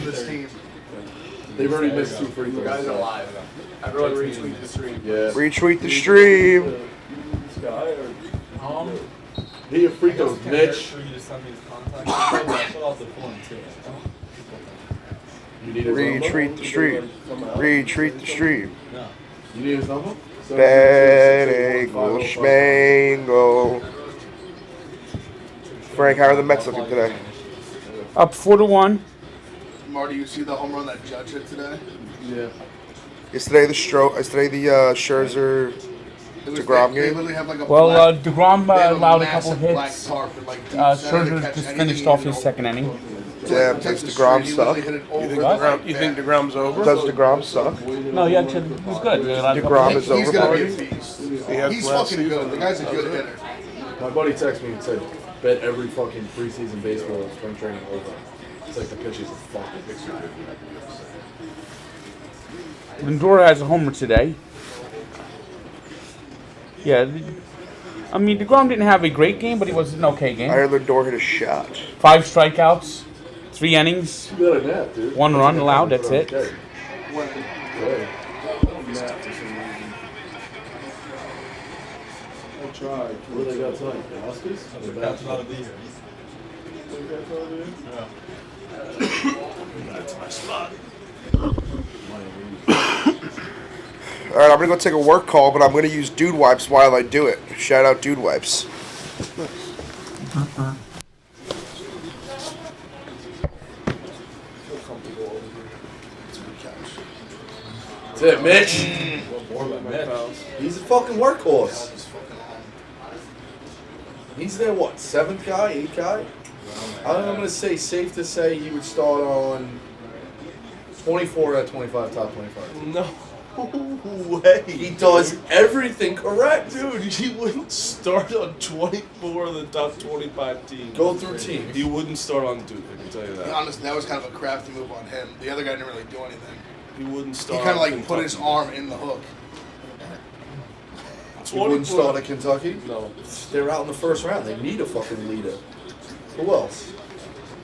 this team. They've already missed 2 free throws. You guys are alive. Everyone retweet the stream. Yeah. Retweet the stream. This guy or He a free throws, Mitch. for you to send me his contact. I fill out the form too. You need his Retweet number? the stream. Retweet the stream. No. You need his number? Bagel Schmangle. Frank, how are the Mets looking today? Up 4-1. Marty, you see the home run that Judge hit today? Yeah. Yesterday the Scherzer DeGrom They game. literally have like a Well, black, DeGrom they have allowed a couple massive black hits. tarp and, like, deep center to Scherzer catch just anything finished you off hit his over. second inning. Damn, does DeGrom suck? What? You think DeGrom's over? Does DeGrom suck? No, he actually was good. He allowed a couple DeGrom hits. is He's gonna be a overpowered. beast. He has He's last fucking good. season. The guy's a good hitter. My buddy texted me and said, bet every fucking preseason baseball and spring training over. It's like the pitches are fucking big. Lindor has a homer today. Yeah, I mean, DeGrom didn't have a great game, but he was an okay I game. heard Lindor hit a shot. 5 strikeouts, 3 innings, You got a nap, dude. 1 run allowed, that's it. Okay. I tried. What do they got tonight? The Huskies? The cat's not a be here. That's my spot. All right, I'm gonna go take a work call, but I'm gonna use Dude Wipes while I do it. Shout out Dude Wipes. That's it, Mitch. Mitch. He's a fucking workhorse. He's their what? 7th guy, 8th guy? I'm gonna say safe to say he would start on 24 out of 25 top 25. No way. He does everything correct. Dude, he wouldn't start on 24 of the top 25 teams. Go through teams. He wouldn't start on Duke, I can tell you To be that. honest, that was kind of a crafty move on him. The other guy didn't really do anything. He wouldn't He start kind of on like put his Kentucky. arm in the hook. He wouldn't start at Kentucky. No. They're out in the first round. They need a fucking leader. Who else?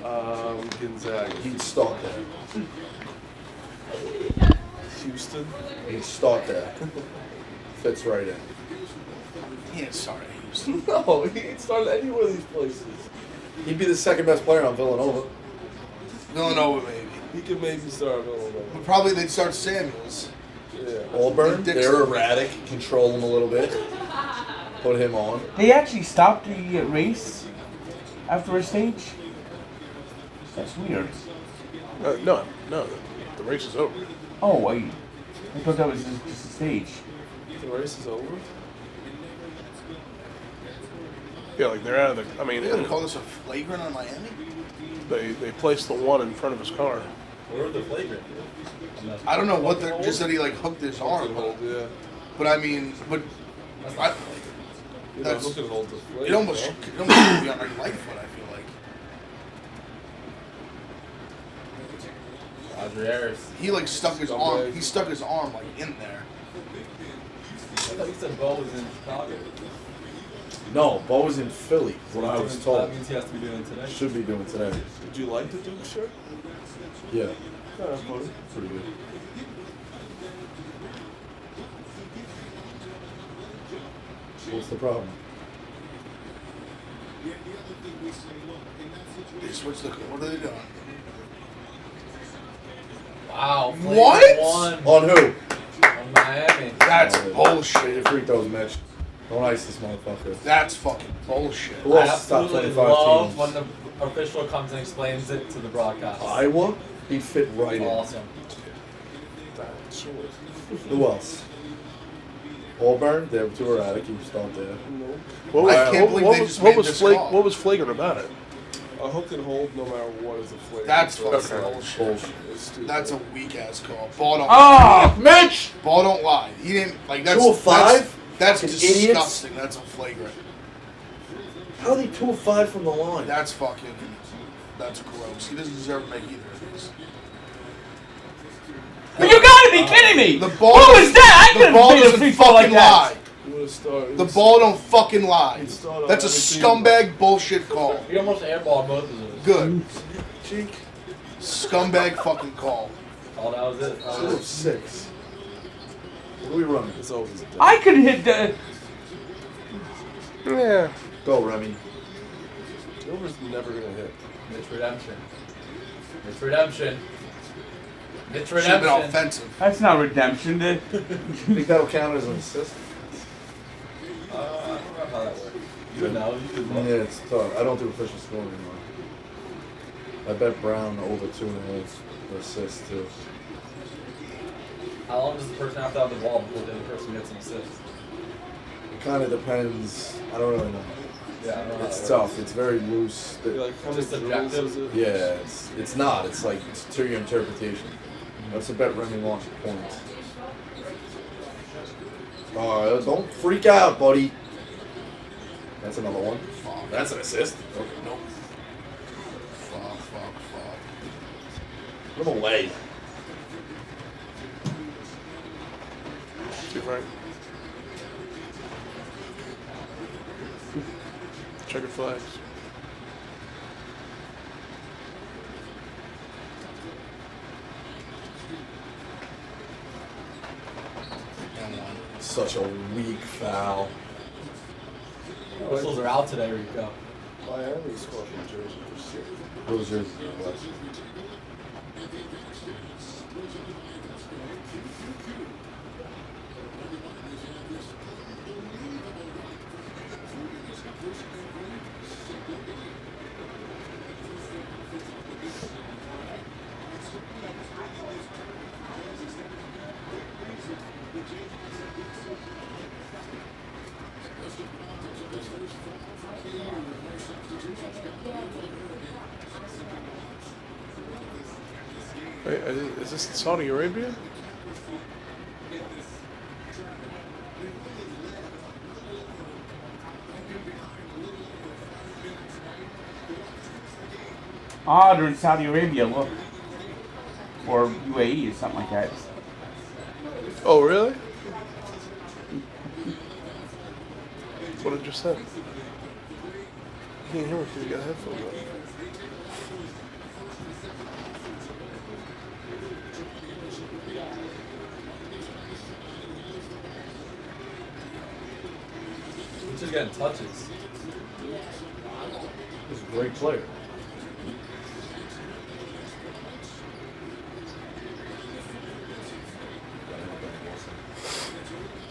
Gonzaga. He'd start there. Houston. He'd start there. Fits right in. He ain't sorry. Houston. No, he ain't started anywhere of these places. He'd be the second best player on Villanova. Villanova, maybe. He could maybe start Villanova. But probably they'd start Samuels. Yeah. Auburn, Dixon. they're erratic. Control him a little bit. Put him on. They actually stopped the race after a stage? That's weird. No, the race is over. Oh, I thought that was just a stage. The race is over? Yeah, like they're out of the. I mean, They're gonna call this a flagrant on Miami? they placed the one in front of his car. Where are the flagrant? I don't know what they're just that he like hooked his arm. Yeah. But I mean, I, You know, That's- look at hold the flagrant. it almost should be on like Lightfoot, I feel like. Harris. He like stuck his arm. He stuck his arm like in there. I thought you said Bo was in Chicago. No, Bo was in Philly. What I was told. That means he has to be doing it today. Should be doing today. Did you like the Duke shirt? Yeah, Yeah, that's funny. pretty good. What's the problem? They switched the. What are they doing? Wow. What? On who? On Miami. That's Oh, bullshit. Straight to free throws, Mitch. Don't ice this motherfucker. That's fucking bullshit. Who I else is top absolutely 25 love teams? when the official comes and explains it to the broadcast. Iowa? He'd fit right in. Awesome. Who else? Auburn? They were too erratic. You start there. What was, I can't believe they just made this call. what was flagrant about it? A hook and hold no matter what is a flagrant. That's So fucking it's bullshit. Bullshit. It's stupid. That's a weak ass call. Ball don't. Oh, Mitch! Ball don't lie. He didn't like that's 2 of 5? That's Fucking disgusting. idiots. That's a flagrant. How are they 2 of 5 from the line? That's fucking. That's gross. He doesn't deserve to make either of these. You gotta be kidding me! The ball. What was that? I The couldn't ball have made a doesn't free throw like fucking that. lie. You would have started. The ball don't fucking lie. He'd start on That's a every team. scumbag bullshit call. He almost airballed both of those. Good. Cheek. Scumbag fucking call. Oh, that was it. That Two was of it. 6. What are we running? It's always a I could hit the. Yeah. Go, Remy. Silver's never gonna hit. Mitch Redemption. Mitch Redemption. Mitch Should have been Redemption. offensive. That's not redemption. I think that'll count as an assist. I don't know how that works. You would know. You would know. Yeah, it's tough. I don't do official scoring anymore. I bet Brown over 2.5 assists too. How long does the person have to have the ball before the other person gets an assist? It kind of depends. I don't really know. Yeah, I don't know. how It's that tough. It's very loose. Like how many Just dribbles subjective. is it? Yeah, it's not. It's like it's to your interpretation. That's a bet Remy wants points. Oh, don't freak out, buddy. That's another one. That's an assist. Okay. Nope. Fuck. Put him away. See, Frank. Checkered flags. And one. Such a weak foul. Whistles are out today, Rico. Miami scored from Jersey for 6. What was yours? Wait, is this Saudi Arabia? Ah, they're in Saudi Arabia. Look, or UAE or something like that. Oh, really? What I just said. You can't hear me because you got headphones on. He's just getting touches. He's a great player.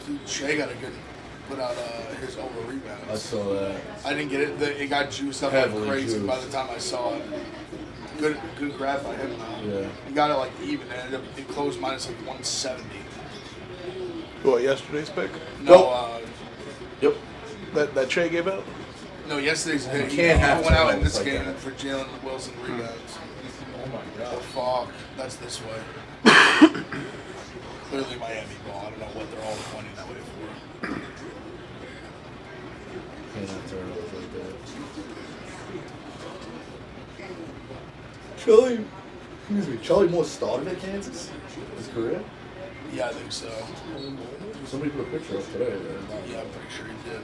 Dude, Shea got a good put out his over I rebounds. saw that. I didn't get it. It got juiced up like Heavily crazy by juiced. the time I saw it. Good grab by him. Yeah. He got it like even. It closed minus like 170. What, yesterday's pick? No, Nope. Yep. That Che gave out? no. Yesterday's You he can't have went out in turnovers this like game that. for Jalen Wilson rebounds. Oh my Oh god. fuck, that's this way. Clearly Miami ball. I don't know what they're all pointing that way for. Can't have turnovers like that. Charlie Moore started at Kansas? His career? Yeah, I think so. Somebody put a picture up today. Man. Yeah, I'm pretty sure he did.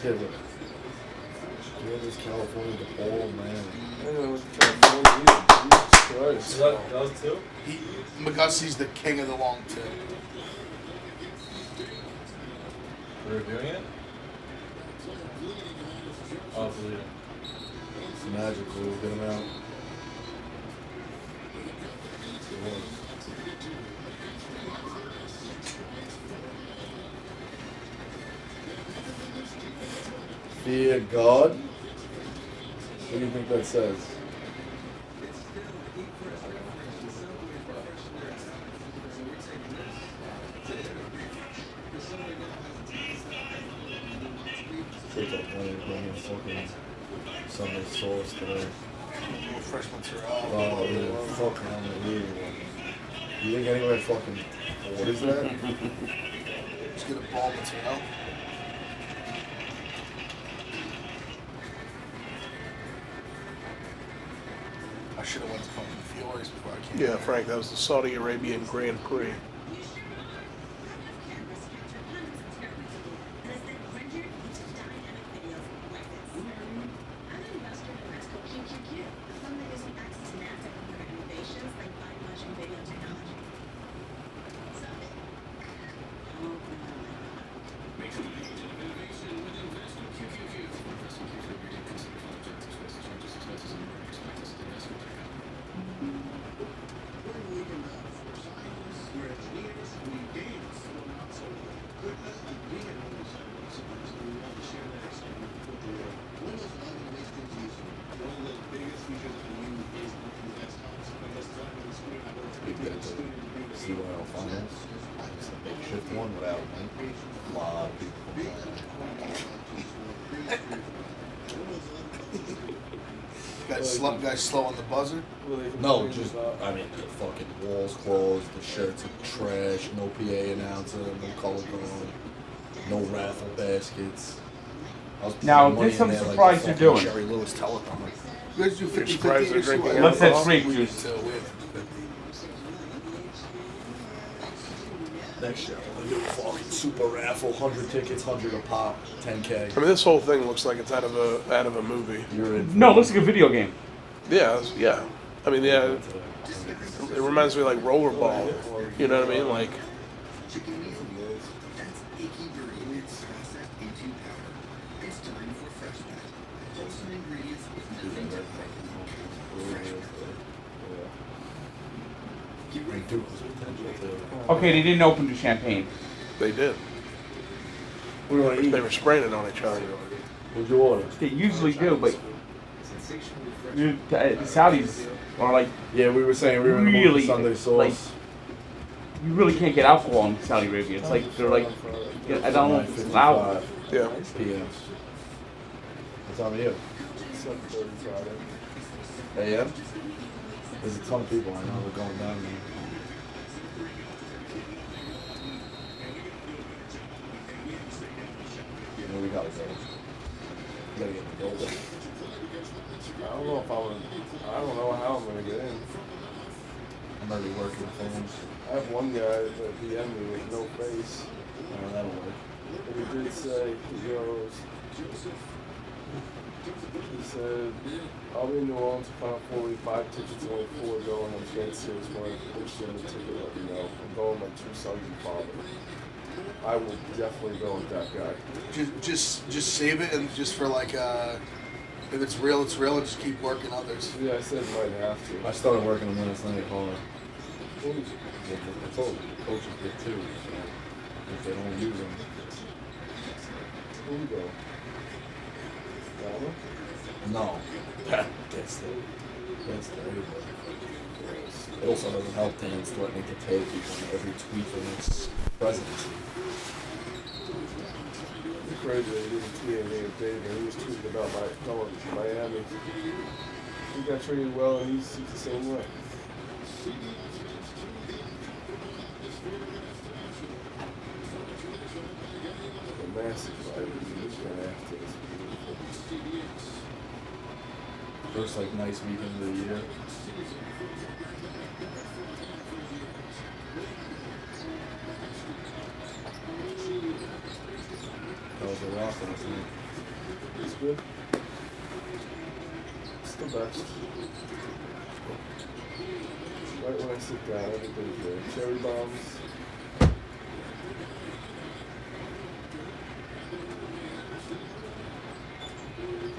Yeah, but Kansas, California, the ball, man. So that was two? McGussie's the king of the long two. We're reviewing it? Oh, believe it. It's magical. Get him out. Fear God? What do you think that says? Take that money, bring in fucking Sunday sauce today. Fresh material. Oh, yeah, fucking unbelievable. You think anywhere fucking, what is that? Just get a ball material. I should have went to fucking Fiore's before I came. Yeah, here. Frank, that was the Saudi Arabian Grand Prix. CYL finals. It's a makeshift one without a lot of people. Guys slow on the buzzer. No, just I mean the fucking walls closed, the shirts are trash, no PA announcer, no color code, no raffle baskets. Now, there's some surprise you're doing. Jerry Lewis telethon. You guys do 50 surprised they're drinking What's that alcohol? grape juice? So we have 50. Next year, we'll do a fucking super raffle, 100 tickets, 100 a pop, 10K. I mean, this whole thing looks like it's out of a movie. You're in. No, it looks like a video game. Yeah, yeah. I mean, yeah. It reminds me of like rollerball. You know what I mean? Like. Okay, they didn't open the champagne. They did. What do you want to eat? They were spraying it on each other. What'd you order? They usually do, but the Saudis are like Yeah, we were saying we were in the mood really for Sunday sauce. like you really can't get alcohol in Saudi Arabia. It's like they're like I don't know if it's loud. 9:55 Yeah. p.m. What time are you? 7:30 a.m. There's a ton of people I know that are going down there. Where we gotta go? We gotta get in the building. I don't know if I don't know how I'm gonna get in. I'm already working things. I have one guy that DM'd me with no face. That'll work. And he did say, he goes, he said, I'll be in New Orleans for Final Four, 5 tickets, only 4 going. I'm dead serious when I push in the ticket, let me know. I'm going with my 2 sons and father. I will definitely go with that guy. Just save it and just for like if it's real, it's real, and just keep working others. Yeah, I said might have to. I started working on last night hard. I told you, the coaches did too. So if they don't use them, Who we go? Donna? no. That's the It also doesn't help Dan's threatening to take people on every tweet for the next presidency. It's crazy that he didn't tweet anything at David. He was tweeting about going to Miami. He got treated well, and he's the same way. A massive fight. He's going after this. First like nice weekend of the year. That was a rock last night. It's good. It's the best. Right when I sit down, everything's good. Cherry bombs.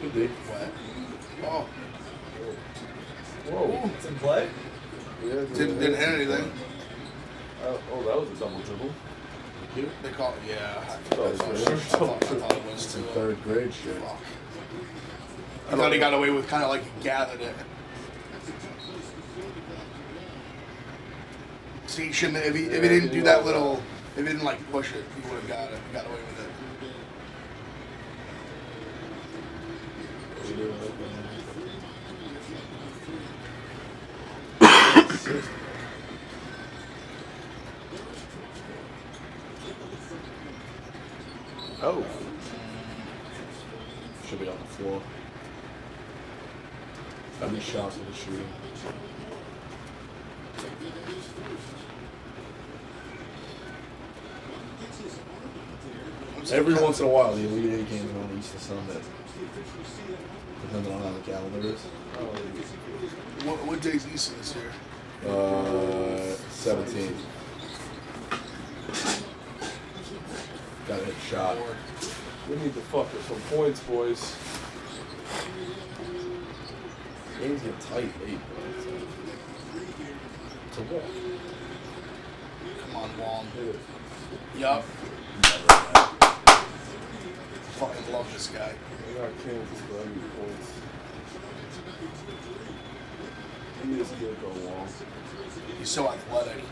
Good day. What? Oh, Whoa. It's in play? Yeah, didn't hit anything. Oh, that was a double dribble. They call it, yeah. Oh, I thought it was It's too. in third grade shit. I thought he got away with kind of like he gathered it. See, he shouldn't. If he didn't do that little, if he didn't like push it, he would have got it. Got away with it. Oh. Should be on the floor. I'd be shocked with the shooting. Every once in a while, the Elite Eight games are on Easter Sunday. Depending on how the calendar is. What day's Easter this year? 17. Gotta hit a shot. We need to fuck with some points, boys. Games get tight late, but it's a walk. Come on, Wong. Hit it. Yup. Fucking love this guy. I got Kansas, but I need points. He is good for a long. He's so athletic.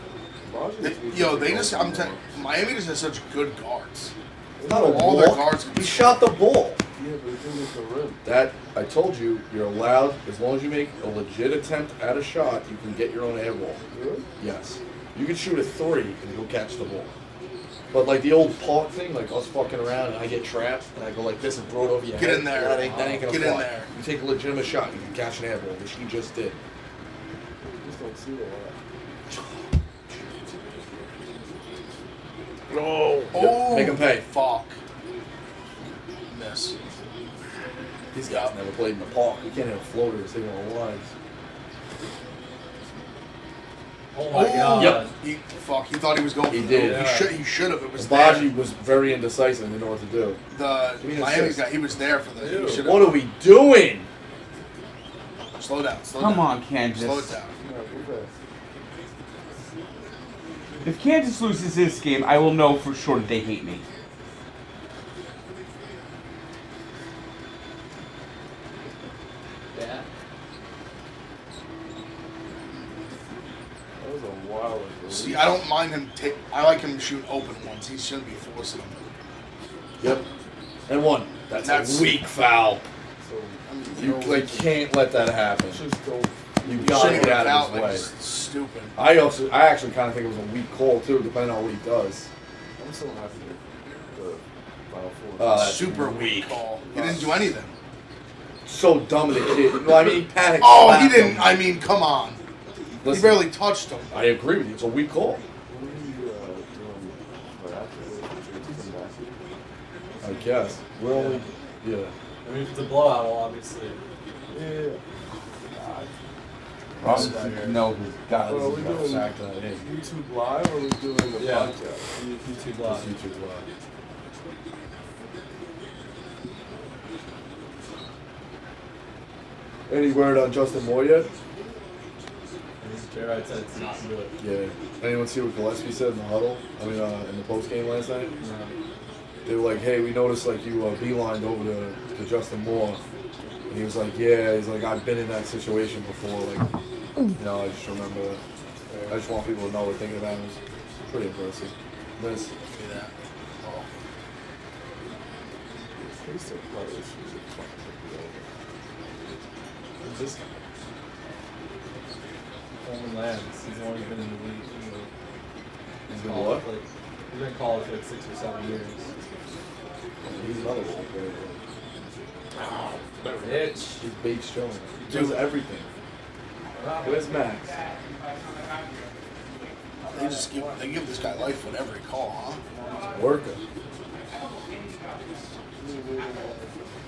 Miami just has such good guards. It's not a All their walk. guards can He be shot the ball. Yeah, but it's in the rim. That I told you, you're allowed as long as you make a legit attempt at a shot, you can get your own air ball. Really? Yes, you can shoot a 3 and you'll catch the ball. But like the old park thing, like us fucking around and I get trapped and I go like this and throw it over your Get head. in there. That ain't gonna Get fly. in there. You take a legitimate shot, you can catch an air ball, which he just did. Just don't see that. No. Oh, Make him pay. Fuck. Miss. These guys never played in the park. You can't have floaters. They want lines. Oh my god. Yep. He thought he was going. He for did. The, he should have. It was Baji there. was very indecisive and didn't know what to do. The Give me an Miami assist. guy. He was there for the. He should What have. are we doing? Slow down. Slow Come down. on, Kansas. Slow it down. Yeah, go fast. If Kansas loses this game, I will know for sure that they hate me. Yeah. That was a wild release. See, I don't mind him. I like him to shoot open ones. He shouldn't be forcing them. Yep. And one. That's a weak foul. So, You can't let that happen. just don't. You He gotta shouldn't get get out out of his like way. stupid. I actually kind of think it was a weak call too, depending on what he does. I'm so happy with the Final Four. Oh, that's Super weak call. He didn't do anything. So dumb of the kid. Well, I mean, he panicked. Oh, he slapped didn't. him. I mean, come on. Listen, He barely touched him. I agree with you. It's a weak call. What are you doing right after this? I guess. We're only. Yeah. I mean, if it's a blowout, well, obviously. Yeah. No, his God. Well, are we doing Sacked that in. YouTube Live or are we doing the Yeah. podcast? YouTube Live. YouTube Live. Any word on Justin Moore yet? J-Ride said it's not good. Yeah. Anyone see what Gillespie said in the huddle? I mean, in the post game last night? No. They were like, "Hey, we noticed like you beelined over to Justin Moore," and he was like, "Yeah." He's like, "I've been in that situation before." Like, I just remember that. I just want people to know we're thinking about him. It's pretty impressive. Nice. See that? Oh. They still play this shit. Who's this guy? Coleman Lands. He's only been in the league. He's been what? He's been in college for like 6 or 7 years. He's another one. Bitch. He's Bates Jones. He does everything. Where's Max? They give this guy life with every call, huh? Worker.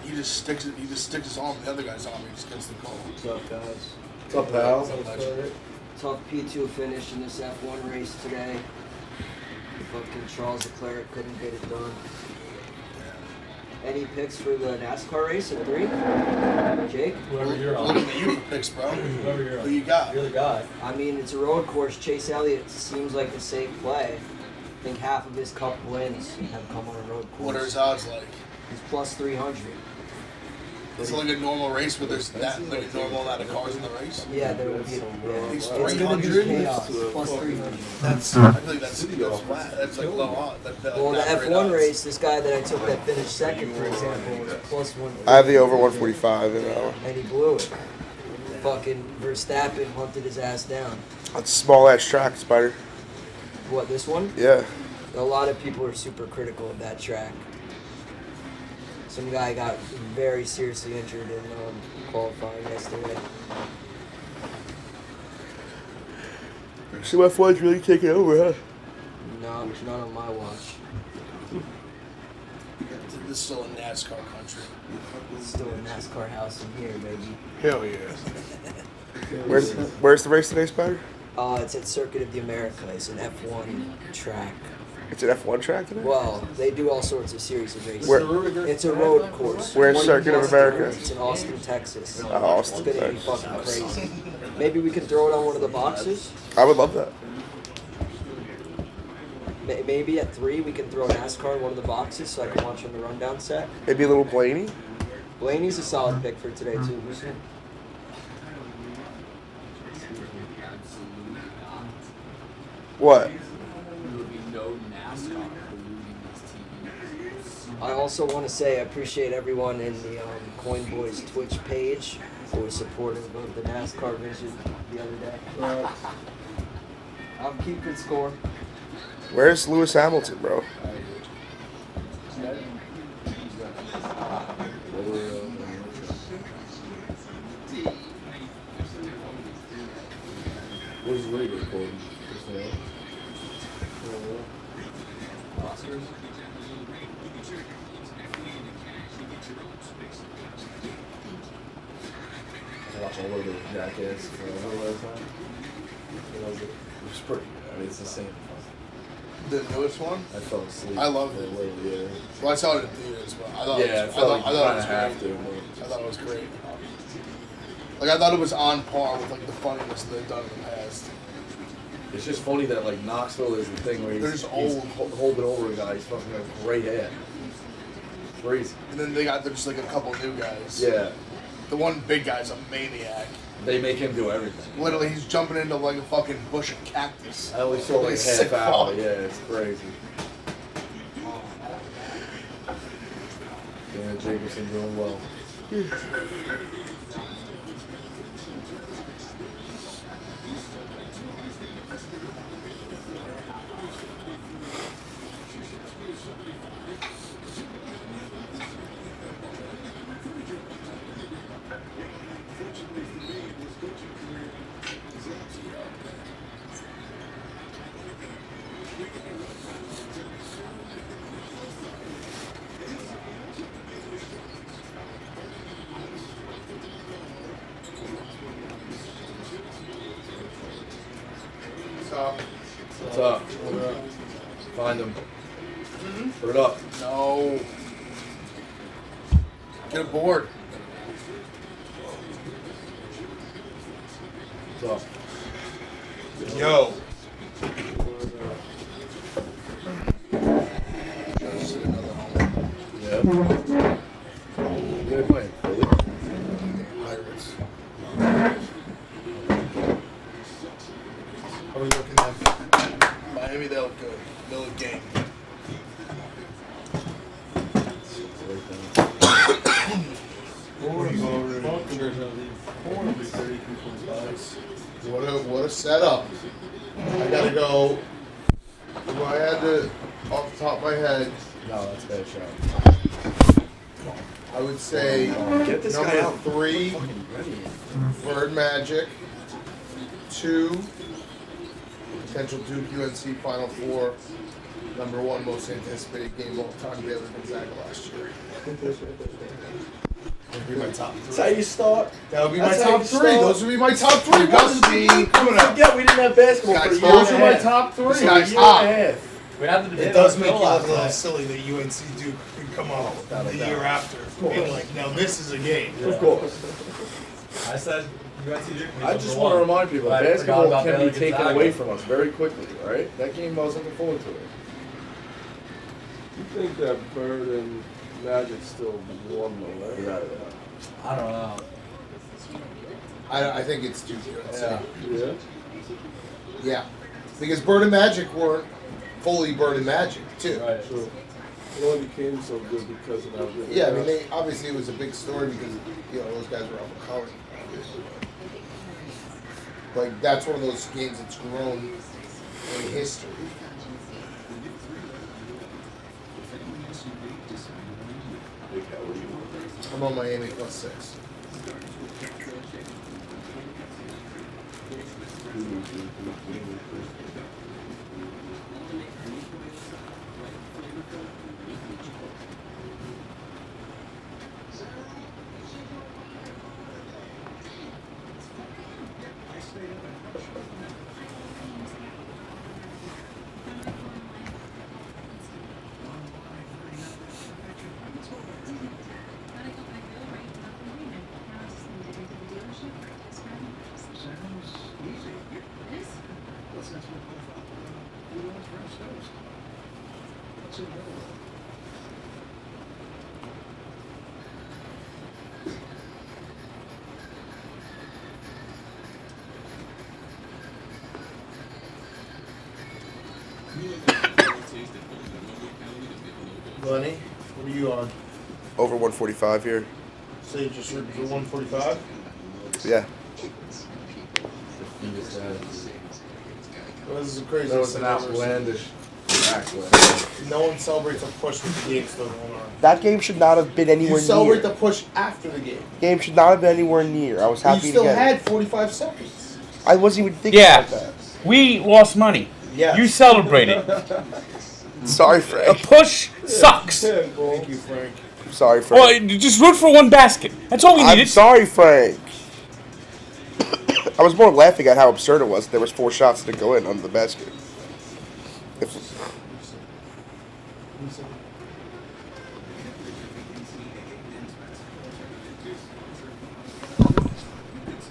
He just sticks his arm in the other guy's arm. He just gets the call. What's up, guys? What's up, pal? Tough P2 finish in this F1 race today. Fucking Charles Leclerc couldn't get it done. Any picks for the NASCAR race at 3? Jake? Whoever you're on. Looking at you for picks, bro. Whoever you're on. Who you got? You're the guy. I mean, it's a road course. Chase Elliott seems like a safe play. I think half of his cup wins have come on a road course. What are his odds like? He's plus 300. It's like a normal race where there's that like a normal amount of cars in the race. Yeah, there will be. Yeah. He's It's going to be 300? chaos. Plus 300. That's I feel like that's flat. That's like low odds. Well, the not great F1 odds. race, this guy that I took that finished second, for example, was plus 1. I have the over 145 in that one. And he blew it. Fucking Verstappen hunted his ass down. That's a small ass track, Spider. What, this one? Yeah. A lot of people are super critical of that track. Some guy got very seriously injured in qualifying yesterday. So F1's really taking over, huh? No, not on my watch. This is still a NASCAR country. It's still a NASCAR house in here, baby. Hell yeah. Where's the race today, Spider? It's at Circuit of the Americas, an F1 track. It's an F1 track today? Well, they do all sorts of series of races. Where- It's a road course. Where's One Circuit of Austin. America? It's in Austin, Texas. Oh, Austin, It's gonna be Texas. fucking crazy. Maybe we can throw it on one of the boxes. I would love that. Maybe at 3 we can throw NASCAR in one of the boxes so I can watch on the rundown set. Maybe a little Blaney. Blaney's a solid pick for today too. What? There would be no NASCAR polluting these TVs. I also want to say I appreciate everyone in the Coin Boys Twitch page who was supportive of the NASCAR vision the other day. I'm keeping score. Where's Lewis Hamilton, bro? Where's the radio recording? Oscars. I watched a little bit of Jackass for the last time. It was pretty good. I mean, it's the same. The newest one? I fell asleep. I loved for a it. little, yeah. Well, I saw it in theaters, but I thought Yeah, it was, I felt like I you thought kind it was of have great. to. I thought it was great. Like I thought it was on par with like the funniness they've done in the past. It's just funny that like Knoxville is the thing where They're he's just old, old. holding over a guy. He's fucking got great hair. Crazy. And then they're just like a couple new guys. Yeah, The one big guy's a maniac. they make him do everything. Literally, he's jumping into like a fucking bush of cactus. I only saw like a He's sick half hour. fuck. Yeah, it's crazy. Yeah, Jacobson doing well. What's up? Find him. Put it up. No. Get aboard. What's up? Yo. Yeah. Who they playing? Philly? Pirates. How are we looking at Miami? They look good. They look game. What a setup. I gotta go. If I had to, off the top of my head, No, that's a bad shot. I would say Get this guy number out. 3, Fucking ready. Bird Magic. 2, potential Duke UNC Final Four. Number 1 most anticipated game of all time. Baylor Gonzaga last year. That would be my top 3. That's how you start. That would be my That's how top you 3. start. Those would be my top 3. Gusty. Forget we didn't have basketball for a year Those and are a my half. top 3. This guy's A year hot. and a half. We have to debate It does about make you Phil look last a little night. silly that UNC Duke could come out Without a the doubt. year after. Being like, now this is a game. Of course. I said UNC Duke. I just want to remind people I that forgot basketball about can be Baylor taken Gonzaga. away from us very quickly, right? That game I was looking forward to it. You think that Bird and Magic still won though, right? Without a doubt. I don't know. I think it's Duke UNC. Yeah. Yeah. Because Bird and Magic weren't fully Bird and Magic, too. Right. True. It only became so good because of how good. Yeah, I mean, they obviously it was a big story because those guys were on the college. Like that's one of those games that's grown in history. I'm on Miami +6. Lenny, what are you on? Over 145 here. So you just shooting for 145? Yeah. Well, this is a crazy. That was an outlandish act. No one celebrates a push with the game still going on. That game should not have been anywhere You celebrate near. the push after the game. Game should not have been anywhere near. I was But happy you still to get had 45 seconds. I wasn't even thinking Yeah. about that. We lost money. Yes. You celebrated. Sorry, A Frank. push sucks. Thank you, Frank. I'm sorry, Frank. Well, just root for one basket. That's all we I'm needed. sorry, Frank. I was more laughing at how absurd it was. There was 4 shots that didn't go in under the basket.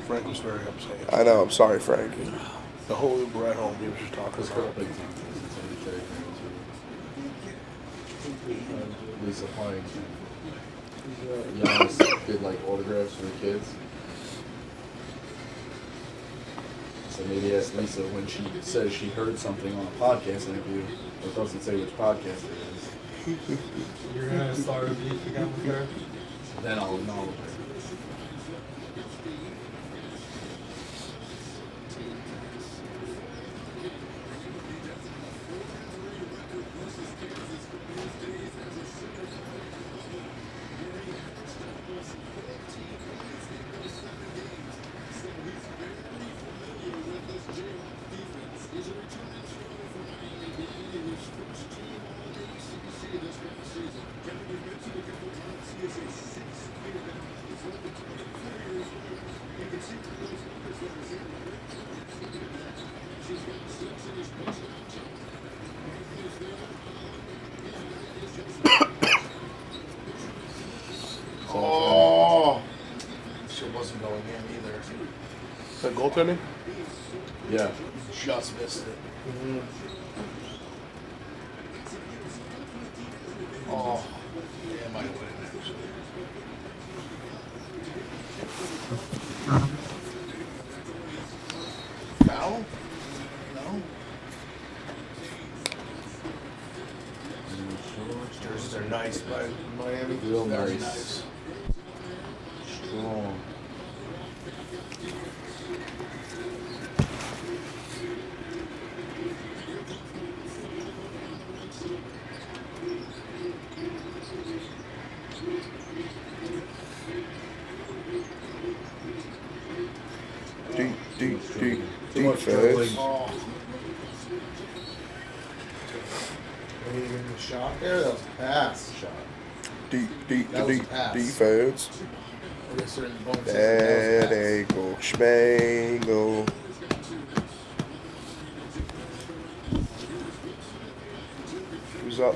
Frank was very upset. I know. I'm sorry, Frank. The whole Uber ride home, he was just talking about it. Lisa playing. Giannis did like autographs for the kids. So maybe ask Lisa when she says she heard something on a podcast interview, or doesn't say which podcast it is. You're gonna start a beef again with her? Then I'll acknowledge her. Oh, shit wasn't going in either. Is that goaltending? Yeah. Just missed it. Oh, yeah, might have went in actually. Foul? No. Jerseys are nice by Miami. Real Very nice. Strong. Too much dribbling. Oh. Even the shot there, that was a pass. Shot. That was a pass. Defense. I guess they're in the bonus. There they go. Schmangle. Who's up?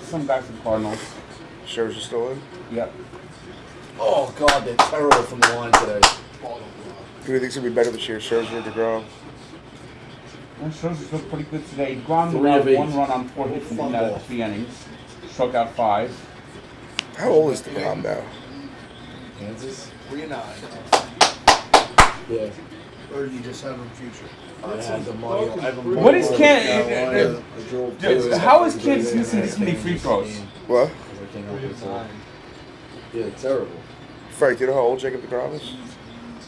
Some guy from Cardinals. Scherzer's still in? Yep. Oh god, they're terrible from the line today. Who do you think's gonna be better this year, Scherzer or DeGrom? Scherzer's looked pretty good today. DeGrom 3 allowed of 8. 1 run on 4 hits in the 3 innings. Struck out 5. How old is DeGrom now? Kansas? 3-9. Yeah. Or do you just have them future? I had the money. I have them What is Kansas? How is Kansas missing this many free throws? What? Yeah, terrible. Frank, do you know how old Jacob DeGrom is?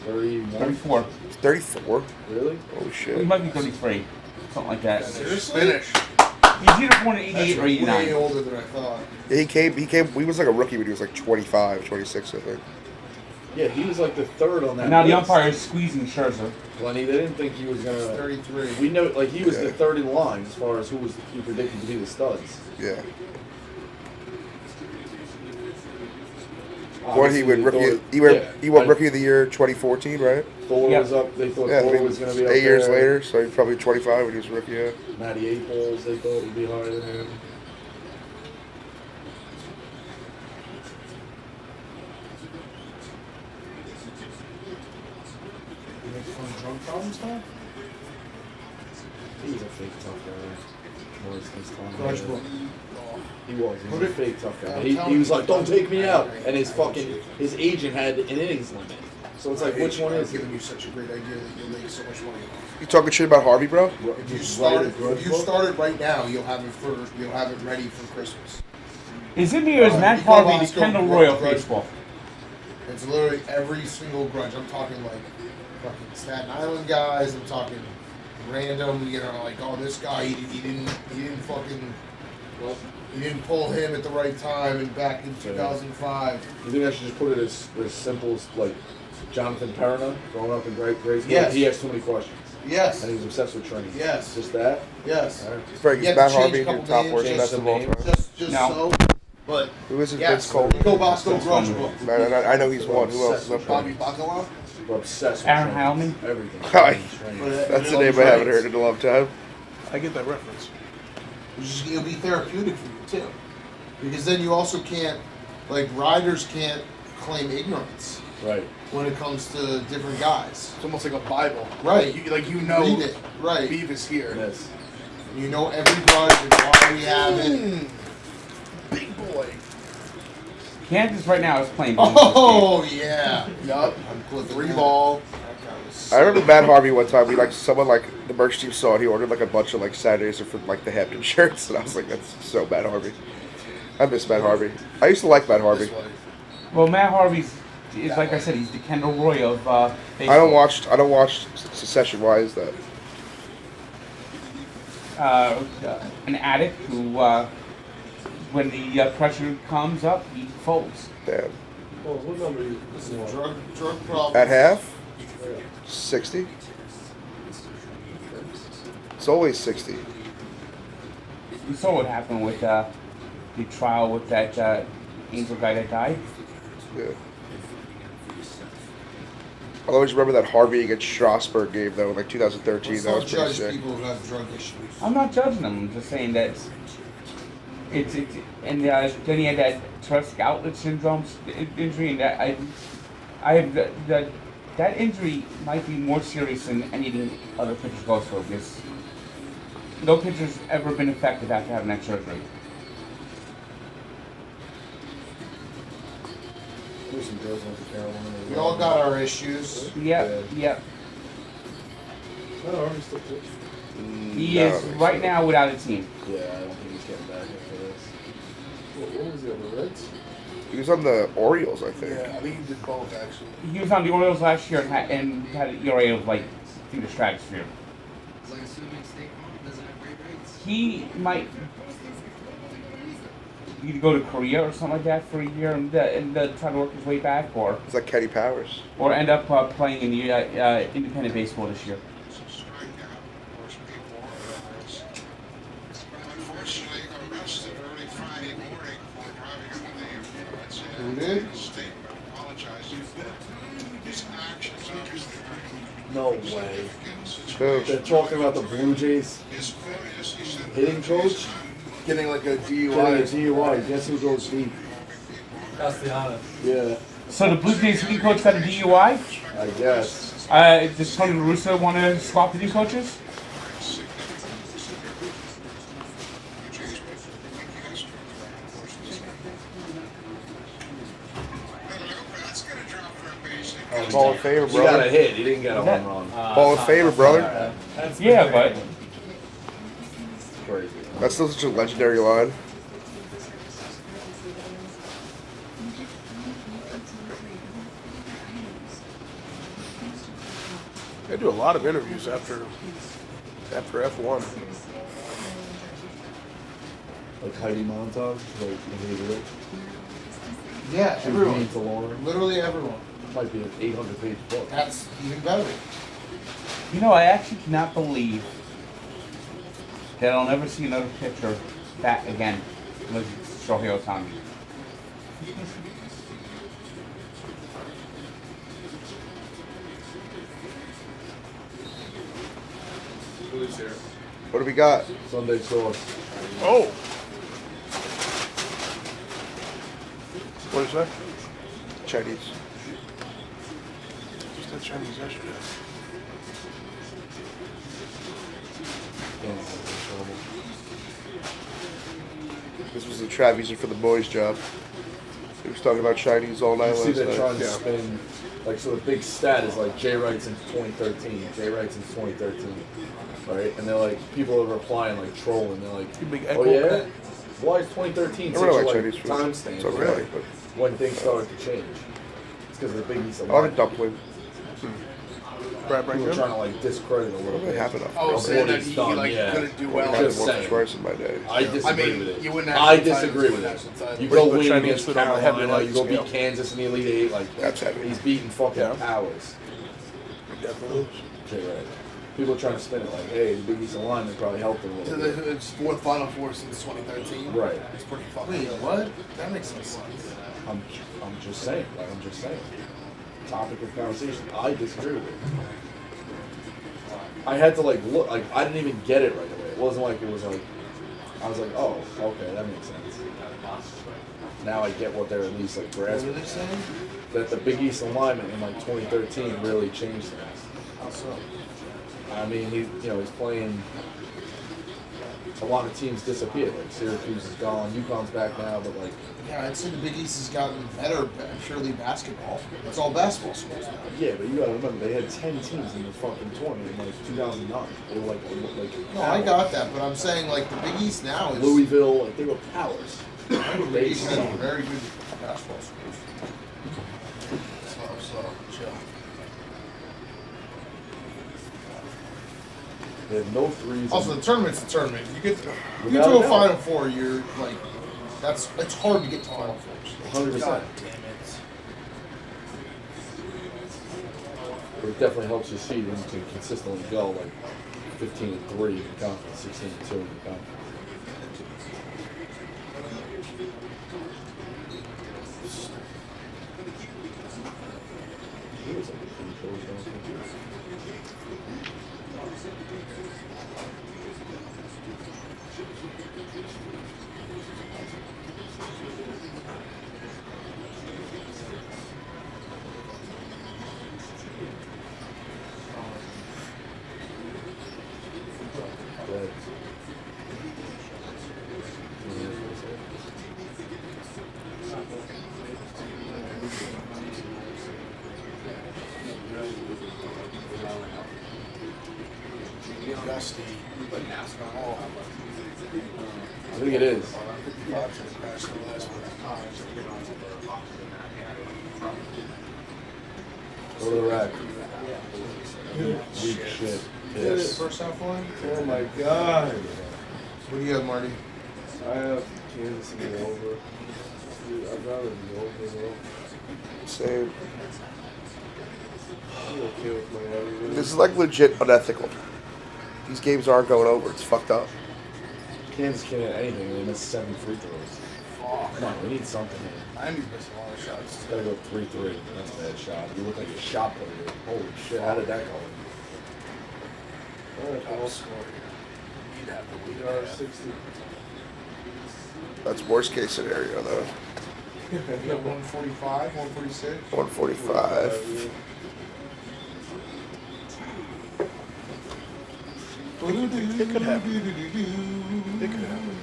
34. 34? Really? Oh He shit. might be 33. Something like that. Seriously? Finish. He's either born in 88 or Way 89. older than I thought. Yeah, he came, he was like a rookie when he was like 25, 26, I think. Yeah, he was like the third on that. And now the list. umpire is squeezing Scherzer. Lenny, they didn't think he was gonna. 33. We know, like he was Yeah. the third in line as far as who was you predicted to be the studs. Yeah. What he won rookie? He won rookie of the year 2014, right? Thor Yeah. was up. They thought Yeah, Thor was gonna be up 8 years there. later, so he's probably 25 when he was rookie. Yeah. Matty 8 balls. They thought would be higher than him. You make fun of drunk problems now? He was a fake tough guy. Was his time. Grudge book. He was. He What was a if- fake tough guy. I'm He telling was you, like, "Don't take me out," and his agent had an innings limit. So it's like, which one is it? giving you such a great idea that you'll make so much money off. You talking shit about Harvey, bro? If you start it right now, you'll have it ready for Christmas. Is it me or is Matt Harvey the Kendall Royal baseball? It's literally every single grudge. I'm talking like fucking Staten Island guys. I'm talking random. Like, oh, this guy he didn't fucking. Well, he didn't pull him at the right time and back in 2005. You think I should just put it as simple as like Jonathan Perna growing up in Great Yes. He has too many questions. Yes. And he's obsessed with training. Yes. Just that? Yes. All right. Frank, is Matt Harvey your top worst best of all time? Just No. so. But Who is it? yes, Vince Coleman? Nico Bosco grudge book. I know he's one. Who else is up Bobby there? Bacala? We're obsessed with Aaron training. Heilman? Everything. Hi. Training. That's the name I haven't heard in a long time. I get that reference. It'll be therapeutic for you too, because then you also can't, like, riders can't claim ignorance Right. when it comes to different guys. It's almost like a Bible. Right. You know. Read it. Right. Beef is here. Yes. You know every grudge and why we have it. Big boy. Kansas right now is playing. Oh yeah. Yup. I'm clipping 3 that. ball. I remember Matt Harvey one time. Someone like the merch team saw it. He ordered like a bunch of like Saturdays from like the Hampton shirts, and I was like, that's so Matt Harvey. I miss Matt Harvey. I used to like Matt Harvey. Well, Matt Harvey's is like I said, he's the Kendall Roy of baseball. I don't watch Secession. Why is that? An addict who, when the pressure comes up, he folds. Damn. Well, what number are you? This is a drug problem. At half? 60? It's always 60. You saw what happened with the trial with that Angel guy that died. Yeah. I always remember that Harvey against Strasburg game though, in like 2013. Let's That not was pretty judge sick. people who have drug issues. I'm not judging him. I'm just saying that it's and then he had that thoracic outlet syndrome injury, and that I have that injury might be more serious than anything other pitchers go through because no pitcher's ever been affected after having that surgery. There's some girls went to Carolina. We all got our issues. Yep. No, Harvey's still pitching. He is right now without a team. Yeah, I don't think he's getting back after this. What was he on the Reds? He was on the Orioles, I think. Yeah, I think he did both actually. He was on the Orioles last year and had an ERA of like through the stratosphere. It's like assuming State Farm doesn't have great rates. He might either go to Korea or something like that for a year and try to work his way back, or It's like Kenny Powers. end up playing in the independent baseball this year. Who did? No way. Who? They're talking about the Blue Jays hitting coach Getting like a getting a DUI. DUI. Guess who goes deep? Castellanos. Yeah, So the Blue Jays hitting coach got a DUI. I guess. Does Tony La Russa want to swap hitting coaches? Ball of Favor, He got a brother. hit. He didn't get a home run. Ball of Favor, brother. Yeah, but Crazy. That's still such a legendary line. They do a lot of interviews after F1. Like Heidi Montage, like in the real. Yeah, She's everyone. mean to Lauren. Literally everyone. Might be an 800-page book. That's even better. you know, I actually cannot believe that I'll never see another pitcher back again unless it's Shohei Ohtani. Who's here? What do we got? Sunday sauce. Oh. What is that? Chinese. Just had Chinese yesterday. This was the Travies for the boys' job. He was talking about Chinese all night You see last they're night. trying to Yeah. spin Like, so the big stat is like Jay Wright since 2013. Jay Wright since 2013. Right? And they're like, people are replying, like, trolling. They're like, oh yeah? Why is 2013 such a like, time stamp? So really, but when things started to change. It's because of the Big East I like a dumpling. People are trying to like discredit a little bit. Oh, saying that he like couldn't do well. Just saying. Twice in my day. I disagree with it. You wouldn't I disagree with it. You go win against Carolina, you go beat scale. Kansas in the Elite Eight, like That's heavy. he's beating fucking powers. Definitely. Jay Wright. People are trying to spin it like, hey, the Big East alignment probably helped him a little bit. It's fourth Final Four since 2013. Right. It's pretty fucking Wait, good. what? That makes no sense. I'm just saying. Like, I'm just saying. Topic of conversation. I disagree with it. I had to like look. Like, I didn't even get it right away. It wasn't like it was like. I was like, oh, okay, that makes sense. Now I get what they're at least like grasping. What are they saying? That the Big East alignment in like 2013 really changed things. How so? I mean, he's playing. A lot of teams disappeared. Like Syracuse is gone, UConn's back now, but like. Yeah, I'd say the Big East has gotten better, purely basketball. It's all basketball schools now. Yeah, but you gotta remember they had 10 teams in the fucking tournament in like 2009. They were like No, I got that, but I'm saying like the Big East now is Louisville, like they were powers. I think the Big East has very good basketball schools. So, chill. They have no threes. Also, the tournament's the tournament. You get to Without a a doubt. Final Four, you're like, it's hard to get to Final Fours. 100%. God damn it. But it definitely helps your seed when you can consistently go like 15-3 in the conference, 16-2 in the conference. It was like a pretty close down. Dusty. Oh, I think it is. 55 should have crashed the last one. Go to the rack. Weak shit. Yes. First half line? Oh my god. What do you have, Marty? I have Kansas in the over. Dude, I'd rather be over though. Same. I'm okay with Miami. This is like legit unethical. These games aren't going over. It's fucked up. Kansas can't hit anything. They missed 7 free throws. Come on, we need something here. Miami's missing a lot of shots. It's gotta go 3-3. That's a bad shot. You look like a shot player. Holy shit, how did that go? Alright, I'll well, score here. You'd have to we lead got it. 60. That's worst case scenario though. You got 145, 146? 145. It could happen. It could happen.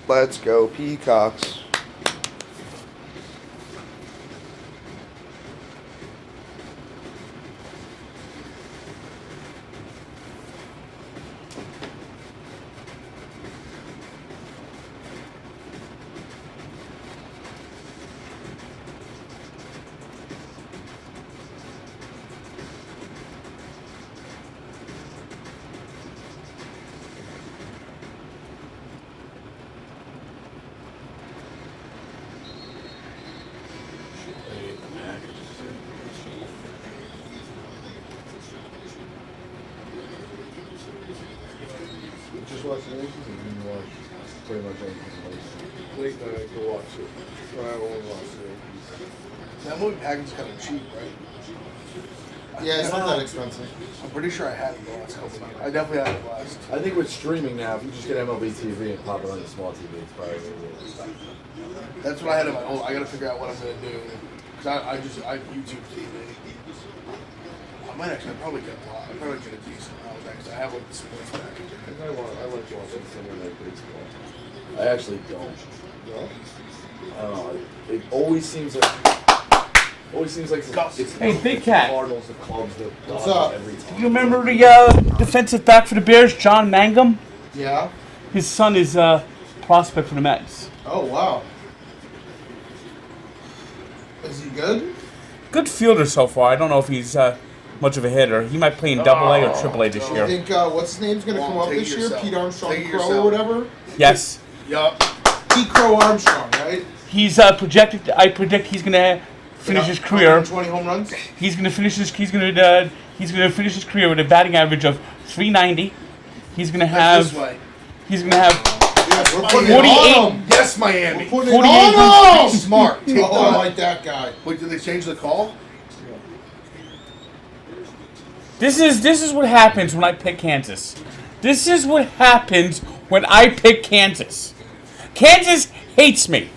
Let's go, Peacocks. Just watch the Yankees or did you watch pretty much anything else? Late night, go watch it. I won't watch it. That movie package kind of cheap, right? Yeah, it's not that expensive. I'm pretty sure I had it the last couple of years. I definitely had it last. I think with streaming now, if you just get MLB TV and pop it on your smart TV, it's probably really That's what I had in my old. I gotta figure out what I'm gonna do. Cause I YouTube TV. I might actually probably get a lot. I probably get a decent amount because I have like the sports package. I like watching Sunday Night Baseball. I actually don't. No? I don't know. It always seems like Always seems like it's Hey, Big Cat. Cardinals, the Cubs, the What's Dodgers up? every time. You remember the defensive back for the Bears, John Mangum? Yeah. His son is a prospect for the Mets. Oh wow. Is he good? Good fielder so far. I don't know if he's much of a hitter. He might play in Double A or Triple A this Do you year. think what's his name's gonna come up take this year? yourself. Pete Armstrong Take Crow yourself. or whatever. Yes. Yup. Pete Crow Armstrong, right? He's projected. I predict he's gonna finish his career. 20 home runs. He's gonna finish his. He's gonna finish his career with a batting average of 390. He's gonna That's this have. way. He's gonna have Yes, we're putting it 48. on him. Yes, Miami. We're putting 48 it on him. Smart. Take Oh, I that. like that guy. Wait, did they change the call? This is what happens when I pick Kansas. This is what happens when I pick Kansas. Kansas hates me.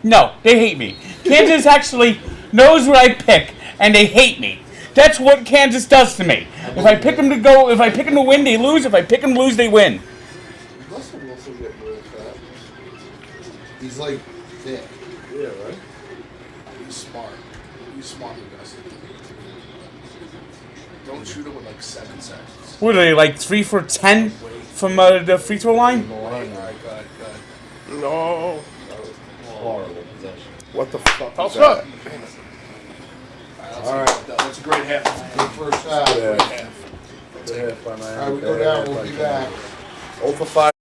No, they hate me. Kansas actually knows what I pick, and they hate me. That's what Kansas does to me. If I pick them to win, they lose. If I pick them to lose, they win. Russell Wilson getting really fat. He's like thick. Yeah, right? He's smart. He's smart with us. Don't shoot him with like 7 seconds. What are they, like 3 for 10 from the free throw line? Alright, good. No. Horrible possession. What the fuck Toss is up. that? Alright. That's a great half. Good first half. Yeah. Great half. All right, we go down. We'll be back. 0 for 5.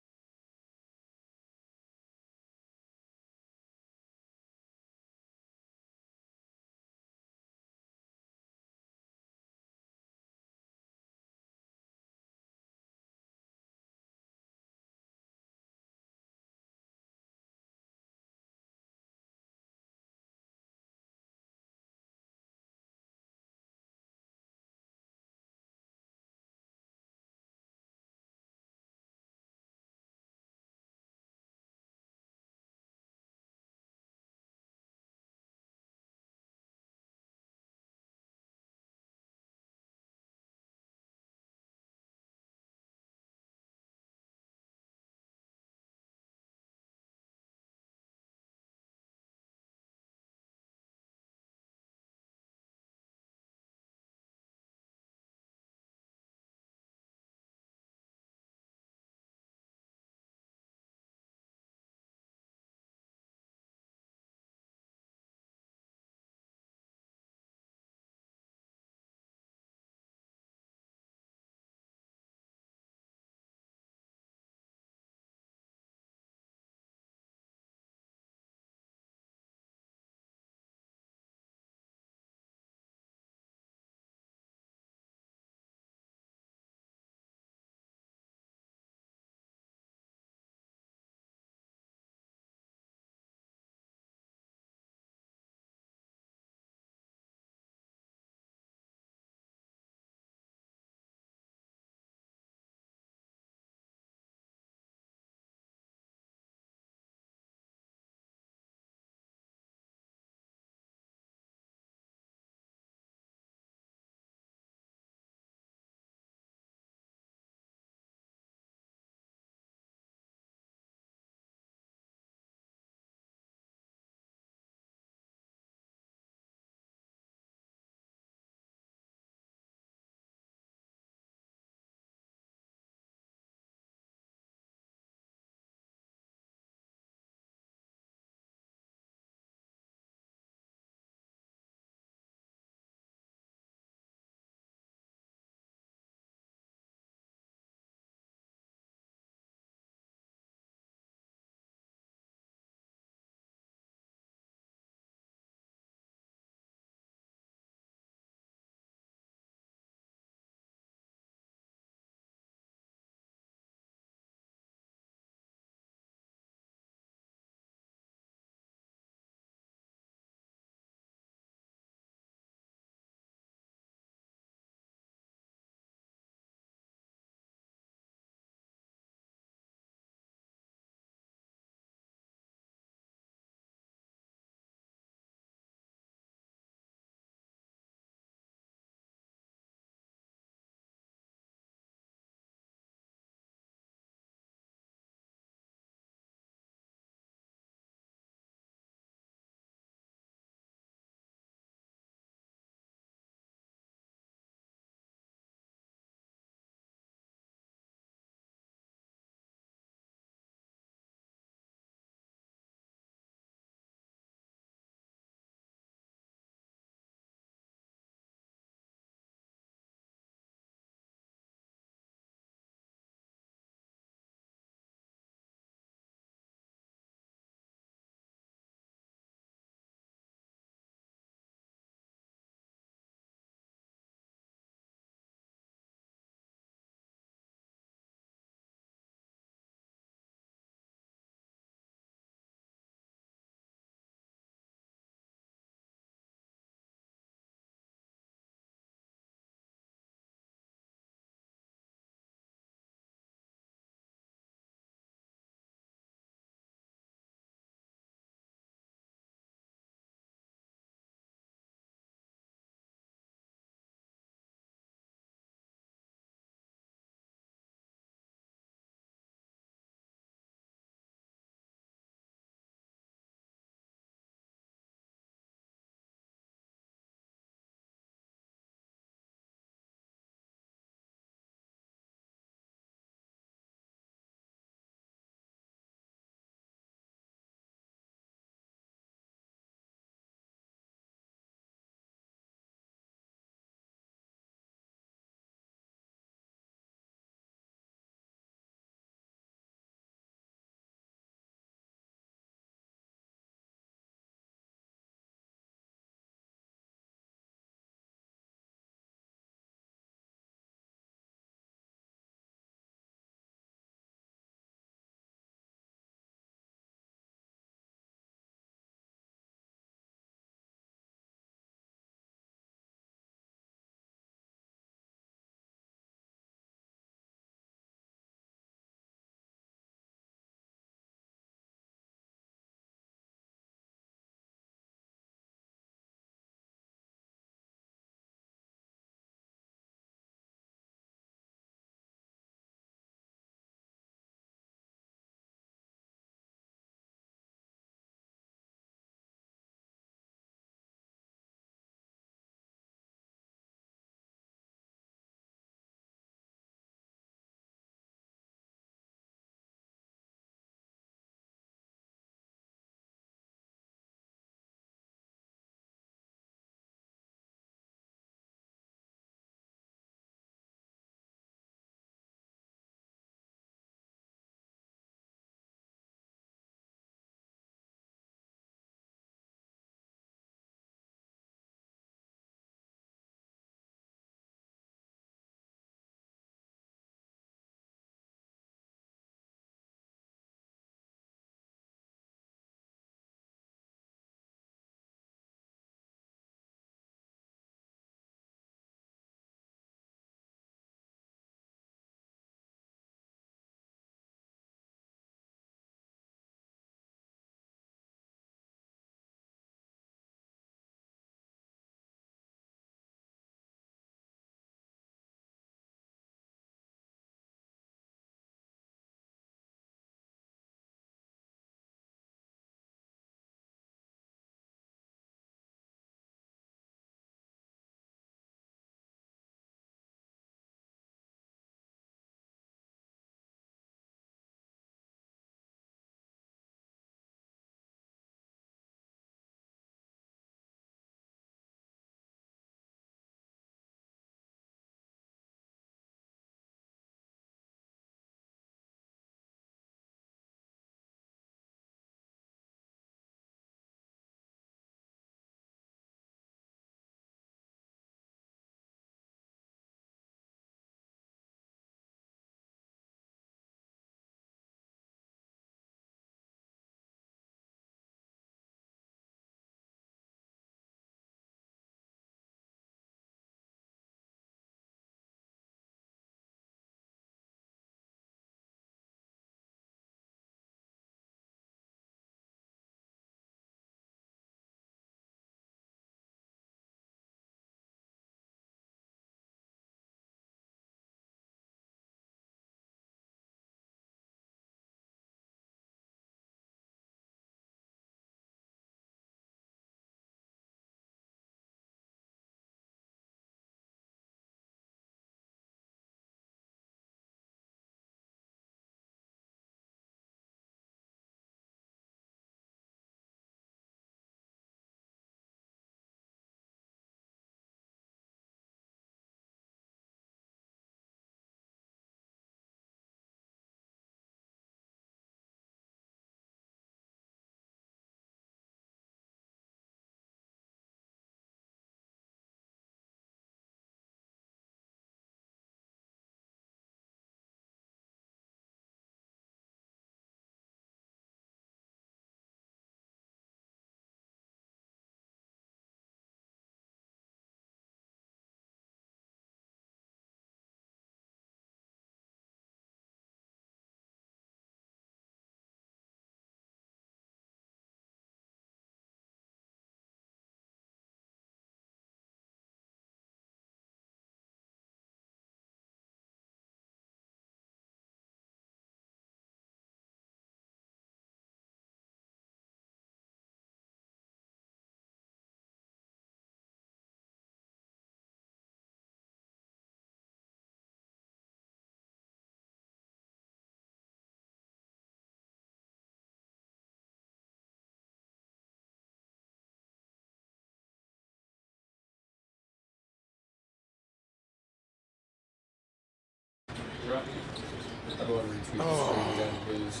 How do I retweet the Oh. stream again, please?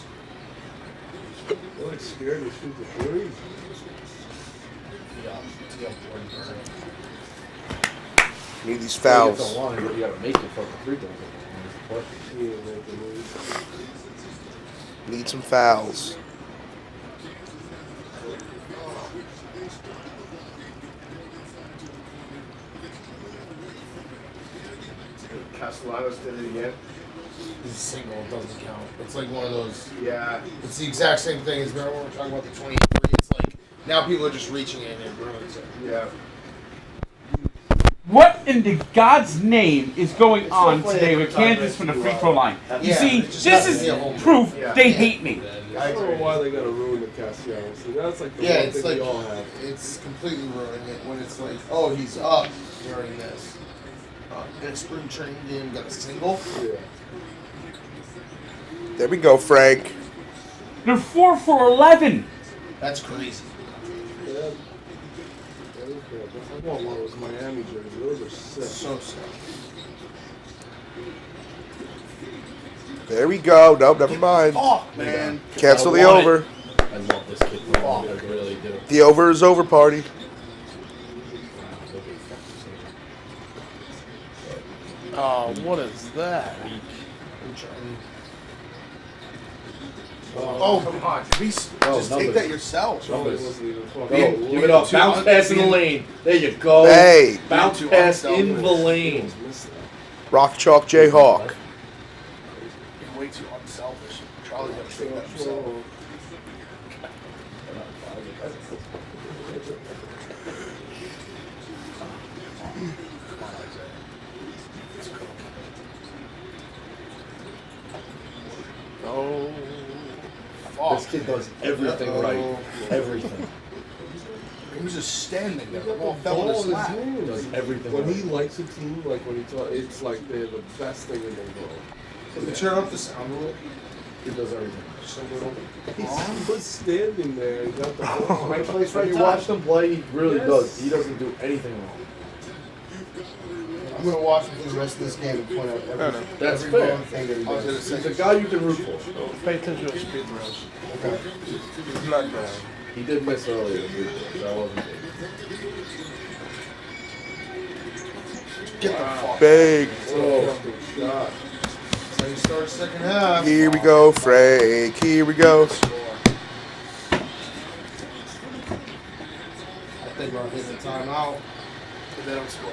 They're like scared to shoot the three. Yeah, board Need these Yeah, it's fouls. a line, but you gotta make it fucking free throws. He ain't making moves. Need some fouls. Castellanos did it again. This is single, it doesn't count. It's like one of those. Yeah. It's the exact same thing as remember when we were talking about the 23. It's like now people are just reaching in and ruins it. Yeah. What in the God's name is going on today with Kansas from the free throw line? You Yeah, see, it just this has to be a is home proof run. they Yeah. hate me. I don't know why they gotta ruin the Castellanos. So that's like the Yeah, one it's thing like we all have. it's completely ruining it when it's like, oh, he's up during this. In a spring training game, got a single. Yeah. There we go, Frank. They're 4 for 11. That's crazy. Yeah. That is good. I want one of those Miami jerseys. Those are sick. So sick. There we go. Nope, never mind. Oh man. Cancel the I want over. I love this kid. I really do. The over is over, party. Oh, what is that? Oh, come on. Just numbers. take that yourself. Numbers. Wasn't even fucking- Go, give it up. Two Bounce un- pass in the lane. There you go. Hey. Bounce Two pass unselfish. in the lane. Rock Chalk Jayhawk. You're way too unselfish. Charlie's got to take that himself. Oh. This kid does everything right. Everything. He was just standing there. The ball The fell in ball his in his lap. hands. Does everything When right. he likes a team, like when he talks, it's like they're the best thing in the world. Can you turn up the sound a little? He does everything. Just a little. He's just standing there and got the ball. Right place, When right you time. watch him play, he really Yes. does. He doesn't do anything wrong. I'm gonna watch him through the rest of this game and point out every, That's every fair. wrong thing that he I was gonna does. say, He's a guy you can root for. Pay attention to his speed throws. Okay. He's not bad. He did miss earlier. That wasn't good. Get the fuck. Big. Oh, shot. So you start second half. Here we go, Frank. Here we go. I think we're hitting the timeout. But they don't score.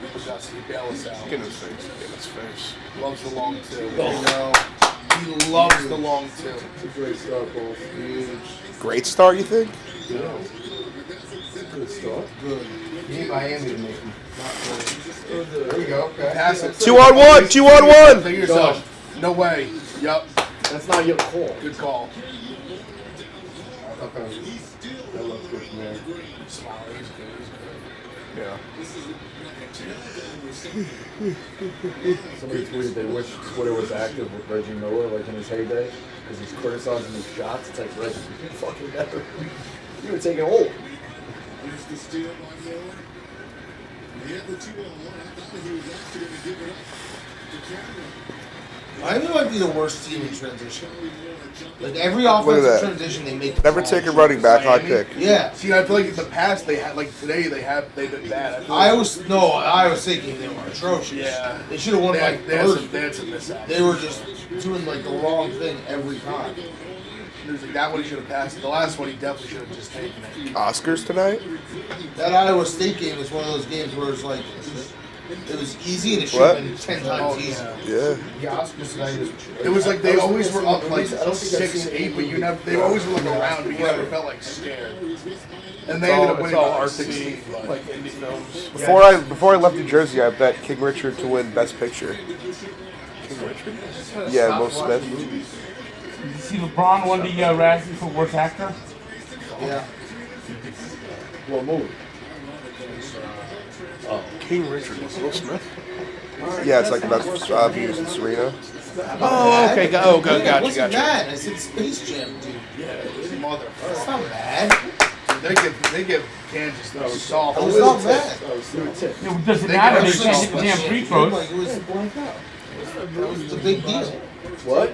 Get in his face. Get in his face. Loves the long two. There you go. He loves the long two. It's a great start, boss. Huge. Great start, you think? Yeah. Good start. Good. You need Miami to make him. Not good. There you go. Okay. Pass it. 2-on-1. 2-on-1. Think yourself. No way. Yup. That's not your call. Good call. Okay. That looks good from there. Smiley. He's good. He's good. Yeah. Somebody tweeted they wish Twitter was active with Reggie Miller, like in his heyday, because he's criticizing his shots. It's like, Reggie, you fucking better. You were taking hold. Miami might be the worst team in transition. Like every Look at offensive that. transition they make. Never take a running back high pick. Yeah. See, I feel like in the past they had, like today they've been bad. I feel I like was thinking they were atrocious. Yeah. They should have won they like had, they had 30. some, they had some mishaps. They were just doing like the wrong thing every time. There's like that one he should have passed. The last one he definitely should have just taken it. Oscars tonight? That Iowa State game was one of those games where it's like it was easy and it should have been 10 times easier. Yeah. Yeah, Oscars tonight is. It was like they always were up like I don't think I've 6-8, but you never. They always were like around, but you never felt like scared. And they It's ended all, up winning it's all by like RC, 16. But like indie films. Before I left New Jersey, I bet King Richard to win Best Picture. King Richard. Yeah, Will Smith. Did you see LeBron won the Razzie for Worst Actor? Yeah. What movie? King Richard was Will Smith. Yeah, it's like about Venus and Serena. Oh, okay. Gotcha. What's bad? I said Space Jam, dude. yeah, mother. That's not bad. They give Kansas the soft. I was not mad. It doesn't matter. They can't hit the damn free throws. Like, it was blank out. That was the big deal. What?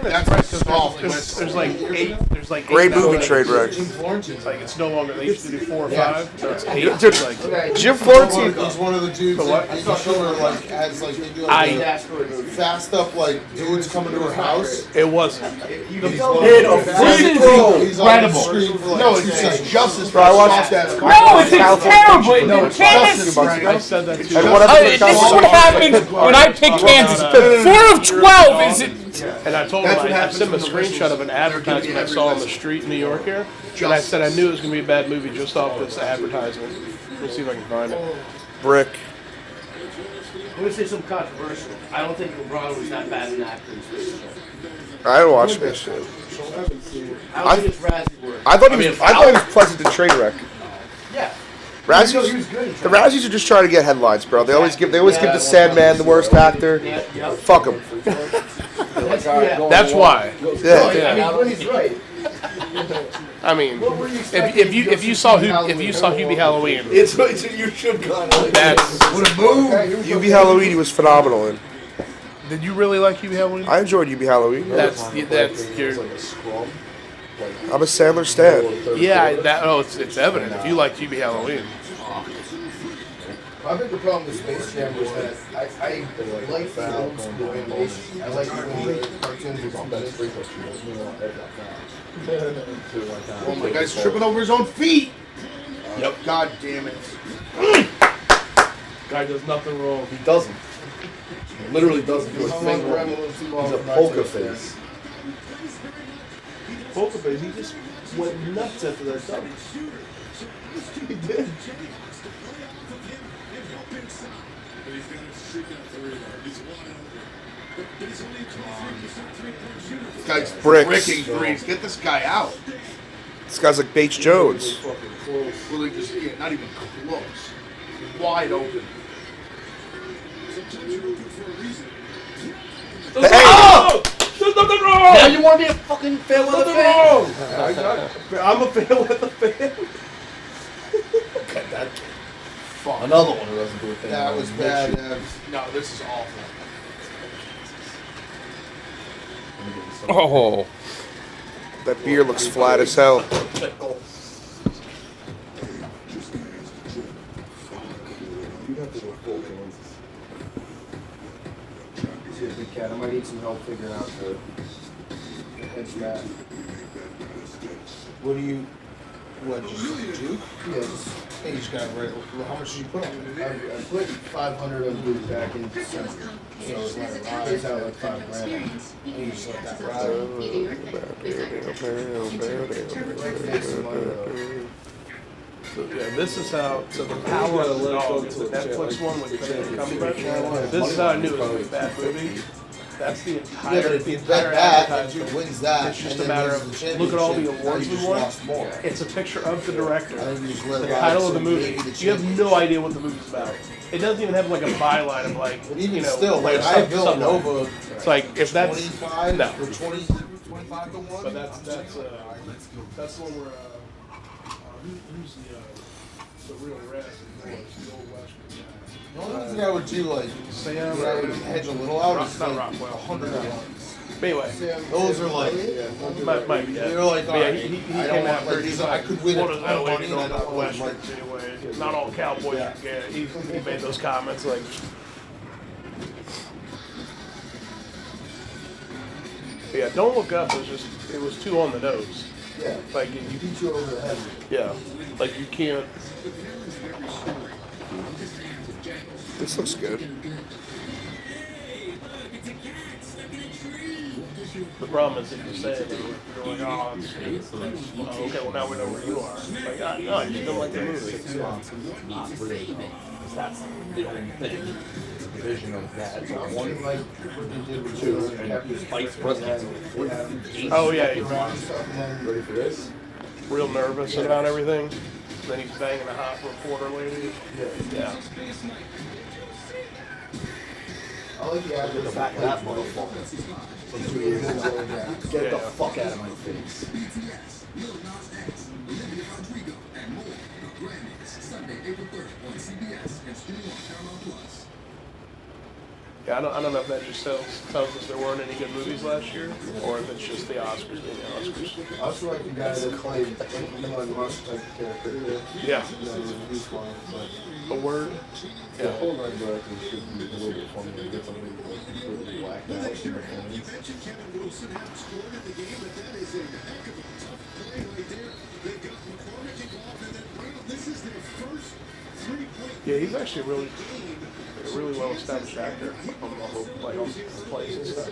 That's right. Soft. There's like eight. There's like Great eight movie, now. Trade Wreck. It's like it's no longer. They used to do 4 or 5. So it's 8. Dude, It's like Jim Florentine. He's one of the dudes that they show her like as like they do like fast up like dudes coming to her house. it wasn't. Hit a free throw. He's on the screen for like No, 2 it's seconds. justice. Bro, I watched No, it's terrible. No, Kansas. I said that too. And what happened to This is what happens when I pick Kansas. 4 of 12 is it? And I told him, I sent him a screenshot of an advertisement I saw on the street in New York here. And I said I knew it was going to be a bad movie just off this advertisement. Let's see if I can find it. Brick. Let me say something controversial. I don't think LeBron was that bad an actor in Space Jam. I didn't watch this shit. I don't think it's Razzie work. I thought he was pleasant in Trade Wreck. Yeah. Razzies, the Razzies are just trying to get headlines, bro. They always give the Sandman the worst actor. Fuck him. That's why. Yeah. But he's right. I mean, if you saw Hubie Halloween, It's you should go. that's. What a move. Hubie Halloween, he was phenomenal in. Did you really like Hubie Halloween? I enjoyed Hubie Halloween. That's your. I'm a Sandler stan. Yeah, it's evident if you like Hubie Halloween. I think the problem with Space Jam was that I like the old school animation. I like when the cartoons were Oh my guy's tripping over his own feet. Yep. God damn it. Guy does nothing wrong. He doesn't. He literally doesn't do a thing wrong. He's a poker face. Poker face. He just went nuts after that dummy. He did. This guy's Bricks. bricking threes. Get this guy out. This guy's like Bates Jones. Really just, not even close. Wide open. Hey! Now you want to be a fucking fair weather fan? I'm a fair weather fan. Another one who doesn't do a thing. That was bad. No, this is awful. Oh. That beer looks flat as hell. Big cat, I might need some help figuring out the hedge mat. What just Duke? Yeah, you just got right. How much did you put on it? I put 500 of these back in December. So it's like it's out like $5 grand. And you just let that ride. So, yeah, this is how. So the power of the Netflix one with Benedict Cumberbatch. This is how I knew it was a bad movie. That's the entire. Yeah, but if you entire bet that, advertisement. wins that, It's just and a then matter wins the of look at all the championship, awards you we just won. lost more. It's a picture of the director. I think you just let The it ride, title of so the movie. maybe the You have no idea what the movie's about. It doesn't even have like a byline of like, But even you know, still, like I have Villanova. It's like if that's 25 no. or 20, 25 to 1. But that's the one where who's the real rest? The old Western guy. The only thing I would do, like, Sam, I would hedge a little out is not like Rockwell. 100 to 1. But anyway, Those are like, might be, yeah. you're like, But yeah, alright, he I came don't out want, like, pretty. these, I could win a What ton is of that way money to and know I about don't want, like, Westerns anyway? Not all cowboys you get. He made those comments like. But yeah, Don't Look Up it was too on the nose. Yeah. Like you beat you over the head. Yeah, like you can't. This looks good. The problem is if you say it, you're like, oh, okay, well now we know where you are. Like, no, I just don't like the movie. Not really, though. That's the only thing. It's a division of that. So one, like, two, and vice president. Oh yeah, he's ready for this? real nervous about everything. Then he's banging a hot reporter lady. Yeah. I like the ad Get the back of that motherfucker. From 2 years ago. Get the fuck out of my face. Yeah, I don't know if that just tells us there weren't any good movies last year, or if it's just the Oscars being the Oscars. I also like the guy that played Elon Musk type of character. Yeah. He's fine. A word? Yeah. The whole line director should be a little bit funny and get something completely whacked out in the fans. Yeah, he's actually a really well-established actor on plays and stuff.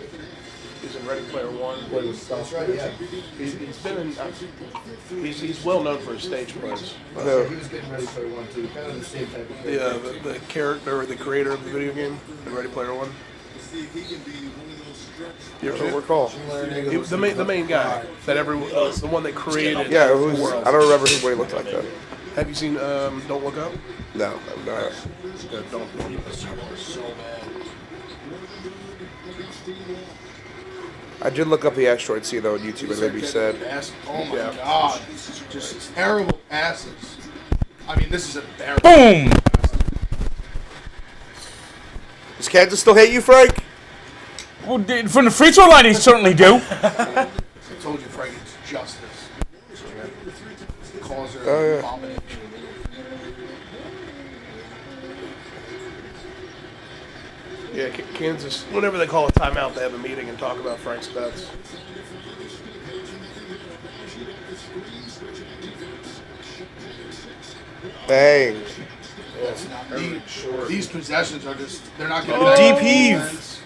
He's in Ready Player One. That's right, yeah. He's been in. He's well known for his stage plays. He was getting Ready Player One too, kind of the same type of character. Yeah, the character or the creator of the video game in Ready Player One. You ever recall? The main guy that the one that created. Yeah, the world. I don't remember what he looked like though. Have you seen Don't Look Up? No, I'm not. Don't Look Up. So bad. I did look up the asteroid sea though on YouTube and it made me sad. Oh my god, just terrible passes. I mean, this is embarrassing. Boom! Does Kansas still hate you, Frank? Well, from the free throw line, they certainly do. I told you, Frank, it's justice. Calls her Oh, abomination. Yeah, Kansas. Whenever they call a timeout, they have a meeting and talk about Frank's bets. Bang. These possessions are just—they're not getting Deep heave.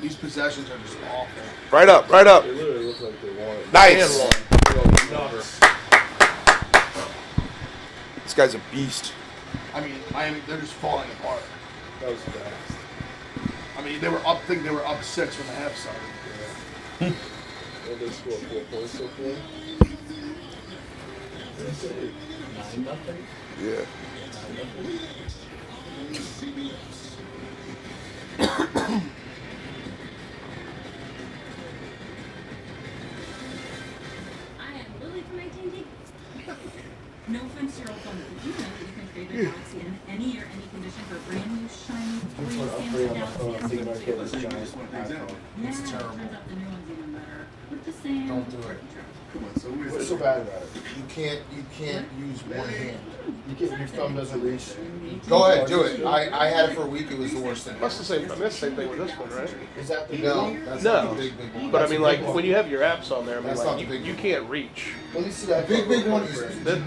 These possessions are just awful. Right up, right up. They literally look like they won it. Nice. Nuts. This guy's a beast. I mean, Miami—they're just falling apart. That was fast. I mean, they were up. I think they were up 6 when the half started. And they scored 4 points so far. 9-0. Yeah. No offense to your old phone, but did you know that you can trade your Galaxy in any year, any condition for a brand new, shiny, free Samsung Galaxy S22? Yeah, turns out the new one's even better. With the same... Don't do it. What's so bad about it? You can't use one hand. Your thumb doesn't reach. Go ahead, do it. I had it for a week. It was the worst thing. That's the same. That's the same thing with this one, right? Is that the no? That's No. not the big one. But I That's mean, the like big one. when you have your apps on there, I mean, That's like not the big you one. can't reach. Well, you see that big one is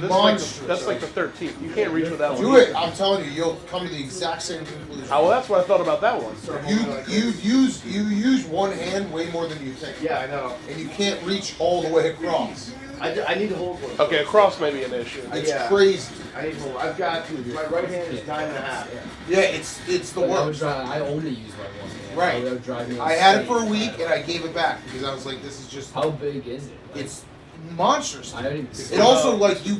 monstrous. That's like the 13th. You can't reach without one. Do it. I'm telling you, you'll come to the exact same conclusion. Oh, well, that's what I thought about that one. You use one hand way more than you think. Yeah, I know. And you can't reach all the way across. I need to hold one. Okay, across may be an issue. It's crazy. I need to hold. I've got my right hand is 9.5. Yeah, it's the worst. I only use my one hand. Right. That would drive me I had it insane. for a week and I gave it back because I was like, this is just. How big is it? It's monstrous. I don't even. It also like you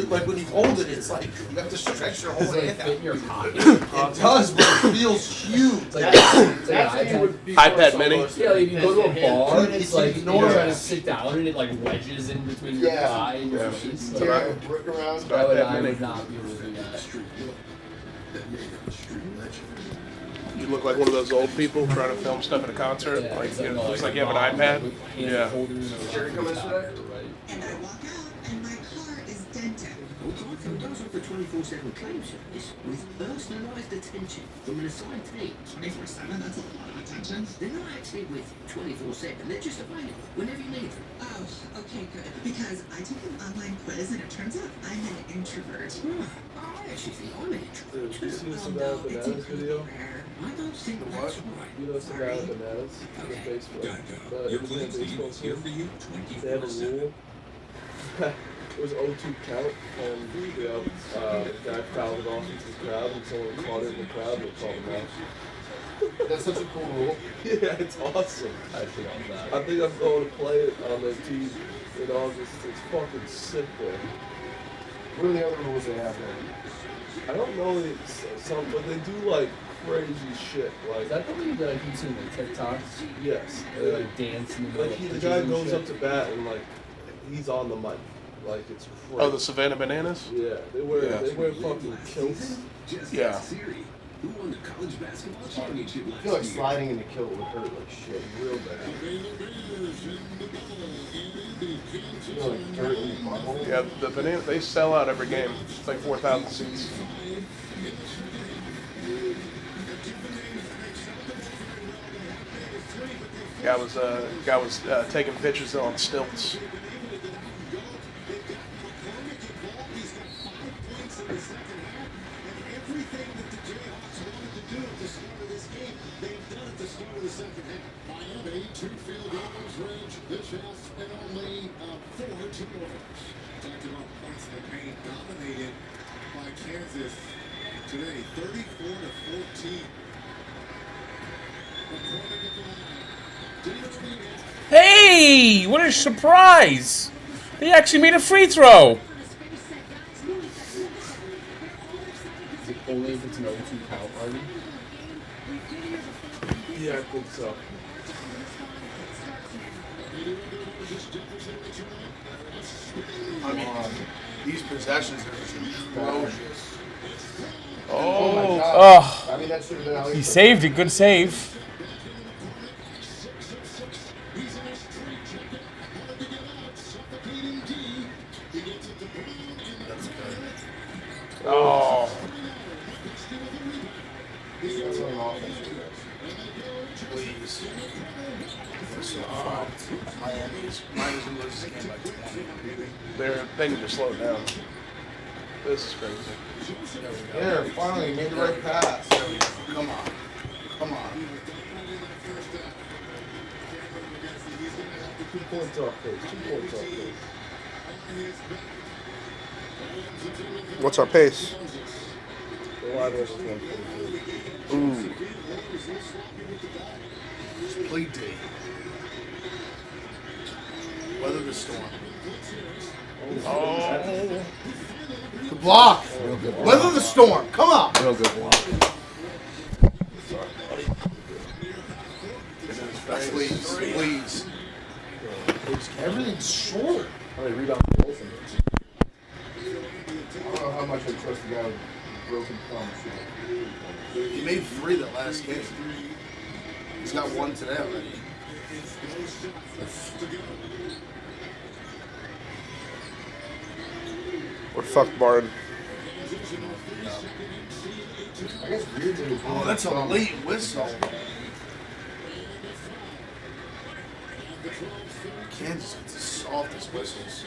like when you hold it, it's like you have to stretch your whole Does it hand fit in your out. pocket? It does, but it feels huge. It's like, That's what you would be iPad Mini. Yeah, like if you go to a bar and it's like you're enormous. trying to sit down and it like wedges in between your thigh and your face. Like, Tear a brick around. I would not be able to do that. You look like one of those old people trying to film stuff at a concert. Yeah, Like, it's it like, looks like you have an iPad. Yeah. Jerry coming today? And I walk out and my car is dented. Autofil does offer 24/7 claim service with personalised attention from an assigned team. 24/7? That's a lot of attention. They're not actually with 24/7. They're just available whenever you need them. Oh, okay, good. Because I took an online quiz and it turns out I'm an introvert. I actually think I'm an introvert. Did you see the Savannah Bananas video? I don't think that's right. You know Savannah Bananas on Facebook? It was in a baseball team. They have a rule. It was 0-2 count, and the guy fouled it off into the crowd, and someone caught it in the crowd, and they called him out. That's such a cool rule. Yeah, it's awesome. I think I'm going to play it on the team in August. It's fucking sick, man. What are the other rules they have there? I don't know some, but they do like crazy shit. Like Is that the league that I keep seeing like TikToks? yes, They like dance in the middle like of the pitches guy and goes shit. up to bat and like he's on the mic. Like it's crazy. Oh, the Savannah Bananas? Yeah, they wear fucking kilts. Yeah. Who won the college basketball championship I feel like sliding in the kilt would hurt like shit, real bad. You know, like dirt in your butthole. Yeah, the banana, they sell out every game. It's like 4,000 seats. Guy was taking pictures on stilts. Miami, 2 field goals, range, the chest, and only 4 turnovers. Talking about points in the paint, dominated by Kansas today, 34-14. Hey, what a surprise! They actually made a free throw. Is it only if it's an 0-2 count, Harvey? Yeah, I think so. I mean, these possessions are just atrocious. Oh, my God. oh. I mean, that should have been at He least saved it. Good save. Oh. Please. We're so fucked. Miami's going to lose this game by 20. They need to slow it down. This is crazy. There, finally, made the right pass. There we go. Come on. Come on. 2 points off pace. 2 points off pace. What's our pace? The live versus 142. Ooh. Just play D. Weather the storm. Oh. The block. Weather the storm. Come on. Real good block. Sorry, buddy. Please, please. Everything's short. How many rebounds did Wilson? I don't know how much I trust the guy with broken thumb. He made 3 that last game. He's got 1 today already. We're fucked, Barton. Oh, that's a late whistle. Kansas gets the softest whistles.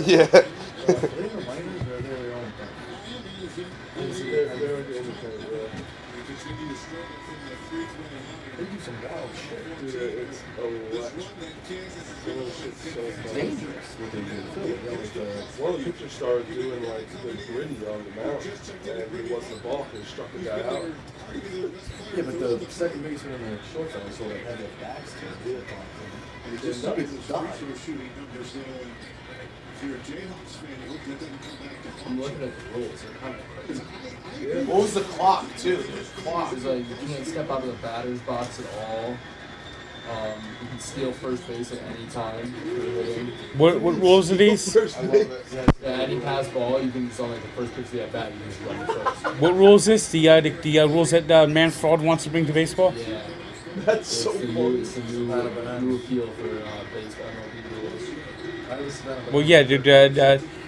Yeah. They do some wild shit. Dude, it's electric. It's dangerous what they do. One of the pitchers started doing like the gritty on the mound, and he wasn't the ball because he struck the guy out. Yeah, but the second baseman and the shortstop so they had their backs to the vehicle. And he just died. I'm looking at the rules. They're kind of crazy. What was the clock, too? There's clock. It's like you can't step out of the batter's box at all. You can steal first base at any time. What rules are these? Yeah, any pass ball, you can just on like the first pitch of the at bat, you can just run to first. What rules is the rules that Manfred wants to bring to baseball? Yeah. That's it's so the funny. It's the new appeal for baseball. I don't know if rules. Well, yeah, dude.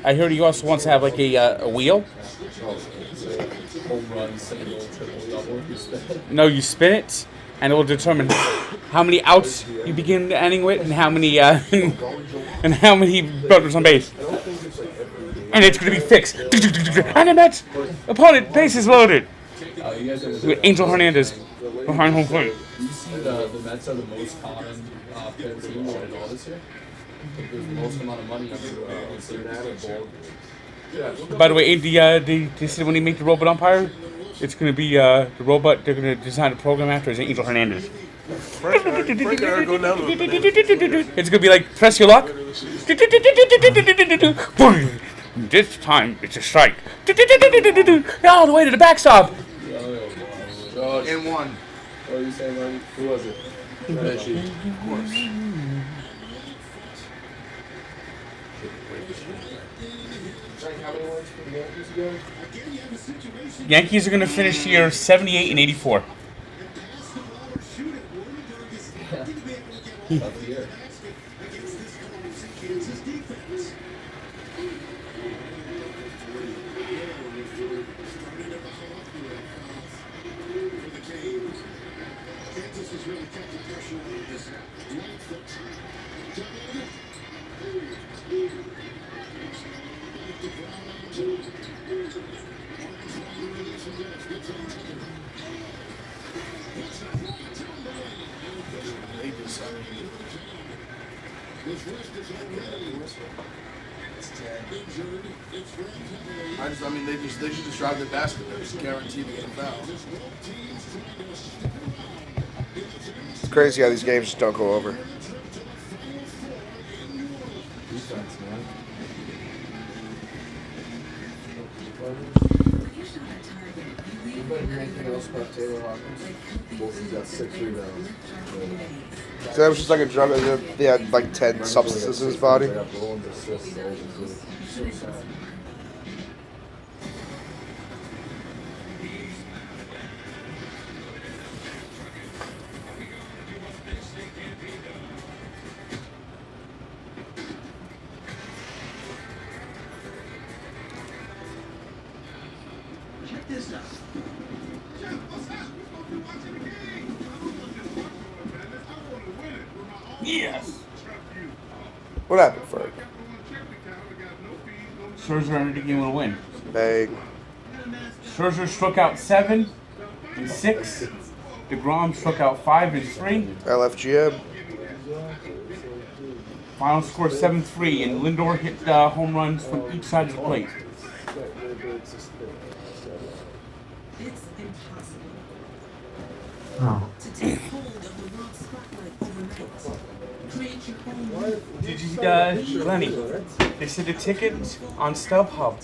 I heard he also wants to have like a wheel. Home run, single, triple, double. You spin it. No, you spin it, and it will determine how many outs you begin the inning with, and how many and how many runners on base. And it's going to be fixed. And the Mets opponent bases loaded. With Angel Hernandez behind home plate. You see the Mets are the most common pair team all this year. There's the most amount of money on By the way, they said when they make the robot umpire, it's going to be the robot they're going to design a program after is Angel Hernandez. It's going to be like, press your luck. This time, it's a strike. All the way to the backstop. In one. What are you saying, Marty? Who was it? Reggie. Of course. How many wins for the Yankees again? Yankees are going to finish here 78 and 84. They should just drive the basket. They're just guaranteed to get a foul. It's crazy how these games just don't go over. Defense, man. Anything else about Taylor Hawkins? He's got 6 rebounds. So that was just like a drug. They had like 10 substances in his body. Check this out. Yes. What happened, Ferg? Scherzer ended the game with a win. Bang. Scherzer struck out 7 and 6. DeGrom struck out 5 and 3. LFGM. Final score 7-3, and Lindor hit home runs from each side of the plate. It's impossible Oh. to take hold of the world spotlight overnight. Create your own world. Did you, Lenny? They said the tickets on StubHub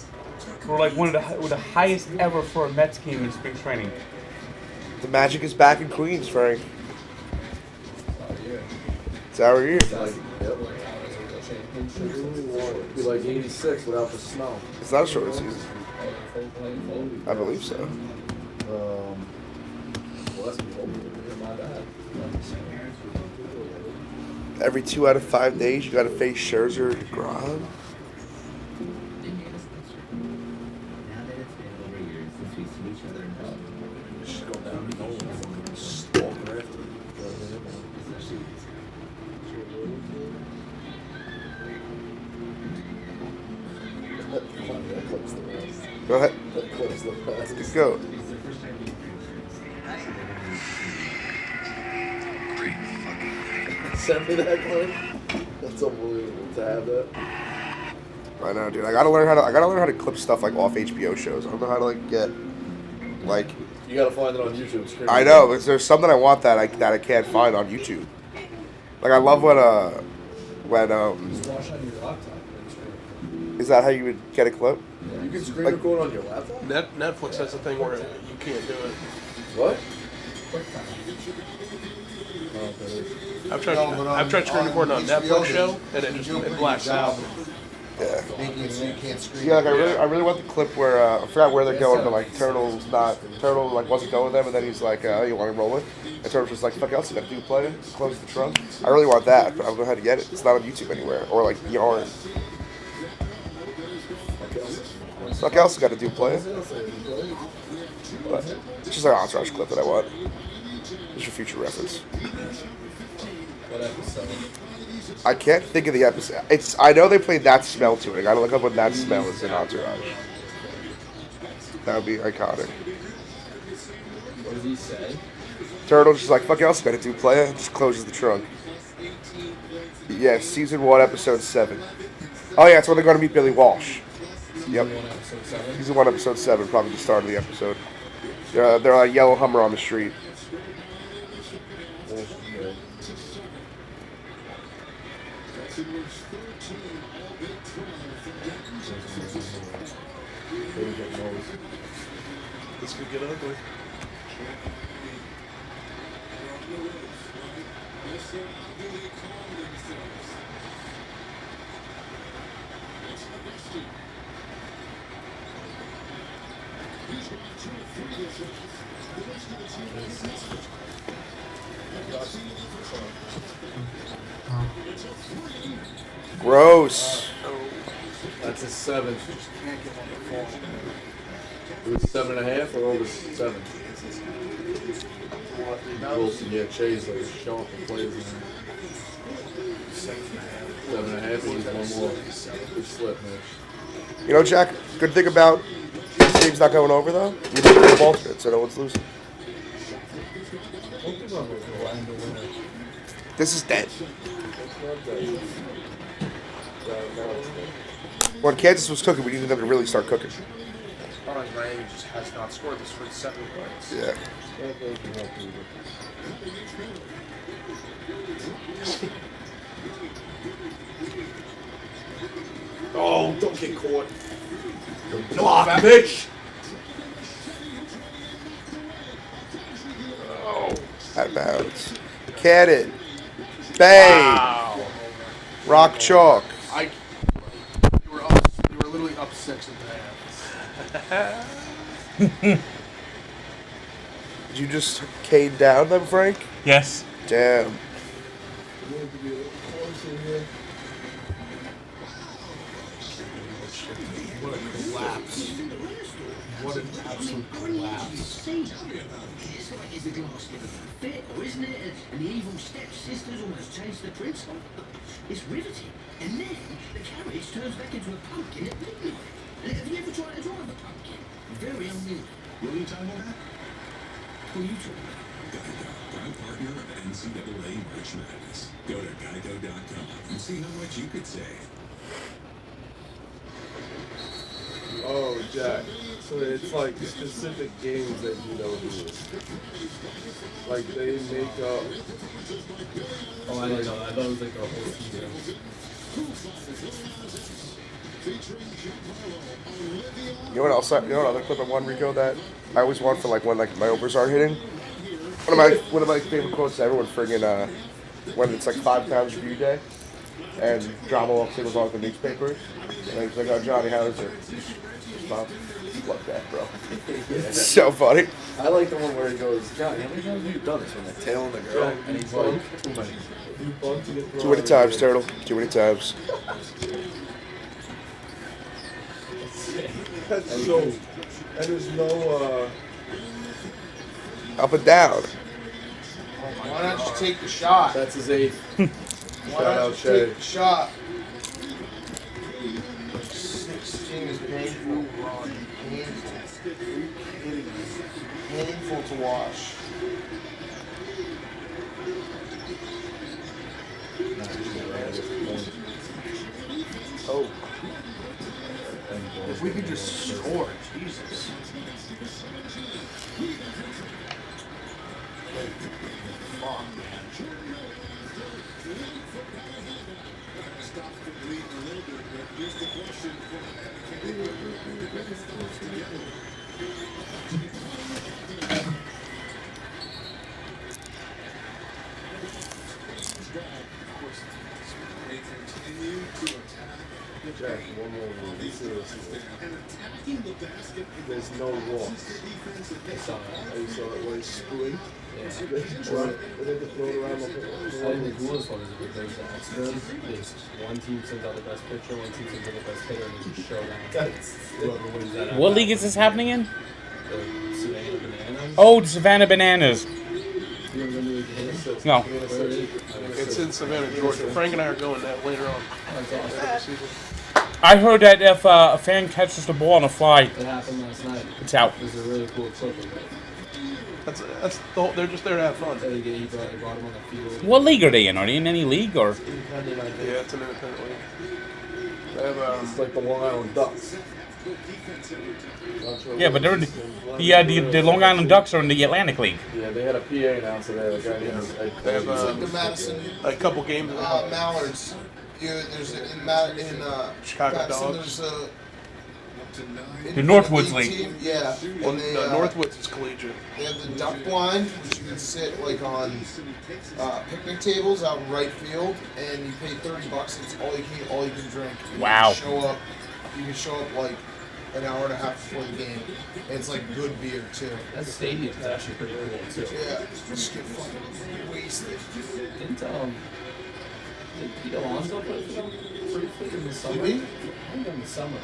were like one of the highest ever for a Mets game in spring training. The magic is back in Queens, Frank. It's our year. It'd be like 86 without the snow. It's not a short season. I believe so. Well, that's my bad. Every 2 out of 5 days, you got to face Scherzer and DeGrom. Go ahead. Let's go. Send me that clip. That's unbelievable to have that. I know, dude. I gotta learn how to clip stuff like off HBO shows. I don't know how to get You gotta find it on YouTube. I know, but there's something I want that I can't find on YouTube. Like I love when Just watch on your laptop. is that how you would get a clip? Yeah, you can screen record on your laptop. Netflix has a thing where you can't do it. What? I've tried screen recording on Netflix show, and it blacks out. Yeah. Making it so you can't screen. Yeah, like I really want the clip where I forgot where they're going, but like Turtle like wasn't going with them, and then he's like, "Oh, you want to roll it?" And Turtle's just like, "Fuck else, you got to do play, close the trunk." I really want that, but I don't know how to get it. It's not on YouTube anywhere, or like Yarn. Fuck else, you got to do play. But it's just like an Entourage clip that I want. Just for future reference. What episode? I can't think of the episode. I know they played That Smell to it. I gotta look up what That Smell is in Entourage. That would be iconic. What does he say? Turtle's just like, fuck else, gotta do play it. Just closes the trunk. Yes, season 1, episode 7. Oh yeah, it's when they're going to meet Billy Walsh. Yep. Season 1, episode 7, probably the start of the episode. They're on a yellow Hummer on the street. This could get ugly. Gross. That's a 7. It was 7.5 or over 7. Wilson, yeah, Chase like sharp and plays in 7.5. He's one more. Good slip, man. You know, Jack, good thing about this game's not going over, though. You didn't get the alternate, so no one's losing. This is dead. When Kansas was cooking, we needed them to really start cooking. Miami just has not scored this for 7 points. Yeah. Oh, don't get caught. Block, bitch. Oh. Out of bounds. Cannon. Bang. Wow. Rock chalk. You were literally up 6.5. Did you just cane down them, Frank? Yes. Damn. What a collapse. What an absolute collapse. It's like is the glass getting fit, or isn't it? And the evil stepsisters almost chased the prince off. It's riveting. And then the carriage turns back into a pumpkin at midnight. Have you ever tried to drive a pumpkin? Very unwieldy. What are you talking about? Who are you talking about? Geico, proud partner of NCAA March Madness. Go to geico.com and see how much you could save. Oh, Jack. So it's like specific games that you know who is. Like they make up. Oh, I didn't know. I thought it was like a whole season. You know what else? You know what other clip I want, Rico, that I always want for like when like my overs aren't hitting. One of my favorite quotes to everyone friggin' when it's like 5 times review day and drama walks in with all the newspapers and he's like, "Oh, Johnny, how is it?" Mom, fuck that, bro. It's so funny. I like the one where he goes, Johnny, how many times have you done this when they're tailing the girl? And he's like, too many. Too many times, Turtle. Too many times. That's so. And there's no. Up and down. Why not just take the shot? That's his 8th. Why not just take the shot? 16 is painful. Painful to watch. Oh. If we could just score, Jesus. Fuck, man. Jack, one more rule. There's no walk. I saw it when it's screwing. Yeah. They throw it around the I think the coolest one is if there's an accident. There's one team sends out the best pitcher, one team sends out the best hitter, and there's a showdown. Whoever wins that. What league is this happening in? The Savannah Bananas. Oh, the Savannah Bananas. No. It's in Savannah, Georgia. Frank and I are going that later on. I heard that if a fan catches the ball on a fly, It happened last night. it's out. It was a really cool clip of it. That's the whole. They're just there to have fun. They brought him on the field. What league are they in? Are they in any league or? Independent, I think. Yeah, it's an independent league. They have It's like the Long Island Ducks. Yeah, but they're the Long Island Ducks are in the Atlantic League. Yeah, they had a PA announcer there. The guy They have the Madison a couple games. Mallards. There's in Chicago Madison, Dogs. There's a The Northwoods League. team, yeah. Well, And they, no, Northwoods is collegiate. They have the duck blind, which you can sit like on picnic tables out in right field, and you pay $30. It's all you can eat, all you can drink. And Wow. You can show up like an hour and a half before the game. And it's like good beer too. That stadium is actually pretty cool too. Yeah, just get fucking wasted. Did Pete Alonso play for them briefly in the summer? Did he? I think in the summer.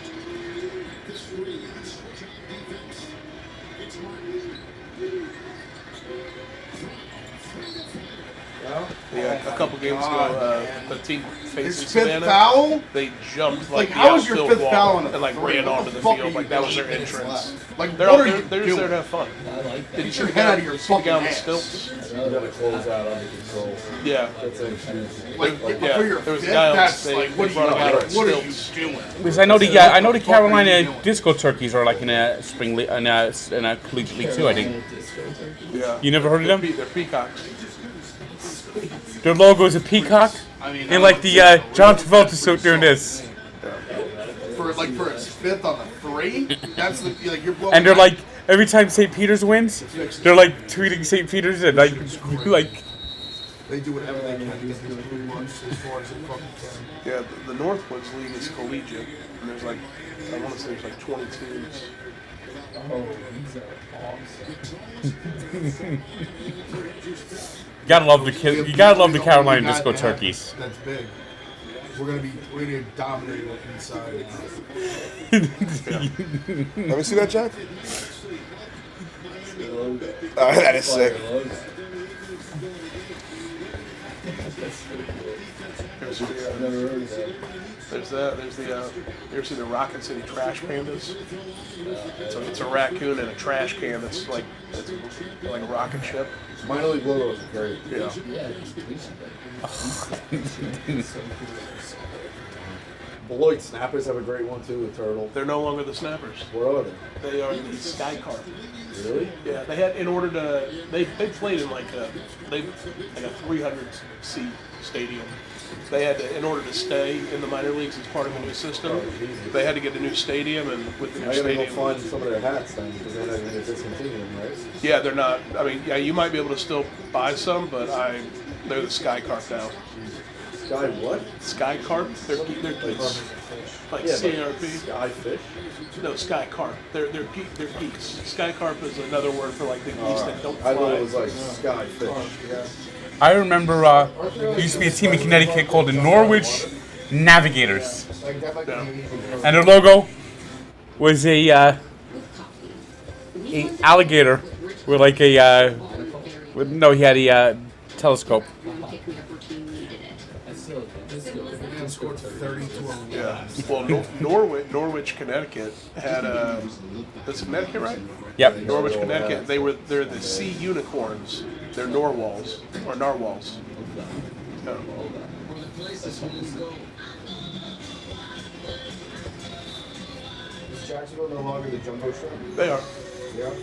Yeah, a couple games ago, the team facing His fifth Savannah, foul? they jumped Like, the how is your outfield fifth wall foul on a and like three? ran What onto the the fuck field are like you that was their doing minutes entrance. left? Like, they're what all, are you they're just doing? there to have fun. I like that. Did you Get your see head the out of your guy fucking on the ass. stilts? You gotta close out under control. Yeah. That's it. Like, Yeah, for your there was a fifth, guy on that's stage. like, what They brought him out on are you stilts. doing? Because I know the Carolina disco turkeys are like in a spring league, in a collegiate league too. I think. Yeah. You never heard of them? They're peacocks. Their logo is a peacock, and like the John Travolta suit doing this. For his fifth on the three, that's the, like you're blowing. And they're out. like every time St. Peter's wins, they're like tweeting St. Peter's and like They do whatever they can to get these blue ones as far as they fucking can. Yeah, the Northwoods League is collegiate, and there's like, I want to say there's like 20 teams. Oh, these are awesome. You gotta love the Carolina disco turkeys. That's big. We're gonna dominate it inside. Let me see that, Jack. Oh, that is sick. There's the you ever seen the Rocket City Trash Pandas? It's a raccoon in a trash can that's like a rocket ship. Minor league logos are great. Yeah. Beloit Snappers have a great one too, the turtle. They're no longer the Snappers. What are they? They are the Sky Carp. Really? Yeah, they had they played in like a 300 seat stadium. They had to, in order to stay in the minor leagues as part of a new system, they had to get a new stadium, and with the new I gotta stadium, go find some of their hats then, because they're not going to discontinue them, right? yeah, they're not. I mean, yeah, you might be able to still buy some, but they're the Sky Carp now. Sky what? Sky Carp? They're geese. Like yeah, CRP. Sky fish? No, Sky Carp. They're geese. Sky Carp is another word for like the geese that don't fly. I thought it was like Sky fish. Yeah. I remember there used to be a team in Connecticut called the Norwich Navigators, and their logo was a alligator with like he had a telescope. Scored 30 to 11. Yeah. Well, Norwich, Connecticut had that's Connecticut, right? Yep. Norwich, Connecticut. They're the sea unicorns. They're narwhals or narwhals. Yeah. Is Jacksonville no longer the jumbo shrimp? They are.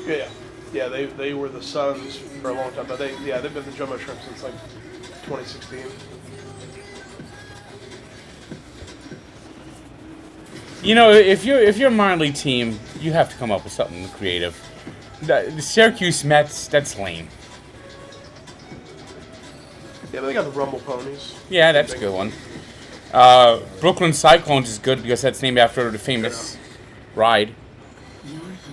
Yeah. Yeah. They were the Suns for a long time, but they've been the jumbo shrimp since like 2016. You know, if you're a minor league team, you have to come up with something creative. The Syracuse Mets, that's lame. Yeah, but they got the Rumble Ponies. Yeah, that's a good one. Brooklyn Cyclones is good because that's named after the famous ride.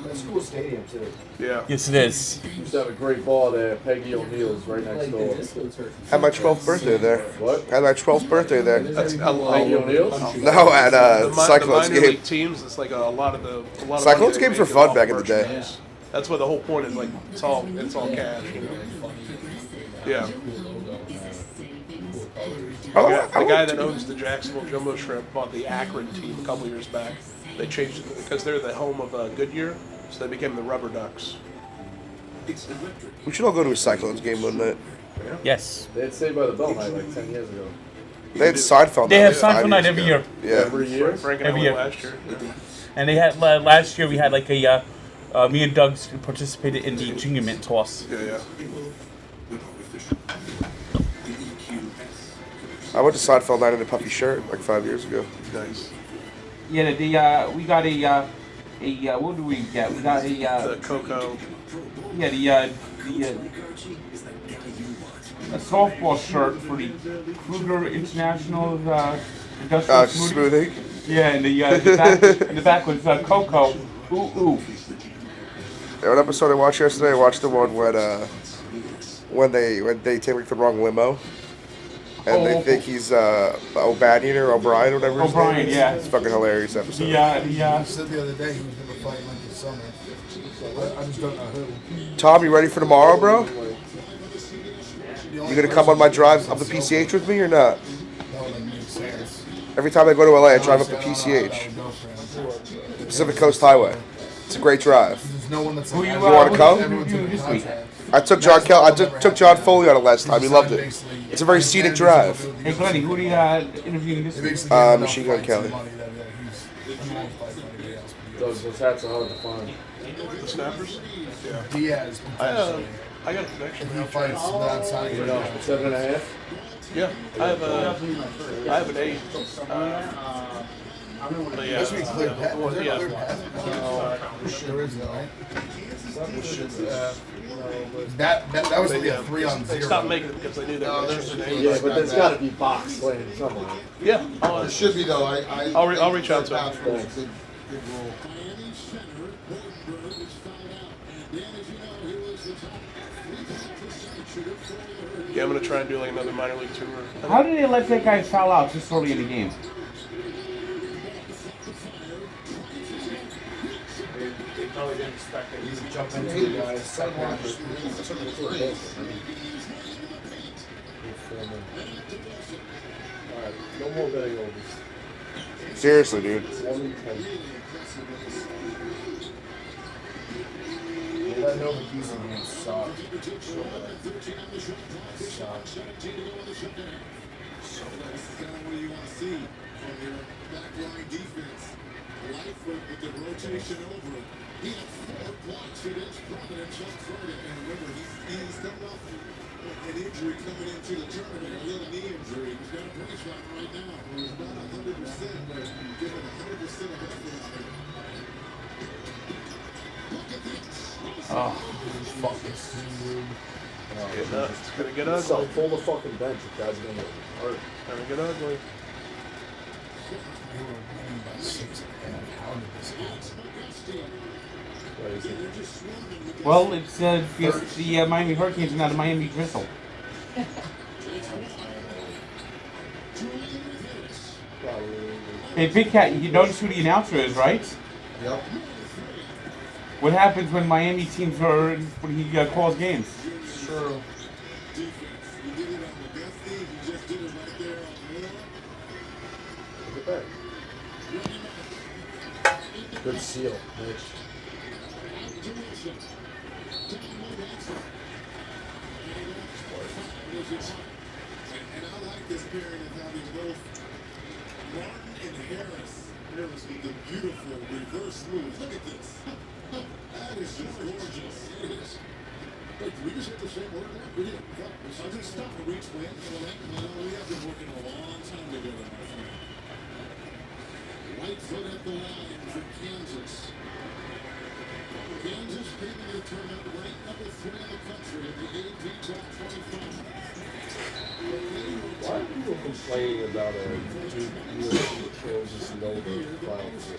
That's a cool stadium too. Yeah. Yes, it is. Used to have a great bar there. Peggy O'Neill's right next door. Had my 12th birthday there. What? Had my 12th birthday there. That's Peggy O'Neill's? No, at Cyclones the minor game. league teams, it's like a lot of Cyclones money games were they make fun off back in the day. merchandise. That's what the whole point is. Like it's all cash. You know? Yeah. The guy that owns the Jacksonville Jumbo Shrimp bought the Akron team a couple years back. They changed it because they're the home of Goodyear, so they became the Rubber Ducks. We should all go to a Cyclones game one night. Yes. They had Saved by the Bell night like 10 years ago. They had Seinfeld. They night have like 5 Seinfeld night years every ago. year. Yeah. Every year? Frank and I Every went year. last year. And they had last year we had like a me and Doug participated in the Junior Mint toss. Yeah. I went to Seinfeld night in a puffy shirt like 5 years ago. Nice. Yeah, we got a what do we get? We got The Coco. Yeah, a softball shirt for the Kruger International Industrial Smoothie. Yeah, and the back was Coco. Ooh. Yeah, what episode I watched yesterday? I watched the one when they take like the wrong limo. And they think he's O'Banion or O'Brien or whatever his O'Brien, name is. yeah. It's a fucking hilarious episode. He said the other day he was going to fight like this summer. I just don't know who. Tom, you ready for tomorrow, bro? You gonna come on my drive up the PCH with me or not? Every time I go to LA, I drive up the PCH. Pacific Coast Highway. It's a great drive. No one that's you want to come? I took John took John Foley on it last time. He loved it. It's a very scenic drive. Hey, Glenny, who are you interviewing this week? Machine Gun Kelly. Those hats are hard to find. The snappers? Yeah. Diaz. I got a connection. If he fights outside of 7.5? Yeah. I have an 8. But yeah. This week's clear path. Well, There yeah. clear path? There is though, right? That was They, a 3-on-0. They stopped making it because they knew they were Yeah, but there's got to be box laying somewhere. Yeah. There should be though. I'll reach out to him. Yeah, I'm gonna try and do like another minor league tour. How did they let that guy foul out this early in the game? They probably didn't expect it. He's jumping Hey, into the guys, second half. Alright, no more betting overs. Seriously, dude. 1 in 10. That Nova Houston game sucked. With the rotation over, he had 4 blocks against Providence on Friday. And remember, he's coming off an injury coming into the tournament, a little knee injury. He's got a brace on right now. He's not 100%, but giving 100% of effort out there. Look at this. Oh, fuck this team, dude. It's gonna get ugly. So pull the fucking bench if that's going to hurt. It's gonna get ugly. They were winning by 6.5. How did this happen? well, it's because the Miami Hurricanes are now the Miami Drizzle. Hey, Big Cat, you notice who the announcer is, right? Yep. What happens when Miami teams are when he calls games? True. Look at that. Good seal, Mitch. And I like this pairing of having both Martin and Harris. Harris with the beautiful reverse move. Look at this. That is just gorgeous. It is. Wait, did we just hit the same word there? We did. I just stopped the reach win. We have been working a long time together, my friend. Lightfoot at the line for Kansas. Kansas came into the tournament ranked number 3 in the country in the AP Top 25. Why are people complaining about a Duke Kansas Nova final four?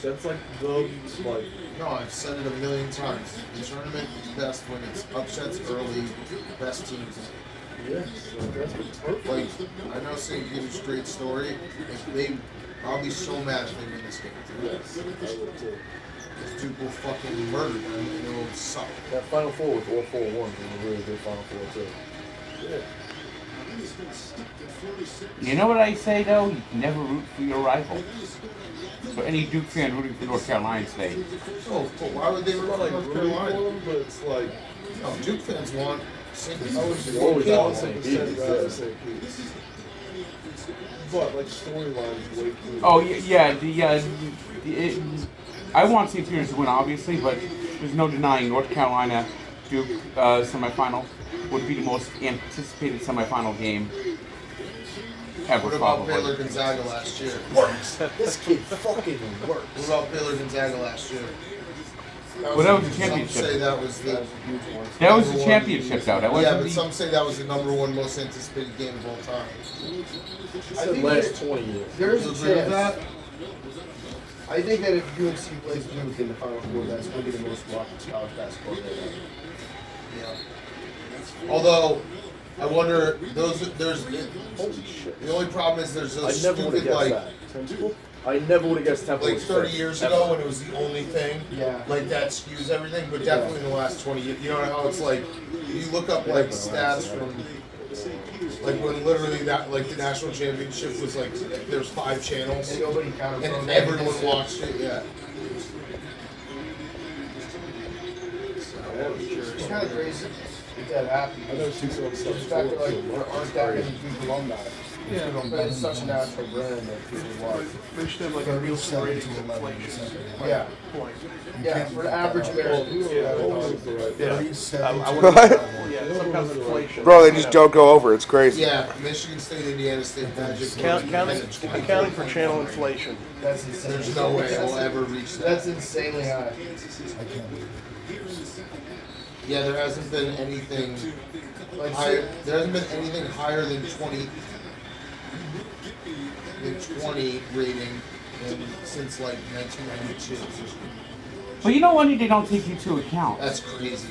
That's like No, I've said it a million times. The tournament is best when it's upsets early, best teams. Yeah, that's perfect. Like, I know St. Peter's great story. I'll be so mad if they win this game. Yes, I would too. This Duke will fucking murder them and it will suck. That Final Four with all 4 wins was a really good Final Four too. Yeah. You know what I say though? You can never root for your rival. So any Duke fan rooting for North Carolina today. Oh, but why would they root for North Carolina? But it's like, No, Duke fans want always all the same piece. But like storylines way too. Oh yeah, I want St. Peter's to win, obviously, but there's no denying North Carolina Duke semifinal would be the most anticipated semifinal game ever. What about probably. Baylor Gonzaga last year? Works. This kid fucking works. What about Baylor Gonzaga last year? Well, that was the championship. Some say that was the That was the championship, though. That wasn't yeah, but the- some say that was the #1 most anticipated game of all time. I think last 20 years. There's a You agree with chance. that? I think that if UNC plays Duke in the Final Four, that's going to be the most watched college basketball game ever. Yeah. Although, I wonder there's Holy shit. the only problem is there's I those never would have stupid guessed like that. I never would have guessed Temple. like was 30 first. years Ever. ago when it was the only thing. Yeah. Like that skews everything, but definitely in the last 20 years. You know how it's like you look up like stats from like when literally that like the national championship was like there's 5 channels And nobody counted and from everyone watched it. Yeah. It's kind of crazy if that happened. I know she's on stuff. The fact that like there aren't that many Duke alumni. Yeah. But it's such a national brand that people watch. They should have like a real rating of inflation. Yeah. Point. Yeah, for the average American. Yeah. I What? yeah, some kind of inflation. Bro, they just don't go over. It's crazy. Yeah, Michigan State, Indiana State, Magic. Accounting for channel inflation. That's insane. There's no way it will ever reach that. That's insanely high. Yeah, there hasn't been anything Like, higher. There hasn't been anything higher than 20 rating since like 1992. But you know what? They don't take you into account. That's crazy.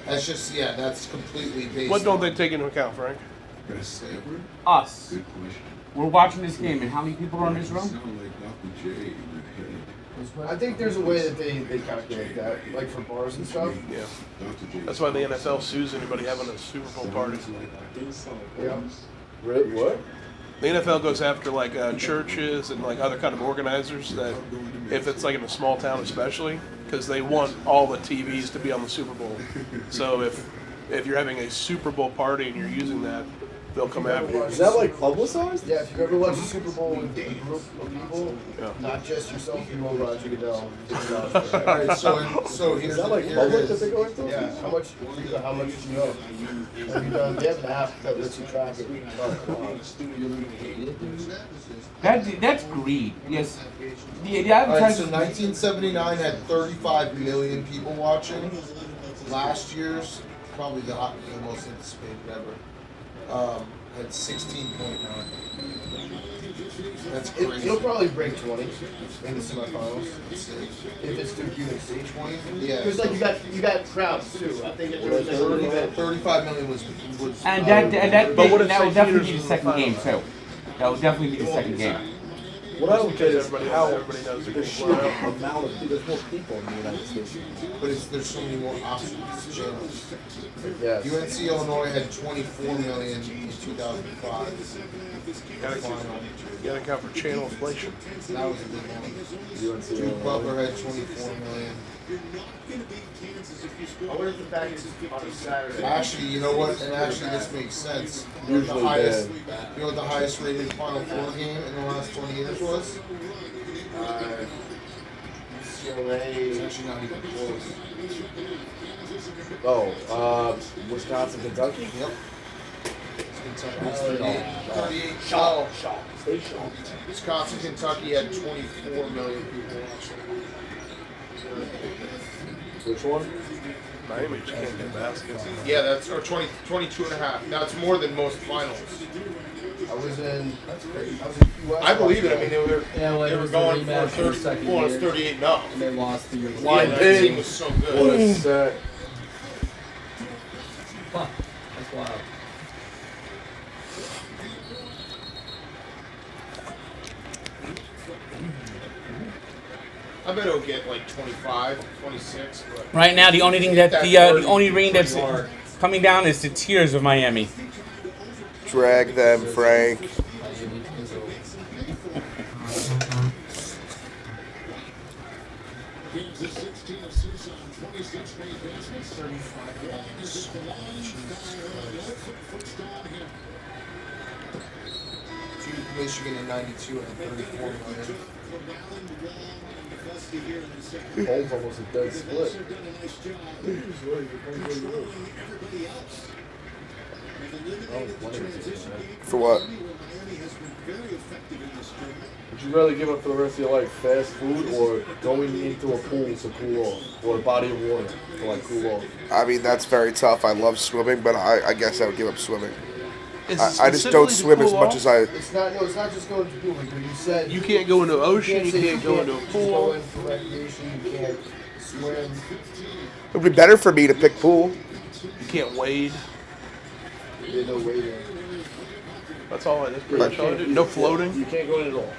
That's just that's completely based. What don't they take into account, Frank? Us. We're watching this game, and how many people are in this room? I think there's a way that they calculate that, like for bars and stuff. Yeah. That's why the NFL sues anybody having a Super Bowl party. Yeah. What? The NFL goes after like churches and like other kind of organizers that, if it's like in a small town especially, because they want all the TVs to be on the Super Bowl. So if you're having a Super Bowl party and you're using that, they'll come after you. Is that like publicized? Yeah, if you've ever watched a Super Bowl with a group of people, Yeah. not just yourself, you know Roger Goodell. Alright, so here's Is that like here public it that is. they go into? Yeah, how much do you know? Have you done? They have an app that lets you track it. Oh, come on. That's greed. Yes. The Alright, so advertising. 1979 had 35 million people watching. Last year's probably the most anticipated ever. Had 16.9. That's crazy. It'll probably break 20 in the semifinals. If it's Duke UNC 20. Yeah. Because like you got crowds too. I think there was a little bit. 35 million was And that But what if will St. definitely Peter's be the is in the second game finals? too. That will definitely be the second game. What I don't get is Everybody how knows the they're sheer gonna play out. amount of there's more people in the United States. but there's so many more options channels. Yeah. UNC Illinois had 24 million in 2005. You gotta account for channel inflation. That was a big one. UNC Duke Illinois. Butler had 24 million. I wonder if the fact is on a Saturday. Actually, you know what? And actually, this makes sense. You know what Usually the highest, bad. you know what the highest rated Final Four game in the last 20 years was? It's UCLA. actually not even close. Oh, Wisconsin, Kentucky? Yep. It's Kentucky. 38. Shaw. Wisconsin, Kentucky had 24 million people watching. Which one? Miami just can't get baskets. Yeah, that's or 22 and a half. Now it's more than most finals. I was in. That's crazy. I was in Key West. I believe it. I mean, they were like they it were was the going rematch for for the second 38 0. And they lost the year Yeah, Flying that pig. team was so good. What a set. Huh. That's wild. I bet it'll get like 25, 26. But Right now, the only thing that That's the already only rain that's pretty hard. coming down is the tears of Miami. Drag them, Frank. Kansas 16 of Tucson, 26 made baskets. 35 first down here. Michigan in 92 and 34 million. Holmes almost a dead split. For what? Would you rather give up for the rest of your life fast food or going into a pool to cool off, or a body of water to like cool off? I mean, that's very tough. I love swimming, but I guess I would give up swimming. I just don't swim as much as I. It's not. No, it's not just going to the pool. Like you said, You can't go into the ocean. You can't go into a just pool. go in for recreation. You can't swim. It would be better for me to pick pool. You can't wade. There's no way there. That's all. That's pretty much all I do. No floating. You can't go in at all.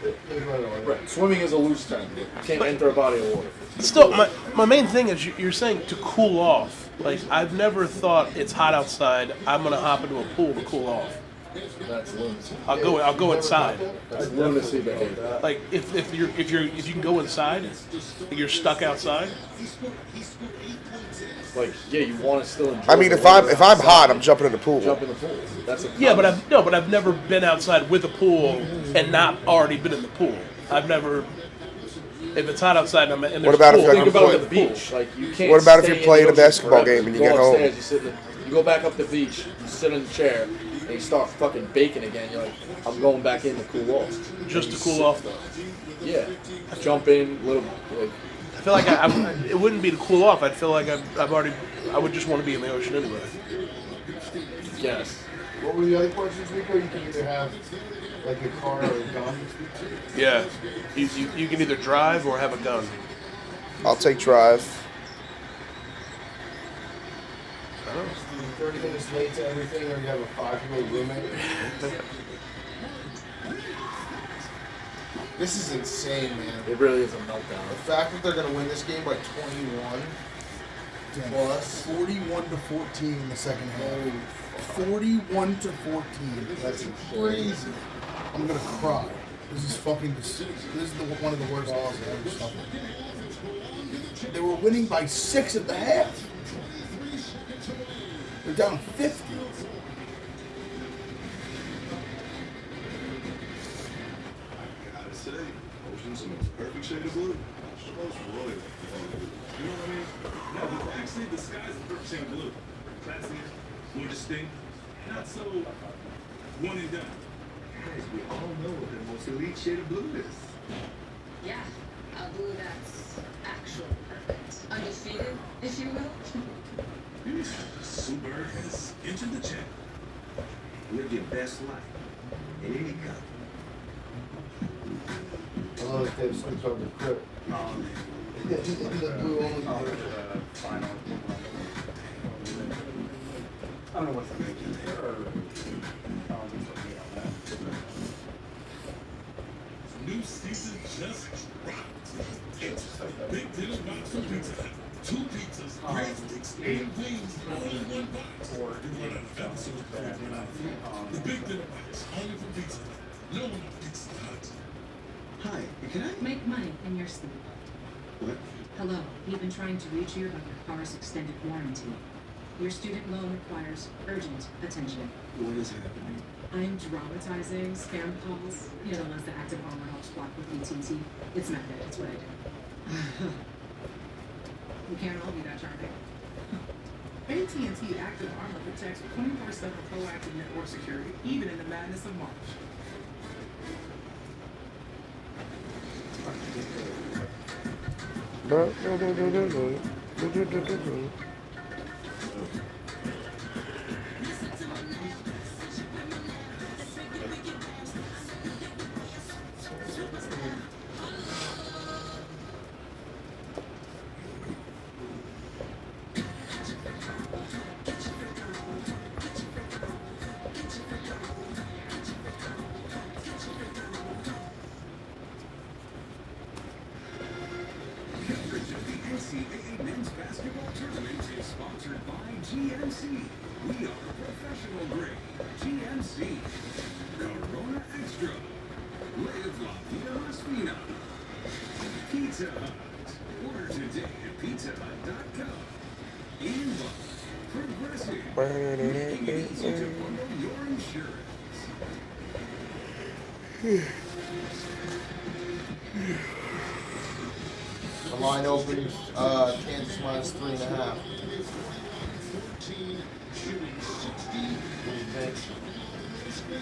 Right. Swimming is a loose term. You can't enter a body of water. Still, my main thing is you're saying to cool off. Like, I've never thought it's hot outside, I'm gonna hop into a pool to cool off. That's lunacy. I'll go inside. That's lunacy behavior. Like if you can go inside, you're stuck outside. Like, yeah, you want to still enjoy. I mean, if I'm hot, I'm jumping in the pool. Jump in the pool. That's a Yeah, but I've never been outside with a pool and not already been in the pool. I've never. If it's hot outside and there's What about a if pool, you're Think about it at the beach. Like, you can't. What about if stay you're in playing the a ocean basketball forever. game and You you go get home? upstairs, you sit you go back up the beach, you sit in the chair, and you start fucking baking again. You're like, I'm going back in to cool off. just to cool off though. Yeah. Jump in, little like. I feel like it wouldn't be to cool off. I'd feel like I would just want to be in the ocean anyway. Yes. What were the other questions, Rico? You can either have like a car or a gun. Yeah, you can either drive or have a gun. I'll take drive. 30 minutes late to everything, or you have a 5-year-old roommate. This is insane, man. It really is a meltdown. The fact that they're going to win this game by 21 plus 41 to 14 in the second half. 41 to 14. That's Crazy. I'm gonna cry. This is fucking. This is one of the worst losses I've ever suffered. They were winning by 6 at the half. They're down 50. Today, ocean's the most perfect shade of blue. Most royal. You know what I mean? No, actually, the sky's the perfect shade of blue. Classier, more distinct, not so one and done. Guys, we all know what the most elite shade of blue is. Yeah, a blue that's actual perfect. Undefeated, if you will. Super has entered the chat. Live your best life in any color. I love that they have some sort of crib. The blue only. Final. I don't know what's the making there. New season just dropped. It's Big Dinner Box from Pizza Hut. 2 pizzas, breadsticks, and wings all in one box. You run out of episodes before you run out of food. The Big Dinner Box, only from Pizza Hut. No one Pizza Hut. Hi, can I Make money in your sleep. What? Hello, we've been trying to reach you about your car's extended warranty. Your student loan requires urgent attention. What is happening? I'm dramatizing spam calls. You know, the ones that Active Armor helps block with AT&T. It's method, it's what I do. You can't all be that charming. AT&T Active Armor protects 24/7 proactive network security, even in the madness of March. The NCAA Men's Basketball Tournament is sponsored by GMC. We are professional grade GMC Corona Extra. Live La Vida Más Fina. Pizza Hut. Order today at pizzahut.com. And Progressive. Making it easy to bundle your insurance. The line opens Kansas minus 3.5.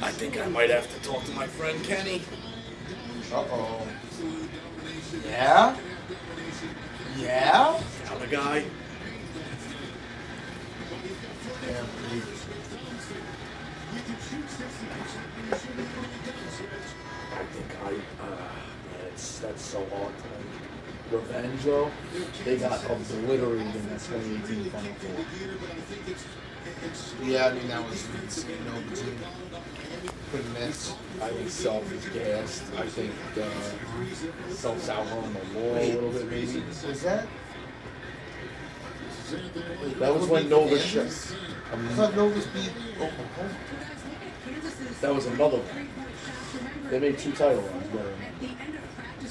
I think I might have to talk to my friend Kenny. Uh-oh. Yeah? Yeah? I'm a guy. I think that's so hard to make. Revenge though, they got obliterated in that 2018 Final Four. Yeah, I mean, that was insane. No team couldn't miss. I think Self is gassed. I think Self's out on the wall a little bit maybe. Was that? That was when Nova shut. I thought Nova's beat Oklahoma. That was another one. They made 2 title runs.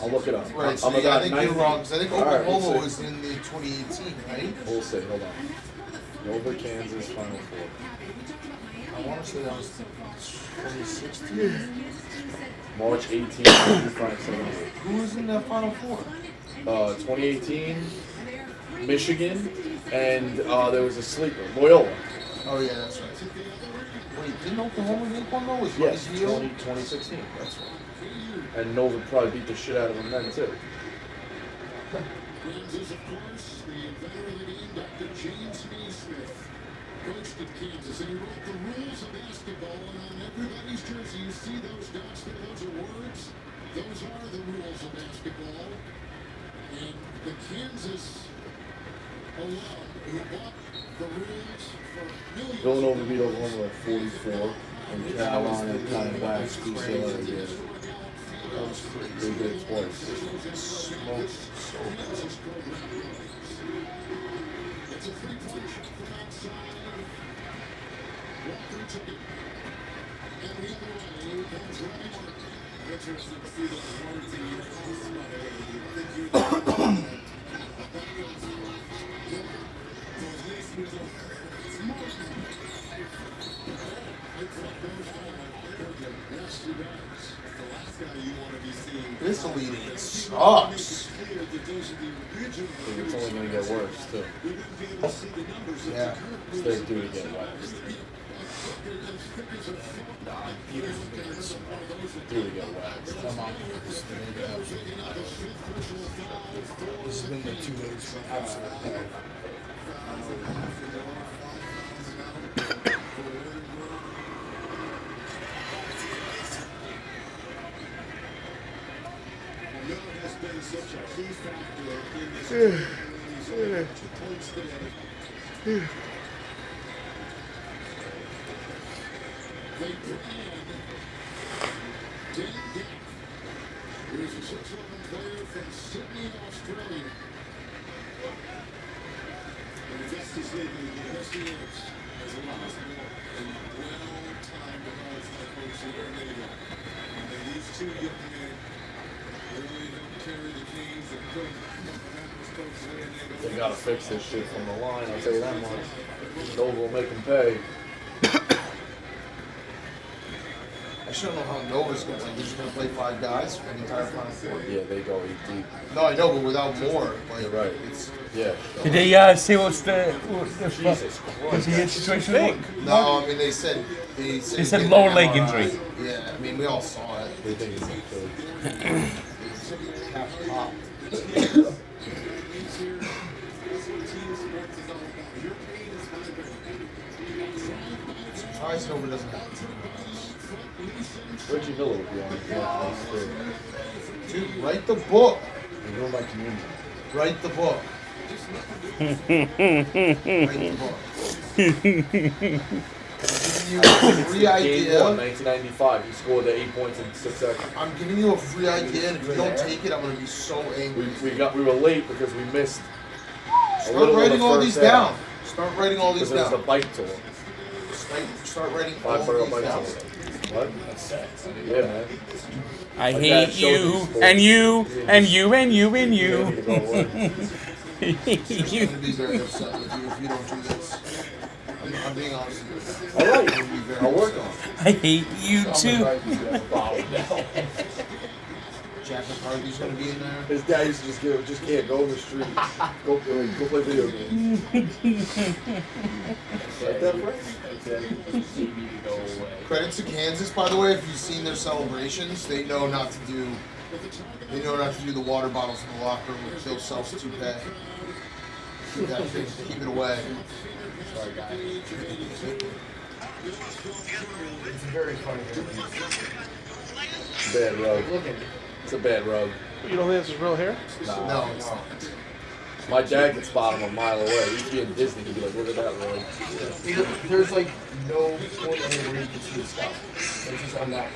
I'll look it up. Right, so I think you're wrong, because I think Oklahoma was in the 2018, right? We'll see, hold on. Nova, Kansas, Final Four. I want to say that was 2016. March 18, 25-78. Who was in that Final Four? 2018, Michigan, and there was a sleeper, Loyola. Oh, yeah, that's right. Wait, didn't Oklahoma make one though? Was Yes, Rice 2016. That's right. And Nova probably beat the shit out of them then, too. Kansas, of course, the veteran of the game, Dr. James B. Smith, coached at Kansas, and he wrote the rules of basketball, and on everybody's jersey, you see those dots there, those are words. Those are the rules of basketball. And the Kansas alum who bought the rules for millions. Villanova beat Oklahoma like 44, and Carolina kind of last UCLA again. That was crazy. They did it twice. Smoked so bad. It's a three-point shot from outside. Walker took it. And the other way comes Rivalry. Interesting to see those words in your house, by the way. You think you're the those listeners are smart. It's like those yes, you guys. The last guy you want to be seeing. This elite sucks. It's only going to get worse, too. Yeah. They're due to get waxed. Due to get waxed. I'm on this. This has been the 2 days for absolute. Has been such a key factor in this game. He's only 2 points today. They brand Dan Gant, who is a 6'11" player from Sydney, Australia. And the best is leaving again. Yes, he is. As a last more and well-timed device by Coach Supernator. And these 2 young men really helped carry the Kings and put Coach Supernator. They got to fix this shit from the line, I'll tell you that much. Nova will make them pay. I still don't know how Nova's going to play. They're just going to play 5 guys for the entire Final Four. Yeah, they go 8 deep. No, I know, but without more. Like, You're right. It's, Yeah. Did they say what's the Jesus Christ. the situation? Was? no, I mean, they said lower leg injury. Yeah, I mean, we all saw it. They think it's okay. Half pop. Surprised Nova doesn't have a team. Reggie Miller would be on it. Dude, write the book. You're doing my community. Write the book. Write the book. I'm giving you a free idea. Game 1, 1995. He scored the 8 points in 6 seconds. I'm giving you a free idea, and if you don't take it, I'm gonna be so angry. We were late because we missed. Start writing all these down. Start writing all these down. Because it was down. the bike tour. Start writing Five all borough these bike down. What? Yeah, man. I My hate dad showed me you, sports. and you, and you, and you, and Yeah, I need to go you. away. She's going to be very upset with you if you don't do this. I'm being honest with you. All right, I'll work on it. I hate you too. Jack McCarthy's going to be in there. His dad used to just can't go in the street. Go play video games. Like that, Frank? Credits to Kansas, by the way. If you've seen their celebrations, they know not to do. They know not to do the water bottles in the locker room with Bill Self's toupee. Keep it away. Sorry, guys. It's very funny. Bad rug. It's a bad rug. You don't think this is real hair? No, it's not. My dad could spot him a mile away. He'd be in Disney. He'd be like, look at that rug. There's like no point anywhere you can see the stuff. It's just on that.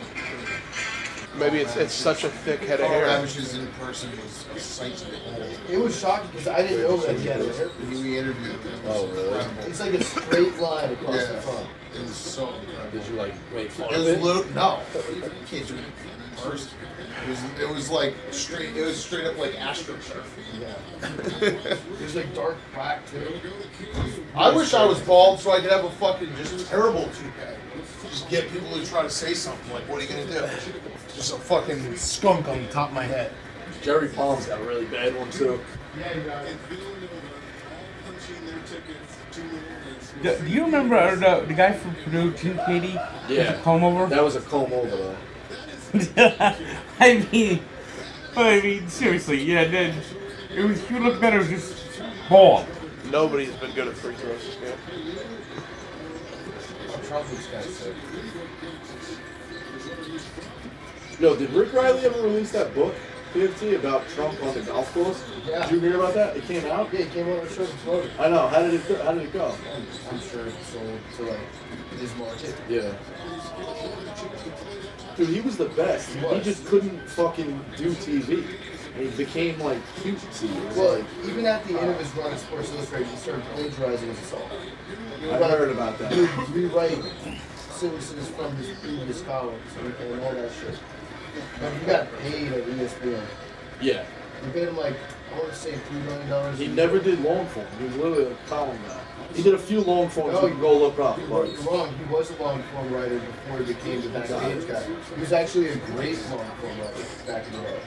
Maybe it's such a thick head of Paul hair. Ravish's in person was a sight to behold. It was shocking because I didn't know that he had a hair. We interviewed him. Oh, really? It's like a straight line across the front. It was so incredible. Did you like make fun It of was it? little. No, you can't do it first. It was like straight. It was straight up like astroturf. Yeah. It was like dark black too. I wish I was bald so I could have a fucking just terrible toupee. Just get people to try to say something like, "What are you gonna do?" Just a fucking skunk on the top of my head. Jerry Palm's got a really bad one too. Do you remember the guy from Purdue, Jim Katie? Yeah. With a comb over? That was a comb over though. I mean, seriously, yeah. It was. He looked better just bald. Nobody's been good at free throws this game. Trump was kind of sick. Yo, did Rick Riley ever release that book, PFT, about Trump on the golf course? Yeah. Did you hear about that? It came out? Yeah, it came out and showed the photo. I know. How did it go? I'm sure it sold to like his market. Yeah. Dude, he was the best. He just couldn't fucking do TV. And he became like cute to you. Well, even at the end of his run at Sports Illustrated, he started plagiarizing his assault. I heard about that. He would rewrite sentences from his previous columns and all that shit. But he got paid at ESPN. Yeah. They paid him like, I want to say $3 million. He never did long form. He was literally a column guy. He did a few long forms No, you can go look up. You're wrong. He was a long form writer before he became the backstage guy. He was actually a great long form writer back in the day.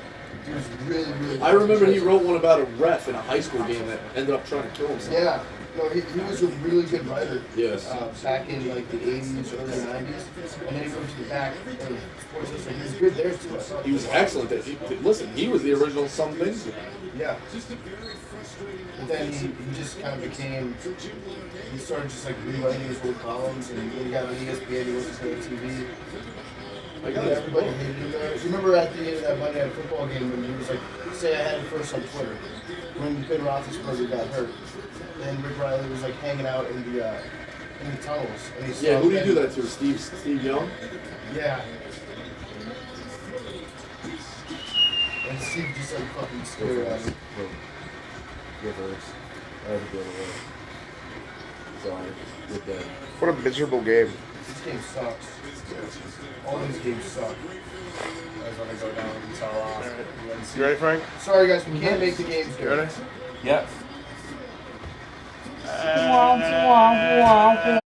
He was really, really. I remember he wrote one about a ref in a high school game that ended up trying to kill himself. Yeah. No, he was a really good writer. Yes. Back in like the 80s, early 90s. And then he went to the back of Sports Illustrated. He was good there too. He was excellent. Listen, he was the original Some Things guy. Yeah. But then he just kind of became, he started just like rewriting his old columns, and when he got on ESPN, he wasn't going to TV. Like everybody hated him there. You remember at the end of that Monday Night Football game when he was like, say I had it first on Twitter, when Ben Roethlisberger got hurt, and Rick Riley was like hanging out in the tunnels. And he saw Yeah, who did Ben. he do that to? Steve Young? Yeah. And Steve just like fucking stared at him. Reverse. I have to go away. Sorry. Good day. What a miserable game. This game sucks. All these games suck. I was gonna go down and tell UNC. You ready, Frank? Sorry guys, we can't make the games You good. ready? Yep. Wah, wah, wah.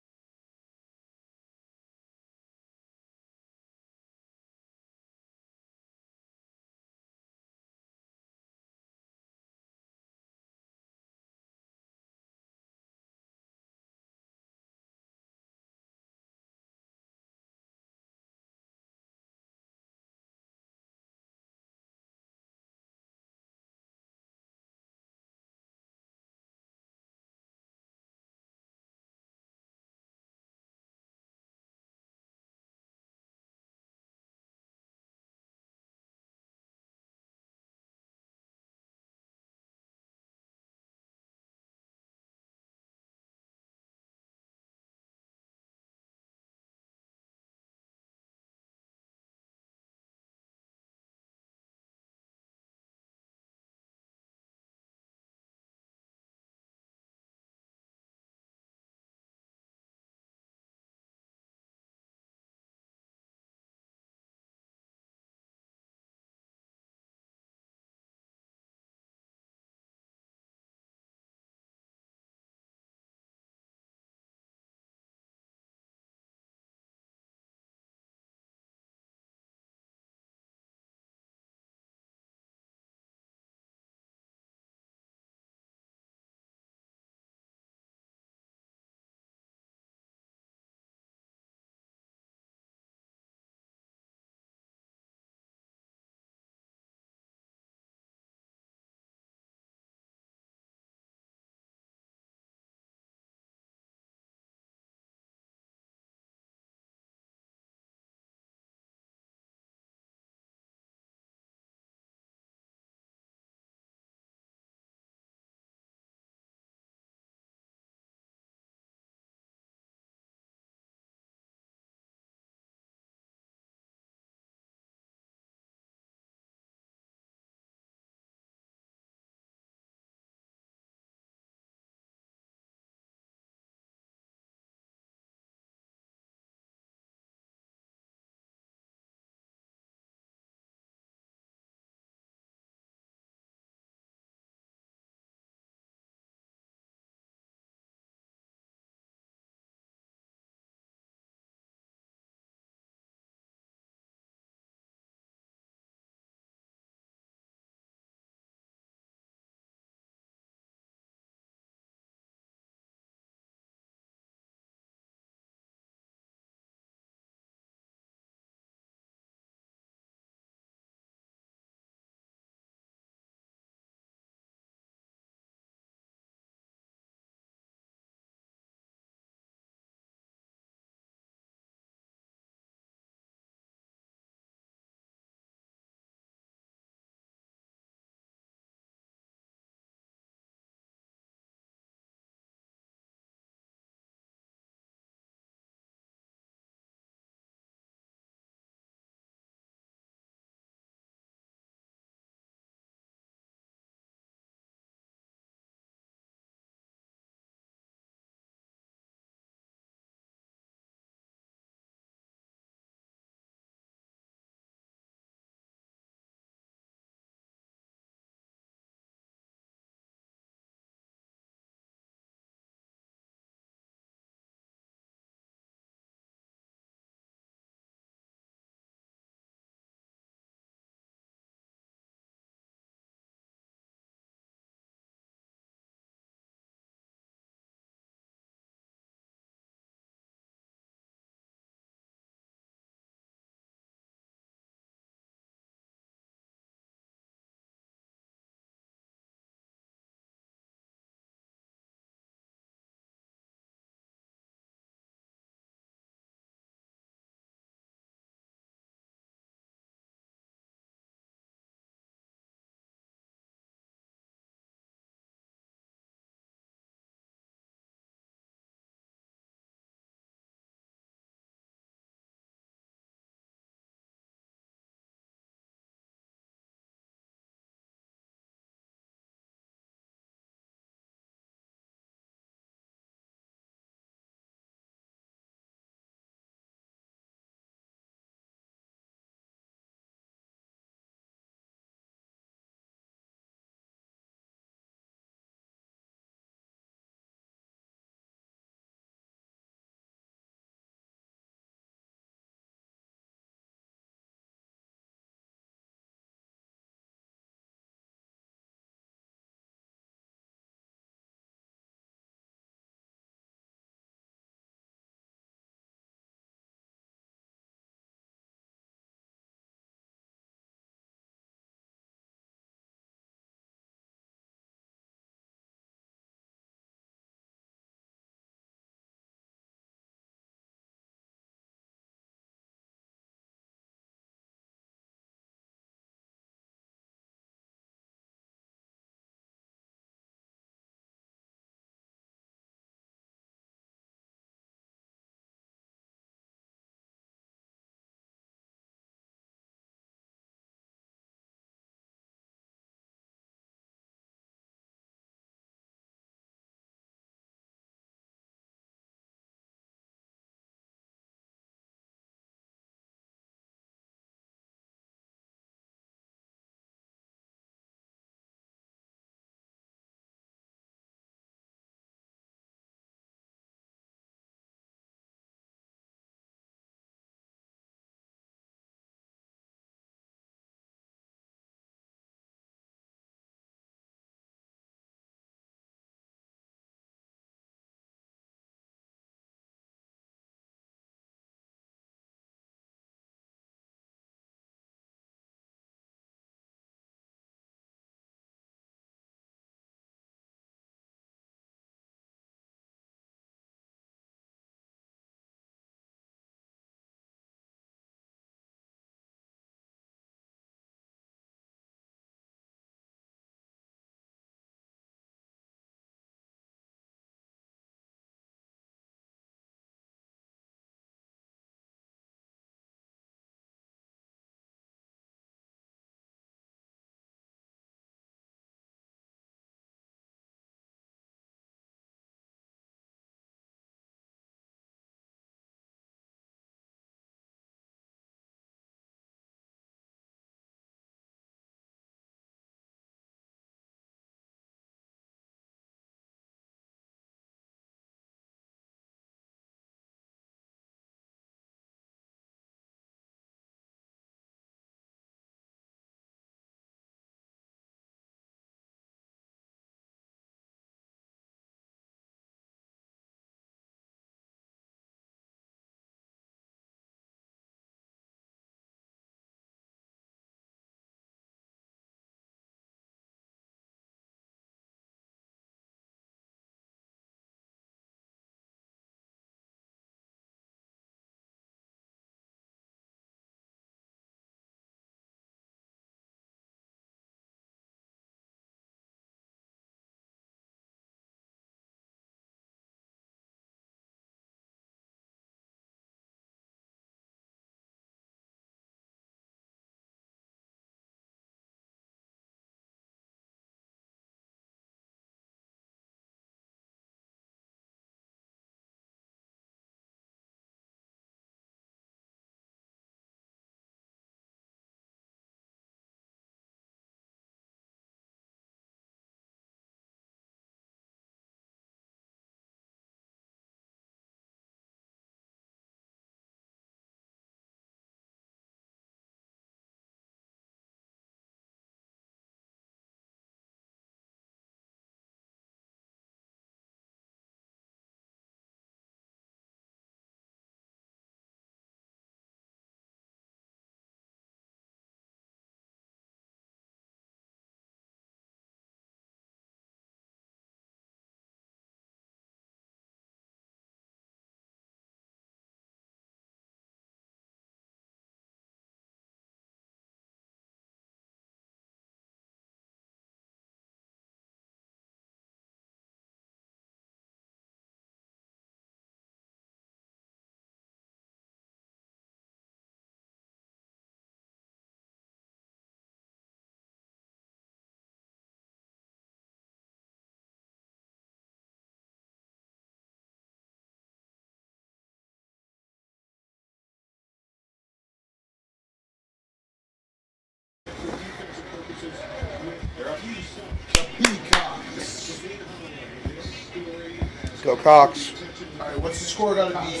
Go Cox. All right, what's the score got to be?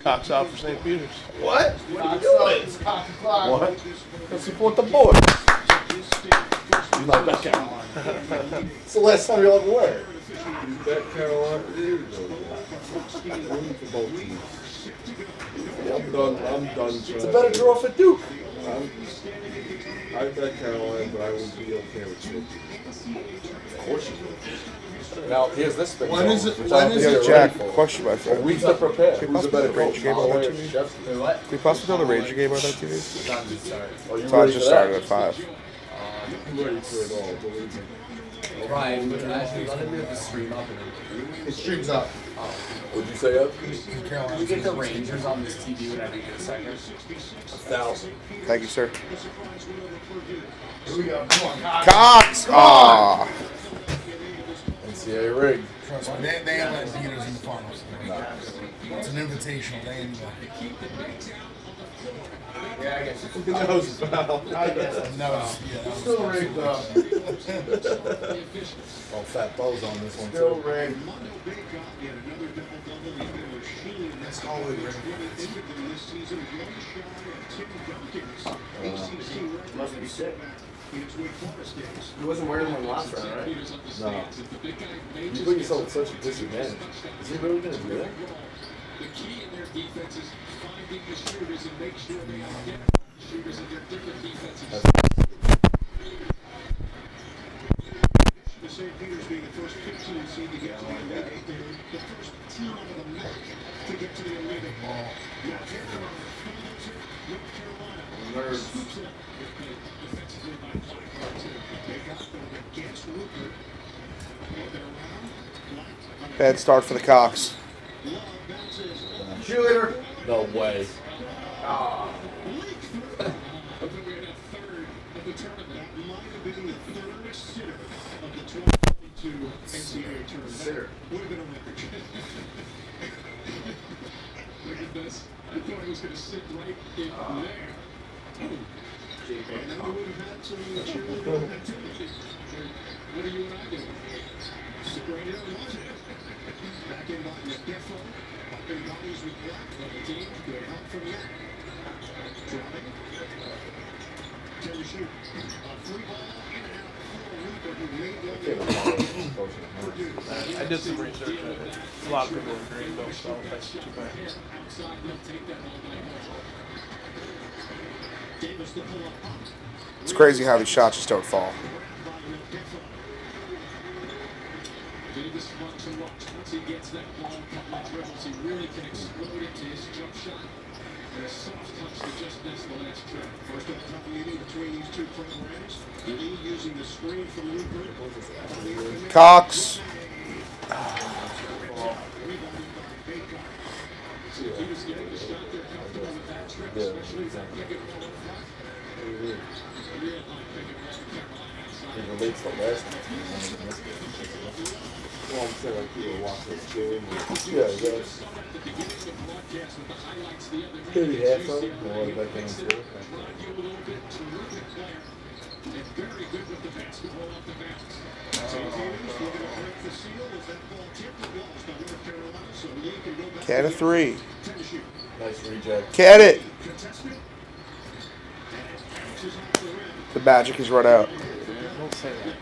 Cox out for St. Peter's. What? What are you doing? It's cock and clock. What? Let's support the boys. You like that Carolina? It's the last time you'll ever wear it. Bet Carolina. For both teams. I'm done. It's a better draw for Duke. I bet Carolina, but I would be okay with St. Peter's. Of course you would. Now, here's this thing. When is it? Jack, question, my friend. A week to prepare. Can we possibly do the Ranger game on that TV? What? Can we possibly do the Ranger game on that TV? Time to start. Are you So I ready just for that? started at 5. I'm ready for it all, believe me. Ryan, but actually, let me get the stream up and It streams up. What'd you say, Ed? Can you get the Rangers on this TV whenever you get a second? 1,000. Thank you, sir. Here we go. Come on, Cox. Cox! Aw. NCAA rig. Trust me, they ain't letting Peters in the finals. It's an invitational. They ain't Yeah, I guess. That was foul. I guess. Still rigged up. All fat bows on this one, Still too. rigged. That's always rigged. Must be sick. He wasn't wearing one last round, right? No. You put yourself at such a disadvantage. Is he really going to do that? The key in their defense is finding the shooters and make sure they get shooters in their different defenses. The St. Peter's being the first 15 seed to get to the Elite Eight. The first team out of the MAC to get to the Elite Eight. North Carolina scoops it up. Defensively by Blackburn, too. They got them against Rupert. Bad start for the Cox. Cheerleader. No way. NCAA tournament. Would have been a record. Look at this. I thought he was going to sit right in there. And then we would have had some cheerleader activity. What are you and I doing? Sit right here and watch it. Back in by Defo. Up in bodies with Black on the team. Good help from that. Driving. Can you shoot? A free ball in and out. I did some research. A lot of people agree, though, so that's too bad. It's crazy how these shots just don't fall. Davis runs and walks. Once he gets that ball, couple of dribbles, he really can explode into his jump shot. And a soft touch that just missed the last trip. First up, top meeting between these two programs. Lee using the screen from Rupert. Cox. He was getting the shot there comfortable with that trip, especially with that pick and roll up front. It relates to last time. Well, I'm saying like people watch this game. Yeah, yes. Maybe half of it, or like that game too. And very good with the basketball off the bounce. Can of 3. Nice reject. Can it. The magic has run out. Don't say that.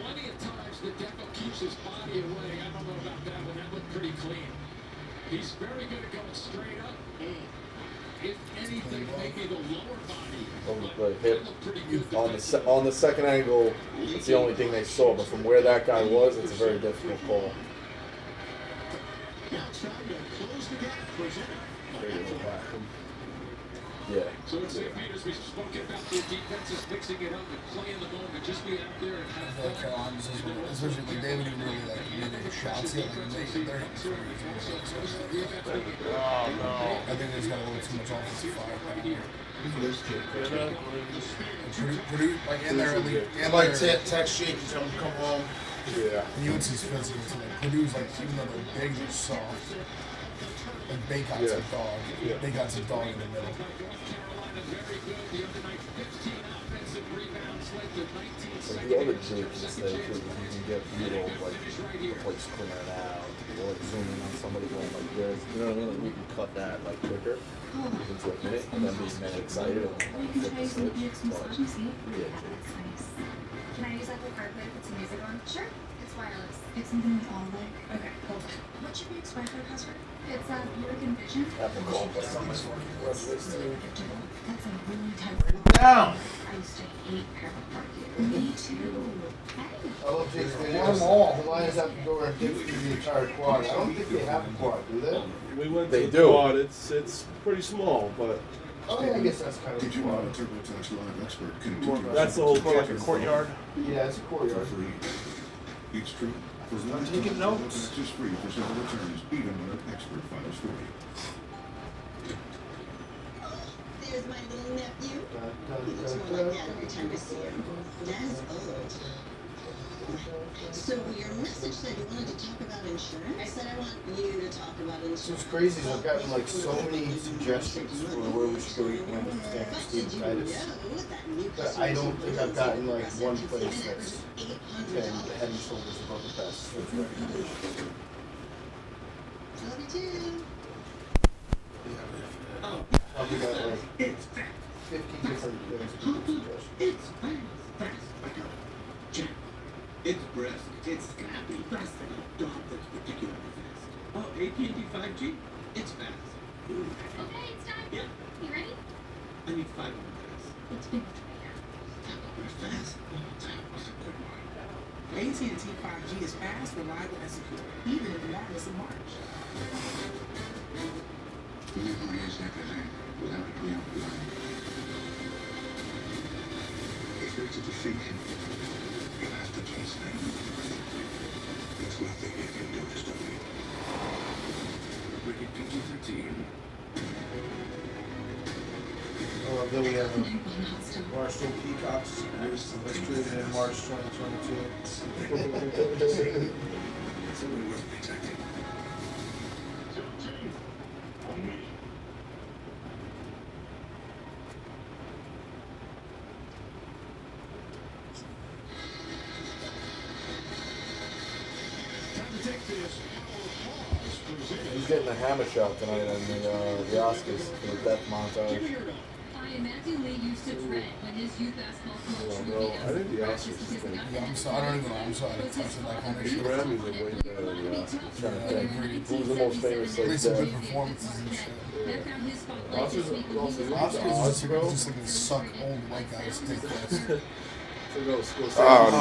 Plenty of times the Deco keeps his body away. I don't know about that one. That looked pretty clean. He's very good at going straight up. If anything, maybe the lower body. Over the hip. On the second angle, it's the only thing they saw. But from where that guy was, it's a very difficult call. Yeah. So it's St. Peter's. We've spoken about their defenses mixing it up and playing the moment. Just be out there and have I feel like Carolina's especially like they haven't even really like made any shots yet. Like they're hitting threes. Oh, no. I think they just got a little too much offensive fire. Purdue, like in their elite, And like text Jake and tell him to come home. Yeah. And UNC's physical too. Like Purdue's like even though they're big, they're soft. Like Bacon's a dog. Bacon's a dog in the middle. So the other trick is that you can get B-roll, like the place clearing out, or like zooming on somebody going like this. You know what I mean? Like we can cut that like quicker into a minute, and then be mad excited and flip the switch. Yeah. Can I use Apple CarPlay to put some music on? Sure. It's wireless. It's something with all like. Okay, hold on. What's your Buick's Wi-Fi password? It's Buick Vision. Apple CarPlay. That's a really tight word. Down. I used to hate parallel parking. Me too. I love Jake's videos. The Lions have to go and dig through the entire quad. I don't think they have a quad, do they? We went They to do. the quad. It's pretty small, but. Oh, yeah, I guess that's kind of a quad. That's the whole More like a courtyard. Yeah, it's a courtyard. Each trip, I'm taking notes. it's just free for several returns, even when an expert files for you. There's my little nephew. He looks more like that every time I see him. Dad's old. So your message said you wanted to talk about insurance? I said I want you to talk about insurance. So what's crazy is I've gotten like so many suggestions for where we should go eat when we stand for Steve Titus. But I don't think I've gotten like one place that's been head and shoulders above the best. Love you too. Probably got like 50 different things to suggestions. It's brisk. It's snappy. Fast like a dog that's particularly fast. Oh, AT&T 5G? It's fast. Okay, it's time. Yeah. You ready? I need 5 more minutes. It's been much Fast? That was a good one. AT&T 5G is fast, reliable, and secure, even in the darkness of March. Rivalry is everything without it being blind. If you're to defeat him, you have to trust him. There's nothing he can do to stop you. Rated PG-13. Then we have Barstool Peacocks. That's created in March 2022. Someone worth protecting. He's getting a hammer shot tonight on the Oscars for the death montage. Matthew Lee used to dread when his youth basketball coach would beat I think the Oscars is good. Yeah, I'm sorry. I don't even know. I'm sorry. Touching that kind of The shit. Grammys are way better than the Oscars. Trying to think. Who's the most famous At like least some that? good performances and shit. Oscars are also Oscars is just like a suck old white guy's dick fest. Oh, no.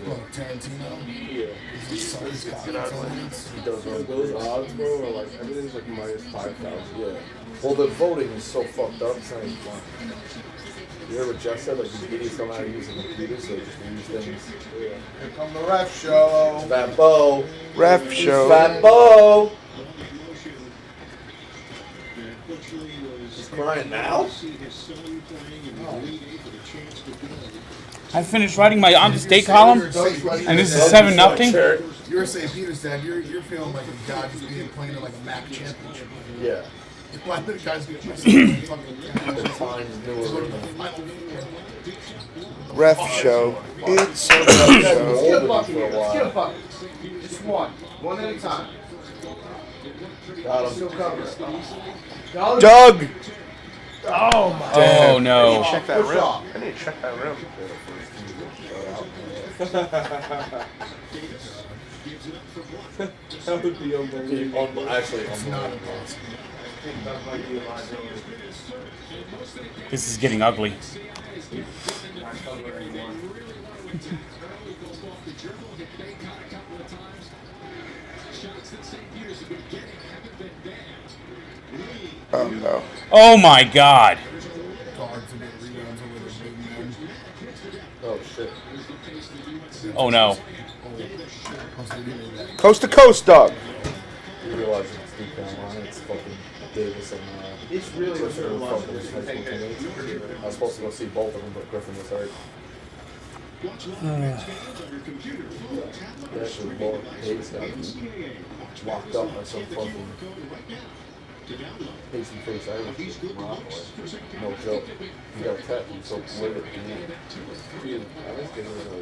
Look, Tarantino. Yeah. He's just suck his cock. He does all Those odds, bro, are like everything's like minus 5,000. Yeah. Well, the voting is so fucked up. It's not even fun. You hear what Jeff said? Like, these idiots don't know how to use a computer, so they just use things. Here come the ref show. Fat Bo. Ref show. Fat Bo. He's crying now? I finished writing my on the state column, and this is 7-0. You're St. Peter's dad. You're feeling like a guy just being playing in like a MAC championship. Yeah. Why the guys get Ref show. It's a ref show. Let's get a bucket here. Let's get a bucket. Just one. One at a time. Got him. Still covered. Doug! Oh my Oh no. I need to check that rim. off. I need to check that rim. That would be unbelievable. Actually, This is getting ugly. Oh no. Oh my god. oh shit. Oh no. Coast to coast, Doug. You realize it's Duke Carolina, it's fucking Davis and It's really Griffin were a fucking high school teammates. I was supposed to go see both of them, but Griffin was hurt. Watch live experience on your computer, phone, tablet, or actually Lord Hayes got locked up by some fucking face-to-face Irish from Rockaway. No joke. He got attacked. He's so livid. Dude, I was getting rid of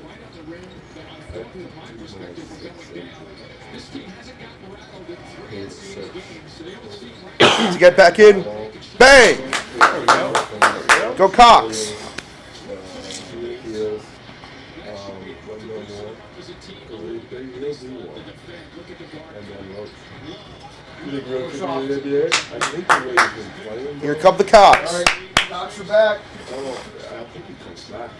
To get back in. Bang! There we go. Go Cox. Here come the Cox. All right, Cox are back. I think he comes back.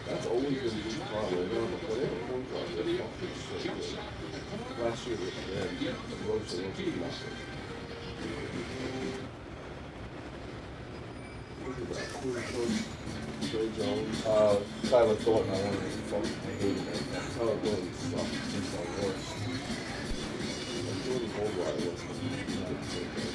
That's always been the problem. Last year was bad. Tyler Thornton, I wanted to fucking hate him. Tyler Thornton sucked. He's the worst. Jordan Goldwire was not so good.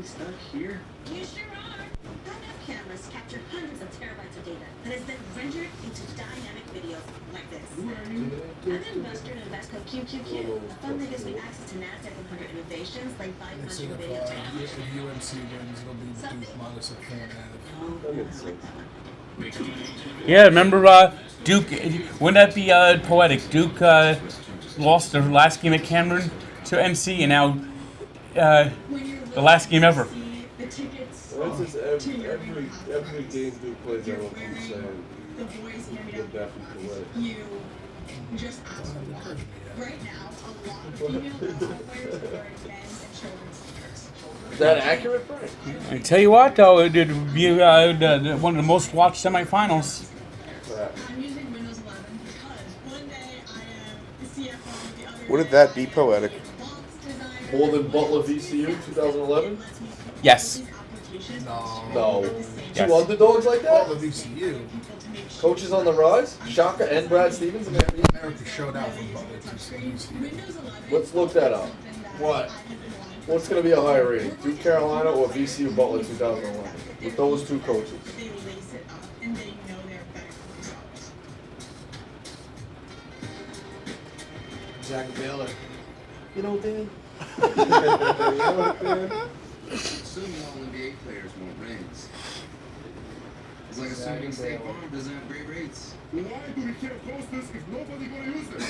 Stuck here? You sure are. Enough cameras captured hundreds of terabytes of data that has been rendered into dynamic videos like this. I'm investor in Investco QQQ, a fund that gives me access to NASDAQ 100 innovations like 500 video If UNC wins, it'll be Duke minus a 4.5. Yeah, remember Duke? Wouldn't that be poetic? Duke lost their last game at Cameron to MC, and now the last game ever. That's just every game Duke plays, I don't keep saying the definitely poetic. You just asked for one. Right now, a lot of female basketball players are wearing men's and children's sneakers. Is that accurate, Frank? I tell you what, though, it would be one of the most watched semifinals. I'm using Windows 11 because one day I am the CFO of the other. Wouldn't that be poetic? More than Butler VCU 2011? Yes. No. Yes. Two underdogs like that? Butler VCU. Coaches on the rise? Shaka and Brad Stevens? America showed out from Butler to VCU. Let's look that up. What? What's going to be a higher rating? Duke Carolina or VCU Butler 2011? With those two coaches. Zach Baylor. You know, Dan? Assuming all NBA players want rings. It's like assuming State Farm doesn't have great rates. Why do we can't post this if nobody gonna use it?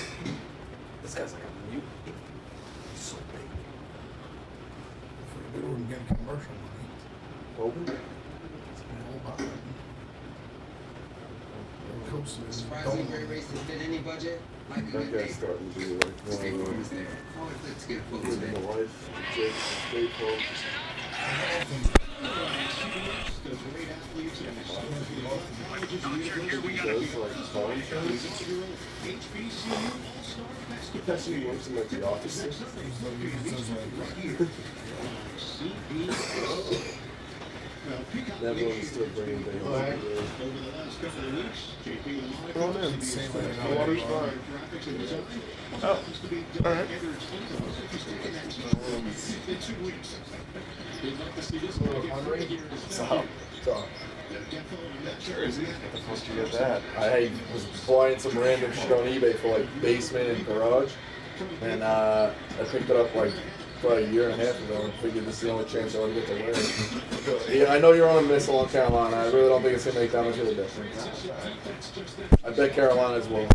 This guy's like a mute. He's so big. We wouldn't get commercial money. Open? Surprising great rates to fit any budget. Like a good That day. guy's starting to do like State Farm is there. Call it clicks to get a quote living today. the life. Jake, State Farm. Does like phone shows. He actually works in like the office. Never understood bringing things. Come on in. Water's fine. Oh, all right. Jersey? What the fuck did you get that? I was buying some random shit on eBay for like basement and garage, and I picked it up like probably a year and a half ago and figured this is the only chance I would get to wear it. Yeah, I know you're on a missile on Carolina. I really don't think it's gonna make that much of a difference. I bet Carolina's will.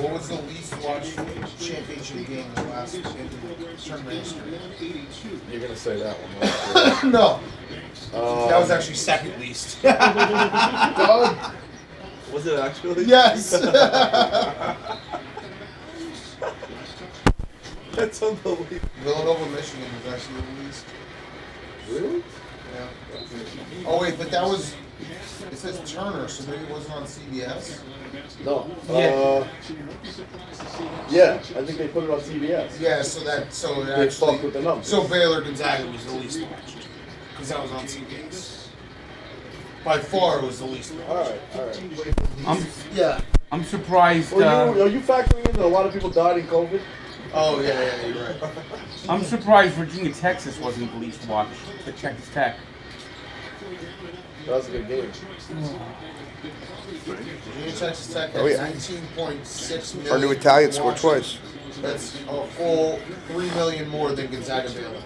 What was the least watched championship game in the last tournament history? You're gonna say that one, right? No. That was actually second least. Doug? Was it actually? Yes. That's unbelievable. Villanova, Michigan was actually the least. Really? Yeah. Oh wait, but that was. It says Turner, so maybe it wasn't on CBS. No. Yeah. Yeah, I think they put it on CBS. Yeah, so They actually, fucked with the numbers. so Baylor Gonzaga was the least watched. because that was on CBS. By far, it was the least watched. All right. I'm surprised. Are you factoring in that a lot of people died in COVID? Oh, yeah, you're right. I'm surprised Virginia, Texas wasn't the least watched. The Texas Tech. That was a good game. Virginia, Texas Tech had 19.6 million. Our new Italian scored twice. That's a full 3 million more than Gonzaga Baylor.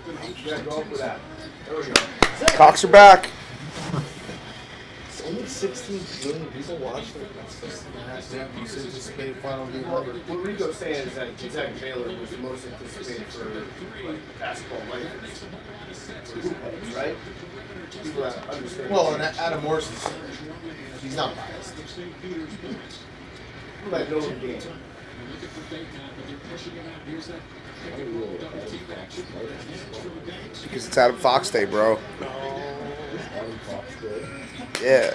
Cox are back. Only 16 million people watched it. Most anticipated final game ever. What Rico's saying is that Gonzaga Baylor was the most anticipated for basketball life. Right? People that understand. Well, and Adam Morrison, he's not biased. People that know the game. Because it's Adam Fox Day, bro. Yeah.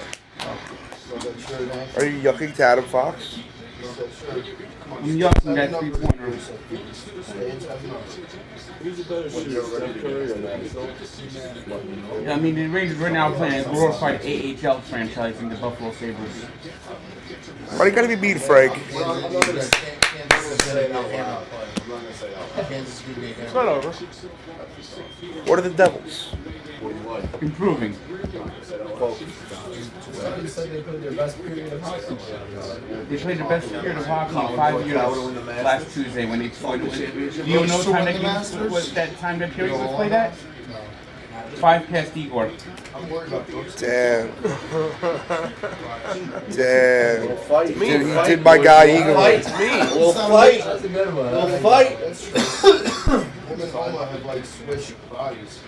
Are you yucking to Adam Fox? I'm yucking that 3-pointer. Yeah, I mean, the Rangers right now are playing a glorified AHL franchise in the Buffalo Sabres. Why do you gotta be mean, Frank? It's not over. What are the Devils? Improving. You said they played their best period of hockey. They played their best period of hockey in 5 years last Tuesday when they played. Do you know what time that game was? That time that period was played at? 5 past Igor. Damn. Damn. He did my guy Igor. We'll fight. We'll fight. Him and Oma have like switched bodies.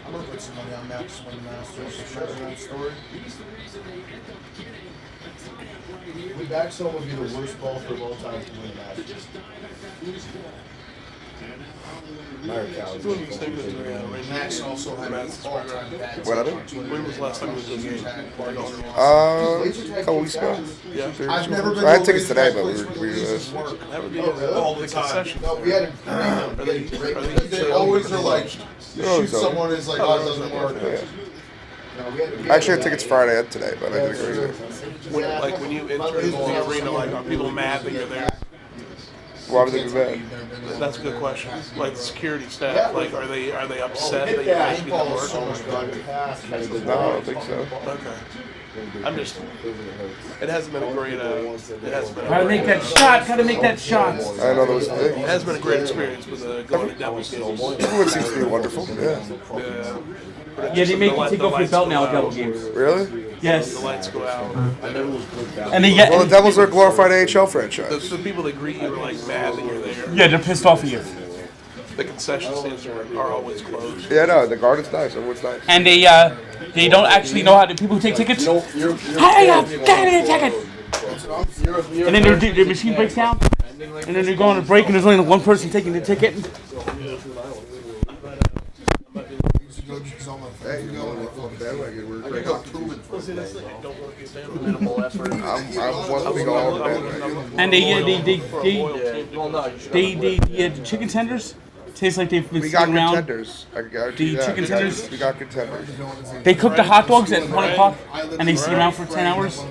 I'm gonna put some money on Max when Masters. Treasure that story. Backstone would be the worst golfer of all time to win the Masters. Max also had all-time bad. What other? When was the last time you was in the game? A couple weeks ago. Yeah. I've never been I had tickets today, but we were That would be all the concessions. No, we had they always are like, you shoot someone is like, oh, it doesn't work. I actually had tickets Friday and today, but I didn't agree. When you enter the arena, like, are people mad that you're there? Why would they be mad? That's a good question. Like the security staff, like are they upset that you're asking them to work? No, I don't think so. Okay. I'm just. It hasn't been a great. It hasn't been. Gotta make that shot. Gotta make that shot. I know that was the thing. It has been a great experience with going to Devils games. Everyone seems to be wonderful. Yeah. Yeah, they make you take off your belt now at Devil games. Really? Yes. The lights go out. And they get. Well, the Devils are a glorified AHL franchise. The people that greet you are like mad that you're there. Yeah, they're pissed off at you. The concession stands are always closed. Yeah, no, the garden's nice. Everyone's nice. And they don't actually know how to. People who take tickets. Hurry up! Get me a ticket. And then their machine breaks down. And then they go on a break, and there's only one person taking the ticket. And the chicken tenders taste like they've been We got sitting around. contenders. I can guarantee The that. chicken tenders. We got contenders. They cook the hot dogs at 1 o'clock, and they sit around for 10 hours.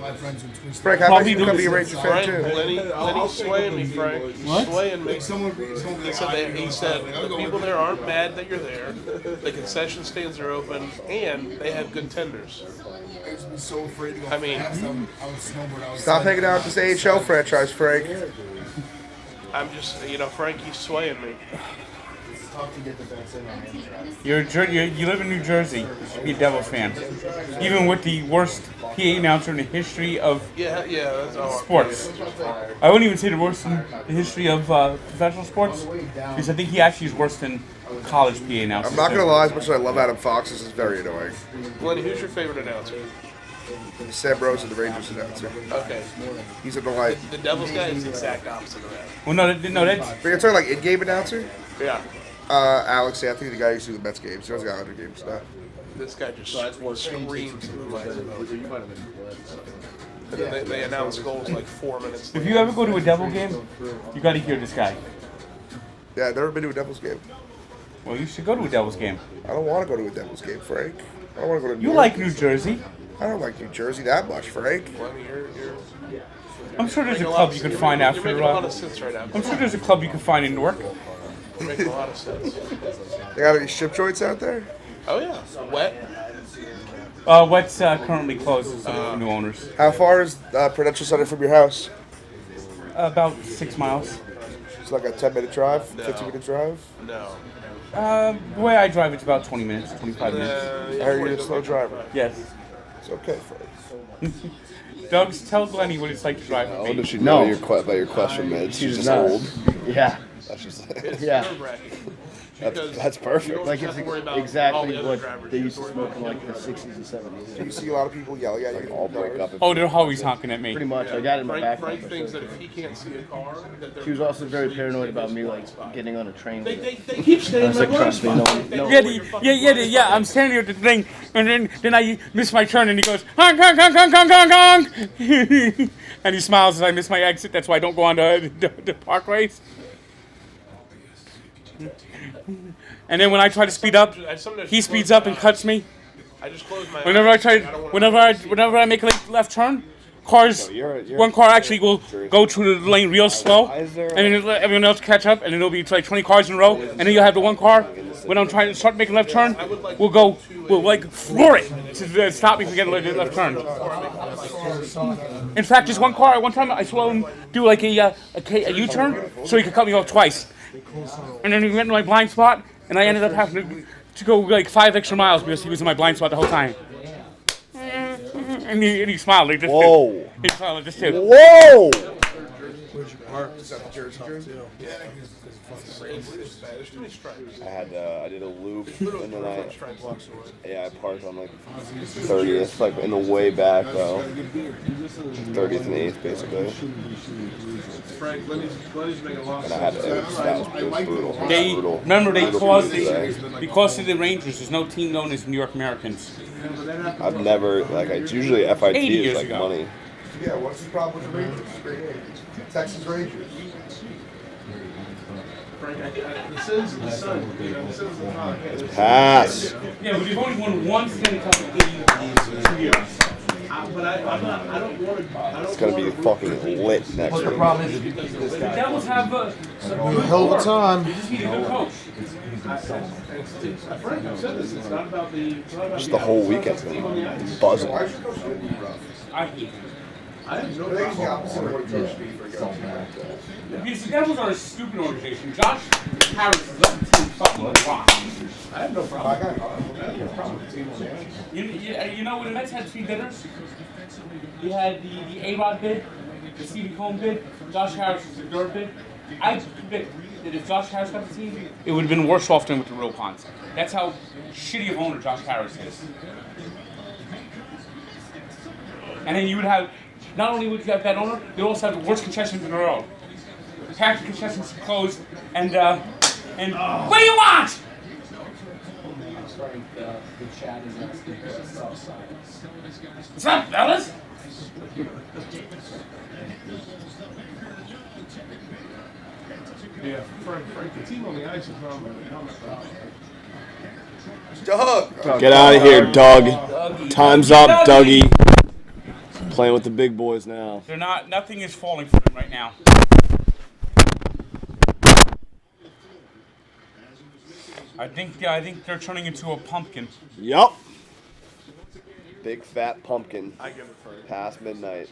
Frank, how about you become a Ranger fan too? Lenny's swaying me, Frank. He's What? swaying me. He said the people there aren't mad that you're there. The concession stands are open, and they have good tenders. I mean, Stop hanging out at this AHL franchise, Frank. I'm just, Frankie's swaying me. You live in New Jersey. You should be a Devils fan. Even with the worst PA announcer in the history of that's all. sports. I wouldn't even say the worst in the history of professional sports, because I think he actually is worse than college PA announcers. I'm not gonna lie, as much as I love Adam Fox, this is very annoying. Lenny, who's your favorite announcer? Sam Rose is the Rangers announcer. Okay. He's a delight. The Devils guy is the exact opposite of that. Well, no, that's. But you're talking like in-game announcer? Yeah. Alex Anthony, the guy who used to do the Mets games. He has got 100 games now. This guy just screams. They announce goals like 4 minutes. If you ever go to a Devil game, you got to hear this guy. Yeah, I've never been to a Devils game. Well, you should go to a Devils game. I don't want to go to a Devils game, Frank. I don't want to go to New You York. like New Jersey. I don't like New Jersey that much, Frank. I'm sure there's a club you can find after. You're making a lot of sense right now. I'm sure there's a club you can find in Newark. You're making a lot of sense. They got any ship joints out there? Oh yeah, wet. What's currently closed for new owners? How far is Prudential Center from your house? About 6 miles. It's like a 10-minute drive, 15-minute drive? No. The way I drive, it's about 20 minutes, 25 minutes. I heard you're a slow driver. Yes. It's okay, Frank. Doug's, tell Glennie what it's like to drive with me. What does she know about your question, man? She's just old. Yeah. That's just Yeah. That's perfect. Like it's exactly what they used to smoke in like the 60s and 70s. Do you see a lot of people yelling at you? All break up. Oh, they're always honking at me. Pretty much. I got it in my back. Frank thinks that if he can't see a car, that She was also very paranoid about me like getting on a train. They keep staying I was like, in my trust me, no one. Yeah. I'm standing here at the thing, and then I miss my turn, and he goes, honk, honk, honk, honk, honk, honk, honk. And he smiles as I miss my exit. That's why I don't go on the parkways. And then when I try to speed up, he speeds up and cuts me. I just closed my Whenever I make a left turn, one car actually will go through the lane real slow, and then let everyone else catch up, and then it'll be like 20 cars in a row, and then you'll have the one car when I'm trying to start making a left turn, will like floor it to stop me from getting a left turn. In fact, just one car. One time I saw him do like a U-turn, so he could cut me off twice, and then he went into my blind spot. And I ended up having to go like 5 extra miles because he was in my blind spot the whole time. And he smiled like this. Whoa. He smiled like this too. Whoa! Where'd you park? Is that the Jersey? Yeah. I did a loop and then I parked on like 30th, like in the way back though. 30th and 8th basically. And I had to, it was brutal. Remember because of the Rangers, there's no team known as New York Americans. I've never, it's usually FIT is like ago. money. Yeah, what's the problem with the Rangers? Texas Rangers. Pass. Yeah, but you've only won one Stanley Cup in 2 years. It's gonna be fucking lit next week. The Devils have a hell of a time. They just need a good coach. Just the whole weekend's gonna be buzzing. I hate them. I have no problem. Because the Devils are a stupid organization. Josh Harris is left the team fucking rock. I have no problem. I have no problem with the team on the ice. You know when the Mets had 3 bidders? You had the A-Rod bid, the Stephen Cohn bid, Josh Harris was the 3rd bid. I predict that if Josh Harris got the team, it would have been worse off than with the real Ponce. That's how shitty of owner Josh Harris is. And then you would have, not only would you have that owner, you'd also have the worst concessions in the world. Half the concessions closed, and what do you want? The chat is asking for a sub sign. What's up, fellas? Yeah, Frank, the team on the ice is not Doug! Get out of here, Doug. Time's up, Dougie. Playing with the big boys now. They're not. Nothing is falling for them right now. I think they're turning into a pumpkin. Yup. Big fat pumpkin. I give it first. Past midnight.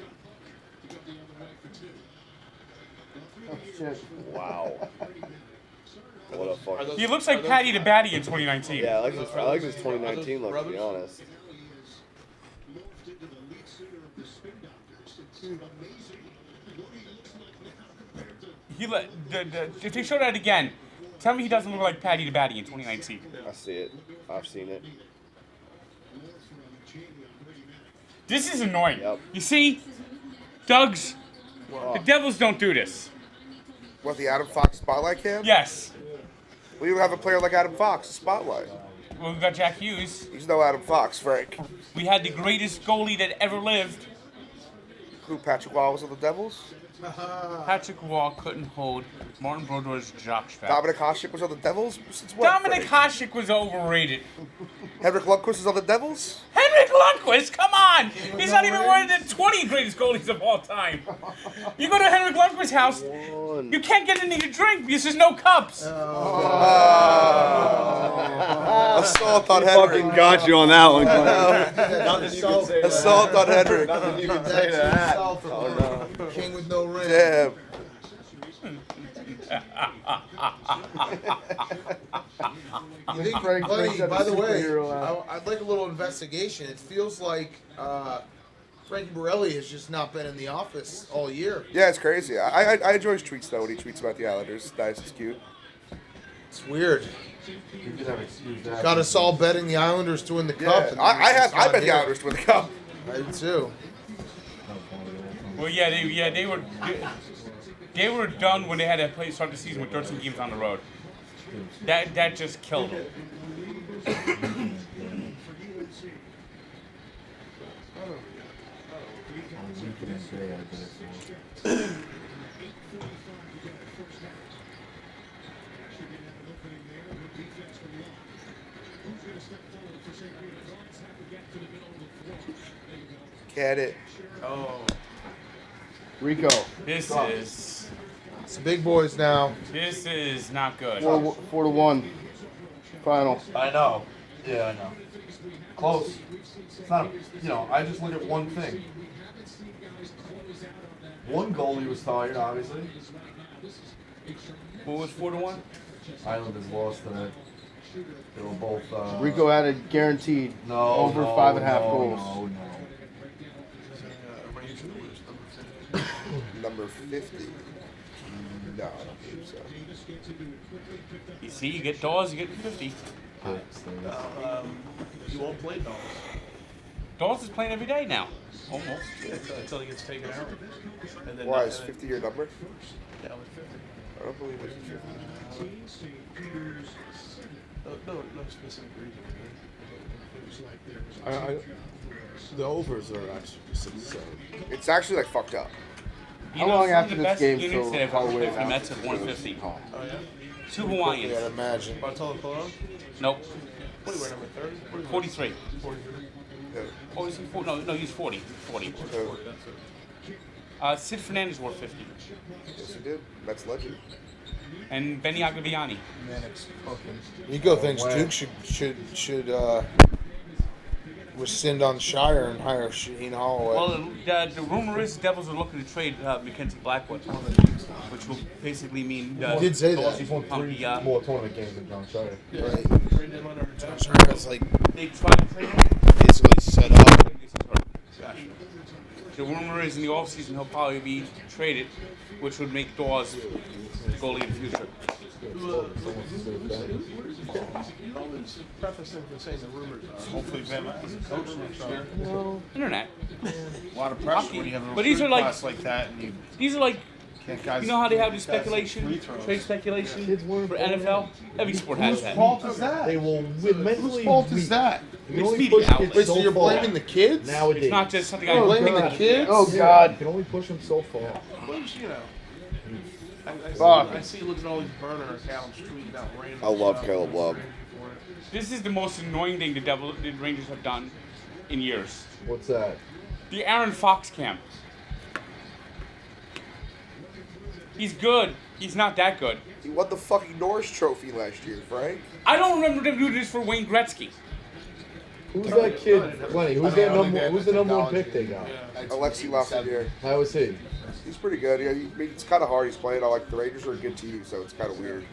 Oh, shit. Wow. What a fuck. He looks like Patty the Batty in 2019. Yeah, I like this 2019 look, to be honest. If they show that again, tell me he doesn't look like Patty the Batty in 2019. I see it. I've seen it. This is annoying. Yep. You see, Doug's, the Devils don't do this. What, the Adam Fox spotlight cam? Yes. We don't have a player like Adam Fox, a spotlight. Well, we got Jack Hughes. He's no Adam Fox, Frank. We had the greatest goalie that ever lived. Who, Patrick Waugh was on the Devils? Patrick Wall couldn't hold Martin Brodeur's jockstrap. Dominic Hasek was on the Devils since what? Dominic Hasek was overrated. Henrik Lundqvist is on the Devils? Henrik Lundqvist, come on! He's not even one of the 20 greatest goalies of all time. You go to Henrik Lundqvist's house, you can't get any to drink because there's no cups. Assault on Henrik. Fucking got you on that one. Assault on Henrik. Nothing you can say to that. Oh, no. King with no ring. Damn. You think, buddy, by the way, I'd like a little investigation. It feels like Frankie Borelli has just not been in the office all year. Yeah, it's crazy. I enjoy his tweets, though, when he tweets about the Islanders. It's nice, it's cute. It's weird. Got us all betting the Islanders to win the cup. Yeah, I bet the Islanders to win the cup. I do too. Well, they were done when they had to start the season with 13 games on the road. That just killed them. Get it. Oh. Rico. This is... It's the big boys now. This is not good. 4-1. Final. I know. Yeah, I know. Close. It's not, I just look at one thing. One goalie was tired, obviously. What was 4-1? Islanders lost tonight. They were both... Rico had a guaranteed over 5.5 goals. Number 50. No, I don't believe so. You see, you get Dawes, you get 50. You won't play Dawes. Dawes is playing every day now. Almost. Until he gets taken out. And then Why, is 50 your number? Yeah, with 50. I don't believe it's 50. No specific reason. The overs are actually 6-7. It's actually like fucked up. How long after the this best game units till that have Halloween? played for the Mets at 150. Oh, yeah? 2 Hawaiians. Yeah, imagine. Bartolo Colon? Nope. What do you wear, number 30? 43. 43. Oh, is he 40? No, he's 40. 40. Sid Fernandez wore 50. Yes, he did. That's legend. And Benny Agbaviani. Rico thinks Duke should rescind on Shire and hire Shaheen Holloway. Well, the rumor is the Devils are looking to trade Mackenzie Blackwood, which will basically mean... He did say that. He's won 3 more tournament games than John Shire. Right. John Shire has They tried to trade him. basically set up. The rumor is in the offseason he'll probably be traded, which would make Dawes the goalie in the future. You always preface things with saying the rumors are. Hopefully Van as a coach next year. Internet. A lot of pressure when you have a But these are like class like that. And these are like guys, you know how they have the guys hit speculation, free throws. trade speculation for NFL. Every sport has that. Whose fault is that? They will mentally. Whose fault is that? It's media outlets. Wait, so you're blaming the kids? Nowadays. It's not just something I You're blaming the kids? Oh God! You can only push them so far. Well, you know. I see you looking at all these burner accounts tweeting out random I love stuff. Caleb Love. This is the most annoying thing the Rangers have done in years. What's that? The Aaron Fox camp. He's good. He's not that good. He won the fucking Norris Trophy last year, Frank. I don't remember them doing this for Wayne Gretzky. Who's that kid, Lenny? Who's the number 1 pick they got? Alexi Lafreniere. How is he? He's pretty good. Yeah, it's kind of hard. He's playing. Like the Rangers are a good team, so it's kind of weird.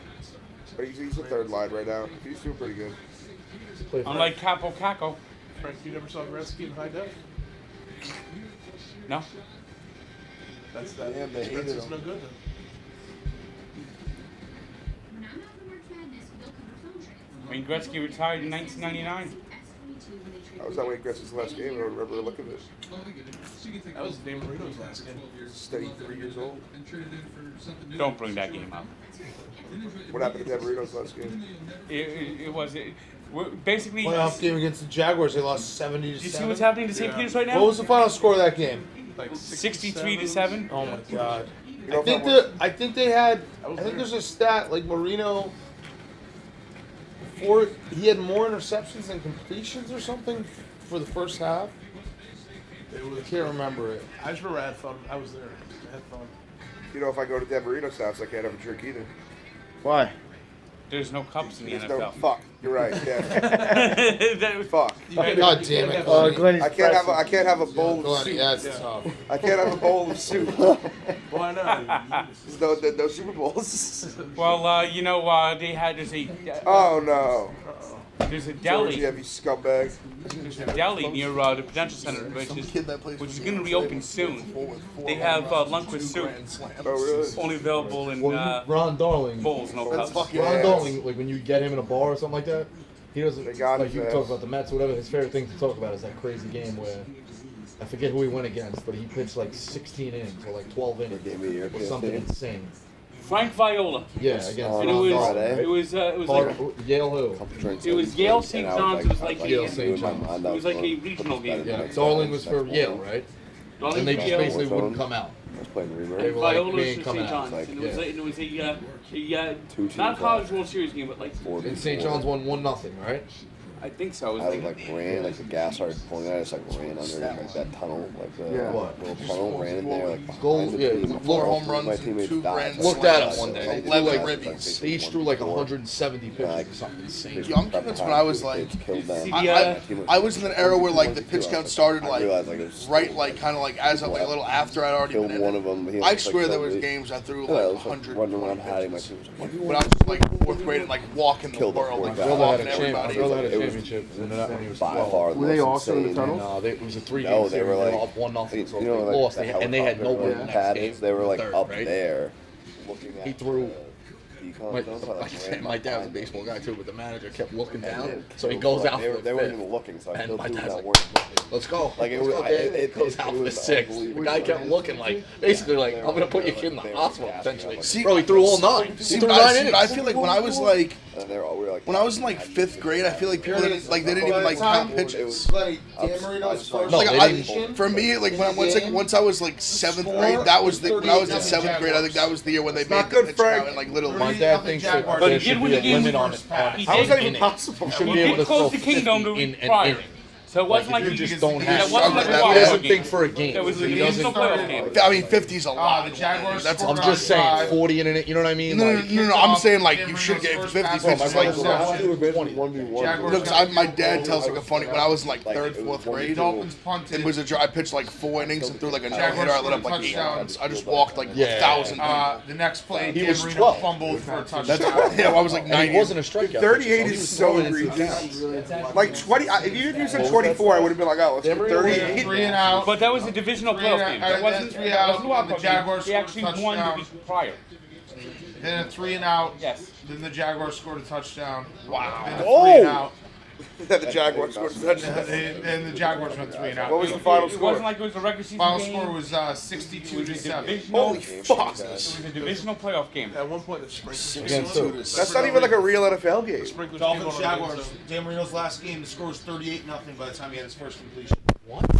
But he's the third line right now. He's doing pretty good. Unlike Capo Caco. Frank, you never saw Gretzky in high def? No. That's that. Yeah, they hated Gretzky's him. no good then. Wayne Gretzky retired in 1999. That was that Wayne Gretzky's last game. I don't remember looking at it. That was Dan Marino's last game. Steady 3 years old. Don't bring that game up. What happened to Dan Marino's last game? Basically... Playoff game against the Jaguars, they lost 70-7. Do you see what's happening to St. Peter's right now? What was the final score of that game? Like 63-7. Oh my god. know, I think they had. I think there's a stat like Marino. He had more interceptions than completions or something for the first half. I can't remember it. I just remember I had fun. I was there. I had fun. You know, if I go to Dan Marino's house, I can't have a drink either. Why? There's no cups in the There's NFL. no fuck. You're right. Yeah. Fuck. God damn it! I can't have a bowl of soup. That's tough. I can't have a bowl of soup. Why not? There's no Super Bowls. Well, you know, they had Oh no. There's a deli. Georgie, you scumbag. There's a deli near the Prudential Center, which is going to reopen soon. They have Lundquist soup. Oh really? It's only available in Ron Darling. bowls, no cups. Ron Darling, like when you get him in a bar or something like that, he doesn't like you his talk ass. about the Mets or whatever. His favorite thing to talk about is that crazy game where I forget who he went against, but he pitched like 16 innings or like 12 innings or something insane. Frank Viola. Yeah, against and it was like Yale who? It was Yale St. John's. It was like Yale St. John's. It was like a regional game. Yeah, Darling was for Yale, right? Darling And they for just Yale. basically wouldn't come out. I was playing Rivalry. They And were like, Viola we was ain't for coming St. out. John's. And it was a Two not a teams College World Series game, but like And St. John's won 1-0, right? I think so. It I was like ran, like the gas started pulling out, I just like ran under like that tunnel, like the little tunnel, ran in there, like behind the team. 4 home runs My and teammates 2 died. grand Looked at it one day. 11 ribbies. They each threw like 170 pitches or something insane. Yo, I'm convinced when I was like, I I was in an era where like the pitch count started like right like kind of like as of like a little after I'd already been in one it. of them. I swear there was games I threw like 100. Running around hiding my team. When I was like 4th grade and like walking the world, like walking everybody. Brother had a championship when he was 12. Were they also in the tunnel? No, it was a 3-game No, they series. were They like were up 1-0, so you they know, like lost. the And they had no helicopter win the next pads, game. They were like Third, up right? there, looking at. He threw. the My dad was a baseball guy too, but the manager kept looking down, so he goes out for the They weren't fifth. even looking, so I And still my threw dad's that like, one. let's go. Like it Let's was, go, Dad. it goes out for the sixth. The guy kept looking like, basically like, I'm gonna put your kid in the hospital potentially. Bro, he threw all 9. He threw 9 innings. I feel like when I was like, when I was in like 5th grade, I feel like people didn't like they didn't even like count pitches. Like Dan Marino's first. Like for me, like when once I was like 7th grade, that was the when I was in 7th grade. I think that was the year when they made the pitch count and like little. My dad thinks that there should be a limit on it. How is that even possible? You should be able to throw 50 in an inning. So it wasn't like you just don't have. It wasn't like a He wild doesn't game. think for a game. It was a He doesn't. regional playoff game. I mean, 50's a lot. The Jaguars. That's I'm just saying 40 in an inning. You know what I mean? No, Like, no. I'm saying like you should get 50 pitches. Like Jaguars. no, because my dad tells like a funny. When I was in like 3rd, 4th grade, Dolphins punted. it was I pitched like 4 innings and threw like a Jaguars no-hitter. I lit up scored like 8 touchdown. runs. I just walked like 1,000. The next play, He Dan was Marino 12. fumbled for a touchdown. That's yeah. I was like and 90. he wasn't a strikeout. 38 He is was so throwing into egregious. the Like 20. If you said 24, I would have been like, oh, let's go 38. 3 and out. But that was a divisional Three playoff out- game. That wasn't three that out, wasn't a wild and the card game. Jaguars They actually scored a won the touchdown. week prior. Then a 3 and out. Yes. Then the Jaguars scored a touchdown. Wow. Then a 3 and out. That the Jaguars scored a touchdown. And the Jaguars went 3 and out. What was the final It score? wasn't like it was a regular season Final game. score was 62-7. Holy fuck! It was a divisional playoff game. At one point, the sprinklers. Against who? That's not even like a real NFL game. Sprinklers Dolphins, came on Jaguars. so- Dan Marino's last game, the score was 38-0 by the time he had his first completion.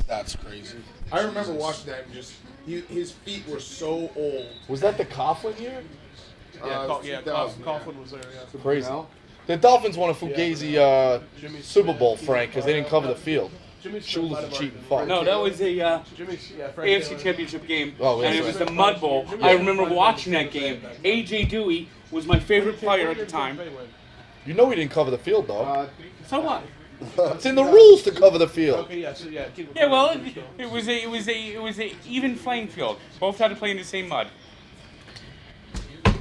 That's crazy. I remember watching that and just his feet were so old. Was that the Coughlin year? Yeah, 2000, Coughlin was there. Yeah. Crazy. The Dolphins won a Fugazi Super Bowl, Frank, because they didn't cover the field. Shula's a cheating fuck. No, that was a Jimmy's, AFC Championship game, Oh, and it was the Mud Bowl. I remember watching that game. A.J. Dewey was my favorite player at the time. You know he didn't cover the field, dog. So what? It's in the rules to cover the field. Okay, yeah, so keep Yeah, well, it was a even playing field. Both had to play in the same mud.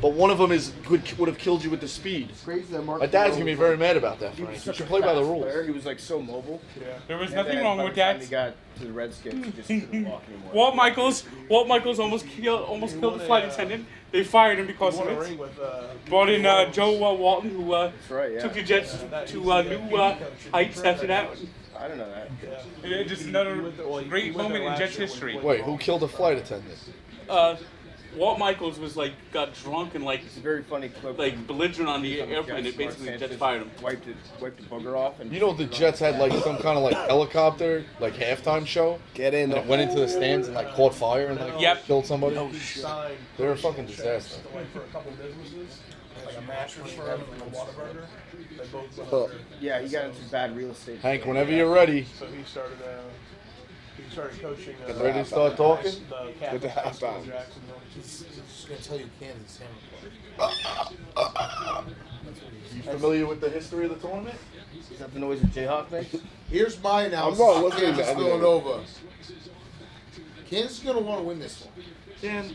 But one of them would have killed you with the speed. Crazy that Mark. My dad's gonna be very mad about that, Frank. You should play by the rules. He was like so mobile. There was And nothing then wrong by with the time that. He got to the Redskins. He just couldn't walk anymore. Walt Michaels almost killed the flight attendant. They fired him because of it. Brought in Joe Walton, who took the Jets to new heights after that. I don't know that. Just another great moment in Jets history. Wait, who killed a flight attendant? Walt Michaels was like got drunk and like It's a very funny clip. like belligerent on the airplane. It basically Jets fired him. Wiped the booger off. And You know the Jets had like some kind of like helicopter like halftime show. Get in. And it went into the stands and like caught fire and like killed somebody. Oh, shit. They're a fucking disaster. For a couple businesses, like a mattress firm and a Whataburger. They both yeah, he got into bad real estate. Hank, whenever you're ready. So he started coaching. Get ready to start talking? With the half on. He's just gonna tell you Kansas Hammer. You familiar with the history of the tournament? Is that the noise that Jayhawk makes? Here's my analysis. I'm not listening to Kansas anything. Villanova. Kansas is gonna want to win this one. Dan.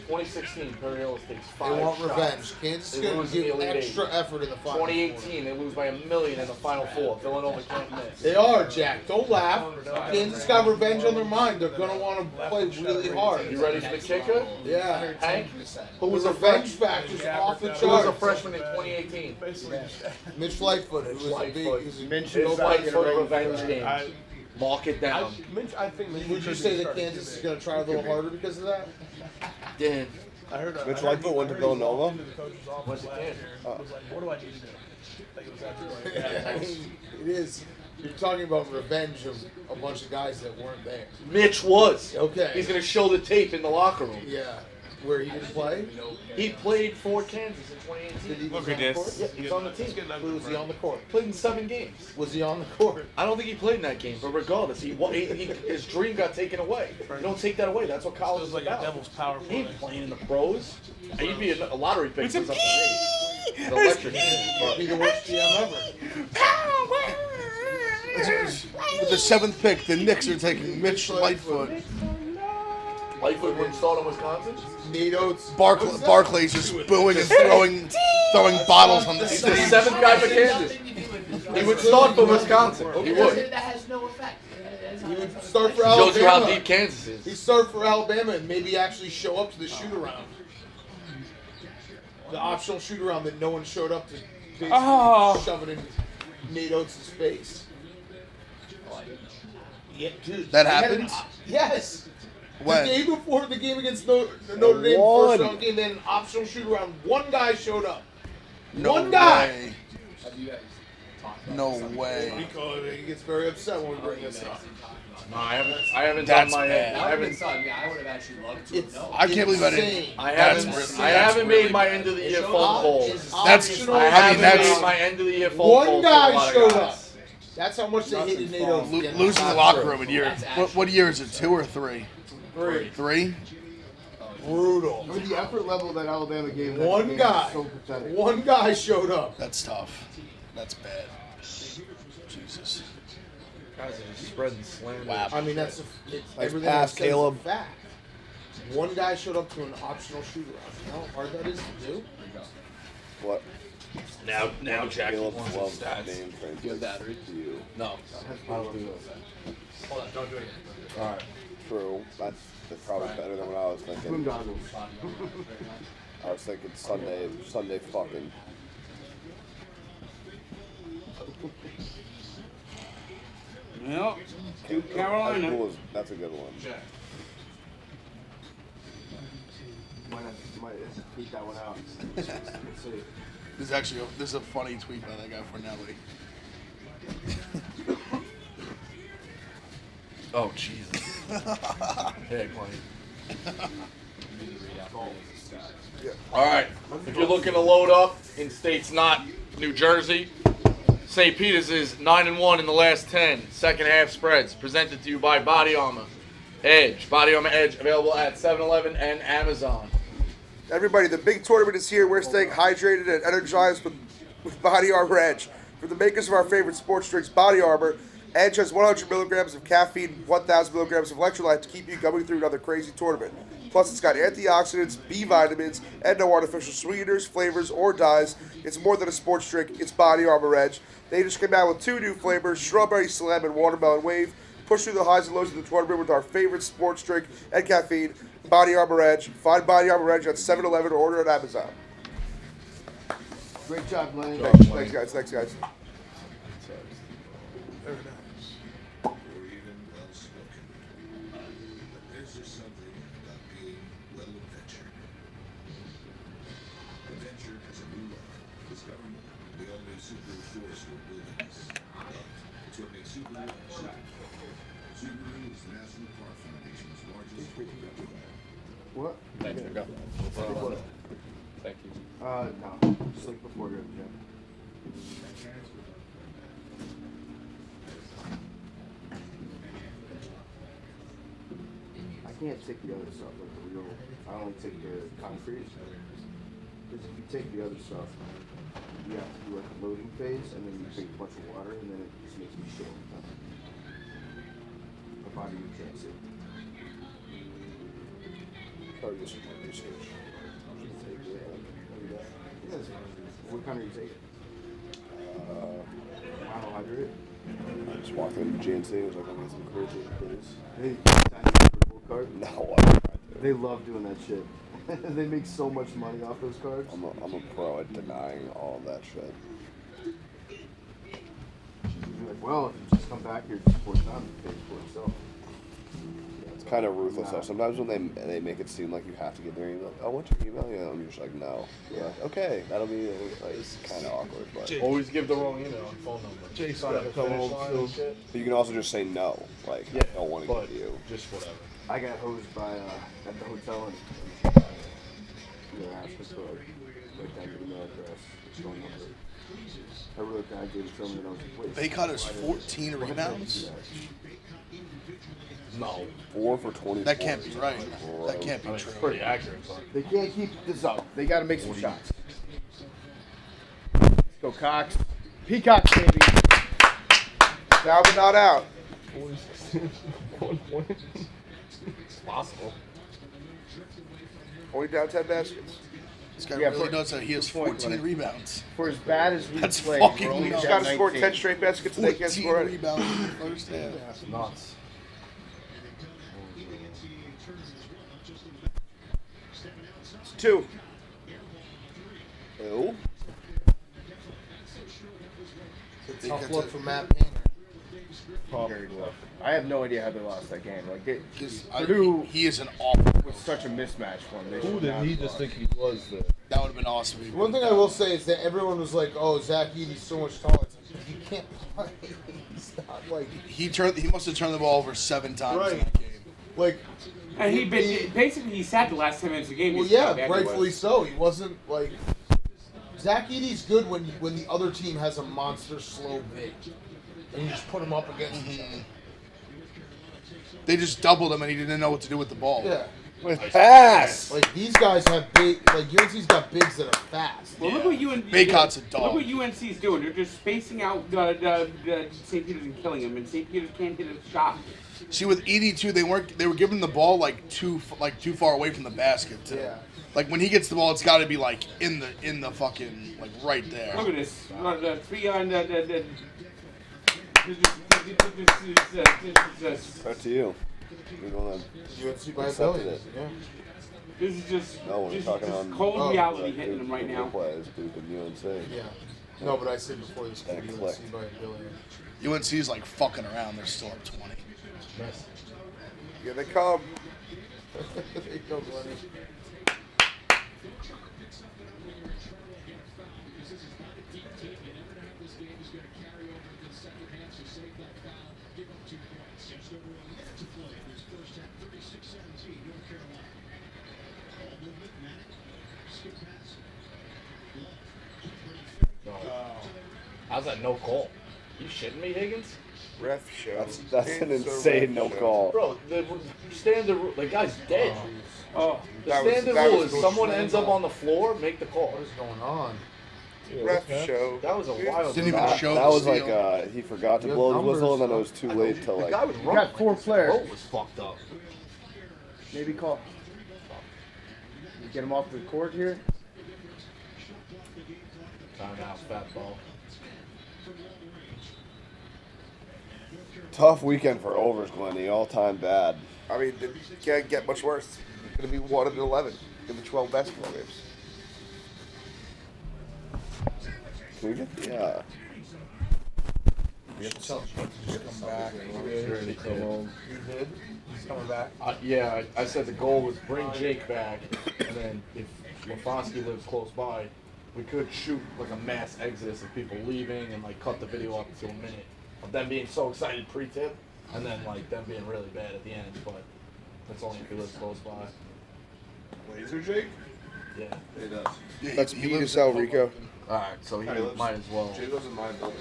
2016, Perry Hill takes 5 They want shots. revenge. Kansas is going to give extra effort in the final 2018, they lose by 1 million in the Final Four. Villanova can't miss. They are, Jack. Don't laugh. Kansas got revenge on their mind. They're going to want to play really hard. You ready for the kicker? Yeah. Hank? Who was a revenge factor's off the charts. Who was a freshman in 2018? Mitch Lightfoot. Who was a big. Mitch Lightfoot revenge game. Mark it down. Would you say that Kansas is going to try a little harder because of that? Dan. I heard Mitch Lightfoot went to Villanova. What's the kid? Was like, what do I need to do? Like it was after, I mean, it is. You're talking about revenge of a bunch of guys that weren't there. Mitch was. Okay. He's going to show the tape in the locker room. Yeah. Where he didn't play? He played for Kansas in 2018. Did he Look was at on the this. court? Yeah, he was on the team. Was he on the court? Played in 7 games. Was he on the court? I don't think he played in that game, but regardless, his dream got taken away. You don't take that away. That's what college is like about. a devil's power He ain't playing in the pros. He'd be a lottery pick. It's a for something. It's electric. He'd be the worst GM ever. With the 7th pick, the Knicks are taking Mitch Lightfoot. Lightfoot wouldn't start in Wisconsin? Nate Oates. Barclays just booing and throwing bottles on the He's the stage. 7th guy for Kansas. He would start for Wisconsin. He would. That has no effect. He would start for Shows you how Alabama. deep Kansas is. He'd start for Alabama and maybe actually show up to the shoot-around. The optional shoot-around that no one showed up to basically shove it in Nate Oates' face. Yeah, dude. That they had happened? Yes. When? The day before the game against Notre Dame, first round game, they had an optional shoot-around. One guy showed up. No One guy. way. Have you guys talked about No this? way. He gets very upset when we bring this up. No, I haven't That's done my bad. end. I haven't. I would have actually loved to know. I can't believe I didn't. Insane. I That's haven't really made my end of the year phone call. That's optional. I haven't made my end of the year phone call. One to a guy lot of showed guys. up. That's how much they hated Nate Oates. Losing the locker room in year. What year is it? 2 or 3? 3. 3? Brutal. I mean, the effort level that Alabama gave that One game guy. is so pathetic. One guy showed up. That's tough. That's bad. Jesus. Guys are just spreading slander. Wow. I mean, that's everything pass, that says Caleb. is a fact. One guy showed up to an optional shoot-around. You know how hard that is to do? What? Now Jack Caleb wants loves his that stats. name translates Do you have batteries? to you. No, I don't do those. Hold on, don't do it again. All right. True. That's probably better than what I was Swim thinking. goggles. I was thinking Sunday fucking. Yep. Duke, Carolina. That's a good one. Might tweet that one out. Let's see. This is a funny tweet by that guy Fornelli. Oh Jesus. Hey, Quinn. All right. If you're looking to load up in states not New Jersey, St. Peter's is 9-1 in the last 10. Second half spreads presented to you by Body Armor Edge. Body Armor Edge available at 7-Eleven and Amazon. Everybody, the big tournament is here. We're staying hydrated and energized with Body Armor Edge. For the makers of our favorite sports drinks, Body Armor, Edge has 100 milligrams of caffeine, 1,000 milligrams of electrolyte to keep you going through another crazy tournament. Plus, it's got antioxidants, B vitamins, and no artificial sweeteners, flavors, or dyes. It's more than a sports drink. It's Body Armor Edge. They just came out with 2 new flavors, Strawberry Slam and Watermelon Wave. Push through the highs and lows of the tournament with our favorite sports drink and caffeine, Body Armor Edge. Find Body Armor Edge at 7-Eleven or order at Amazon. Great job, Lenny. Thanks, guys. Thanks, guys. What? Thanks for going. Thank you. No. Just like before going to the gym. I can't take the other stuff, like the real. I only take the concrete. Because if you take the other stuff, you have to do like a loading phase, and then you take a bunch of water, and then it just makes me shit. My body you can't see. Probably just more research. What kind are you taking? Monohydrate? I just walked into GNC, it was like, I'm getting some crazy please. Hey, card? No, they love doing that shit. They make so much money off those cards. I'm a pro at denying all of that shit. You're like, well, if you just come back here just 4 times, it pays for itself. It's kind of ruthless though. Sometimes when they make it seem like you have to get their email, oh, what's your email? Yeah, I'm just like, no. Yeah, like, okay, that'll be like, it's kind of awkward, but always give the wrong email and phone number. Jason, Sign up for finish line and shit. But you can also just say no, like I don't want to give you. Just whatever. I got hosed by at the hotel and they asked us for like that email address, phone number. I wrote that, I gave it to him, and I was like, wait. They cut us 14 rebounds. No. 4 for 20. That can't be right. That can't be true. Pretty accurate, but they can't keep this up. They got to make some shots. Let's go, Cox. Peacocks, baby. Down but not out. 1 point. It's possible. Only down 10 baskets. This guy really does that. He has 14 rebounds. For as bad as we That's played, fucking we're only nuts. got to score 10 straight baskets and they can't score any. rebounds in the first half. That's nuts. It's 2. Ew. It's a tough look for Matt Painter. Very tough. I have no idea how they lost that game. Like Purdue, he is an awful. Was such a mismatch for him. Who did he just think he was? That would have been awesome. One thing I will say is that everyone was like, "Oh, Zach Edey's so much taller." It's like, he can't play. He's not like He must have turned the ball over 7 times in that game. Like, and he sat the last 10 minutes of the game. well, yeah, rightfully so. He wasn't like Zach Edey's good when the other team has a monster slow big, and you just put him up against each other. They just doubled him, and he didn't know what to do with the ball. Yeah. With pass. Like these guys have big. Like UNC's got bigs that are fast. Well, look what Baycott's a dog. Look what UNC's doing. They're just spacing out St. Peter's and killing him, and St. Peter's can't hit a shot. See, with Edey too, they were giving the ball like too far away from the basket too. Yeah. Like when he gets the ball, it's got to be like in the fucking like right there. Look at this. The 3 on Up to you. You're gonna UNC by a accept billion. it. Yeah. This is just No, we're talking on cold reality hitting them right now. Players, Duke and UNC. Yeah. No, but I said before this That could be clicked. UNC by a billion. UNC's like fucking around. They're still up 20. Nice. Here they come. There you go, Glenny. How's that no call? You shitting me, Higgins? Ref show. That's an insane no call. Bro, the standard rule, the guy's dead. Oh, the standard rule is someone ends up on the floor, make the call. What is going on? Ref show. That was a wild. Didn't even show. That was the like seal. he forgot to blow his whistle, and then it was too late to The like. guy was You running. got 4 players. The rope was fucked up. Maybe call. You get him off the court here. Timeout, fat ball. Tough weekend for overs, Glenny. All-time bad. I mean, it can't get much worse. It's going to be 1-11 in the 12 basketball games. Can we get the We have to tell him to come back. Ready to come home. You did? He's coming back. Yeah, I said the goal was bring Jake back, and then if Lafonsky lives close by, we could shoot like a mass exodus of people leaving and like cut the video up to a minute of them being so excited pre-tip and then like them being really bad at the end, but that's only if he lives close by. Laser Jake? Yeah. He does. Yeah, That's he me to lives sell, in Rico. Alright, so he lives- might as well. Jake lives in my building.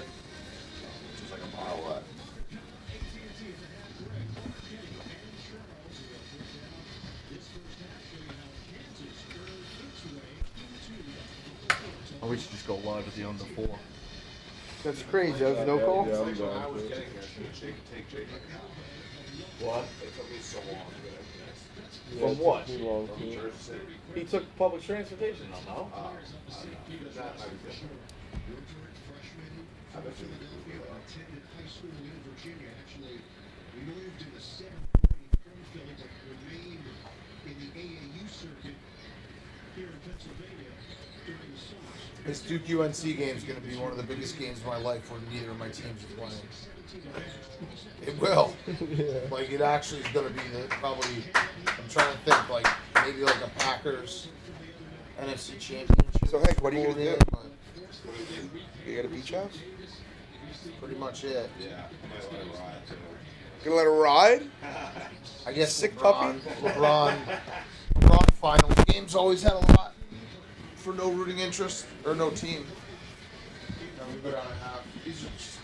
Just like a mile away. Or we should just go live at the under 4. That's crazy. That was no call. Yeah, I'm going for it. Take Jake. What? It took me so long to get this. From what? From Jersey City. He took public transportation, no? That I was different. I bet you attended high school in Virginia. Actually, we lived in the 7th grade Cornfield, but remained in the AAU circuit here in Pennsylvania during the summers. This Duke UNC game is going to be one of the biggest games of my life where neither of my teams are playing. It will. Like, it actually is going to be probably, I'm trying to think, like, maybe like a Packers NFC Championship. So, Hank, what are you going to do? But You got a beach house? pretty much it. Yeah, I might let it ride too. Gonna let her ride? I guess Sick LeBron, puppy? LeBron finals games always had a lot for no rooting interest or no team. Now we go down a half. These are just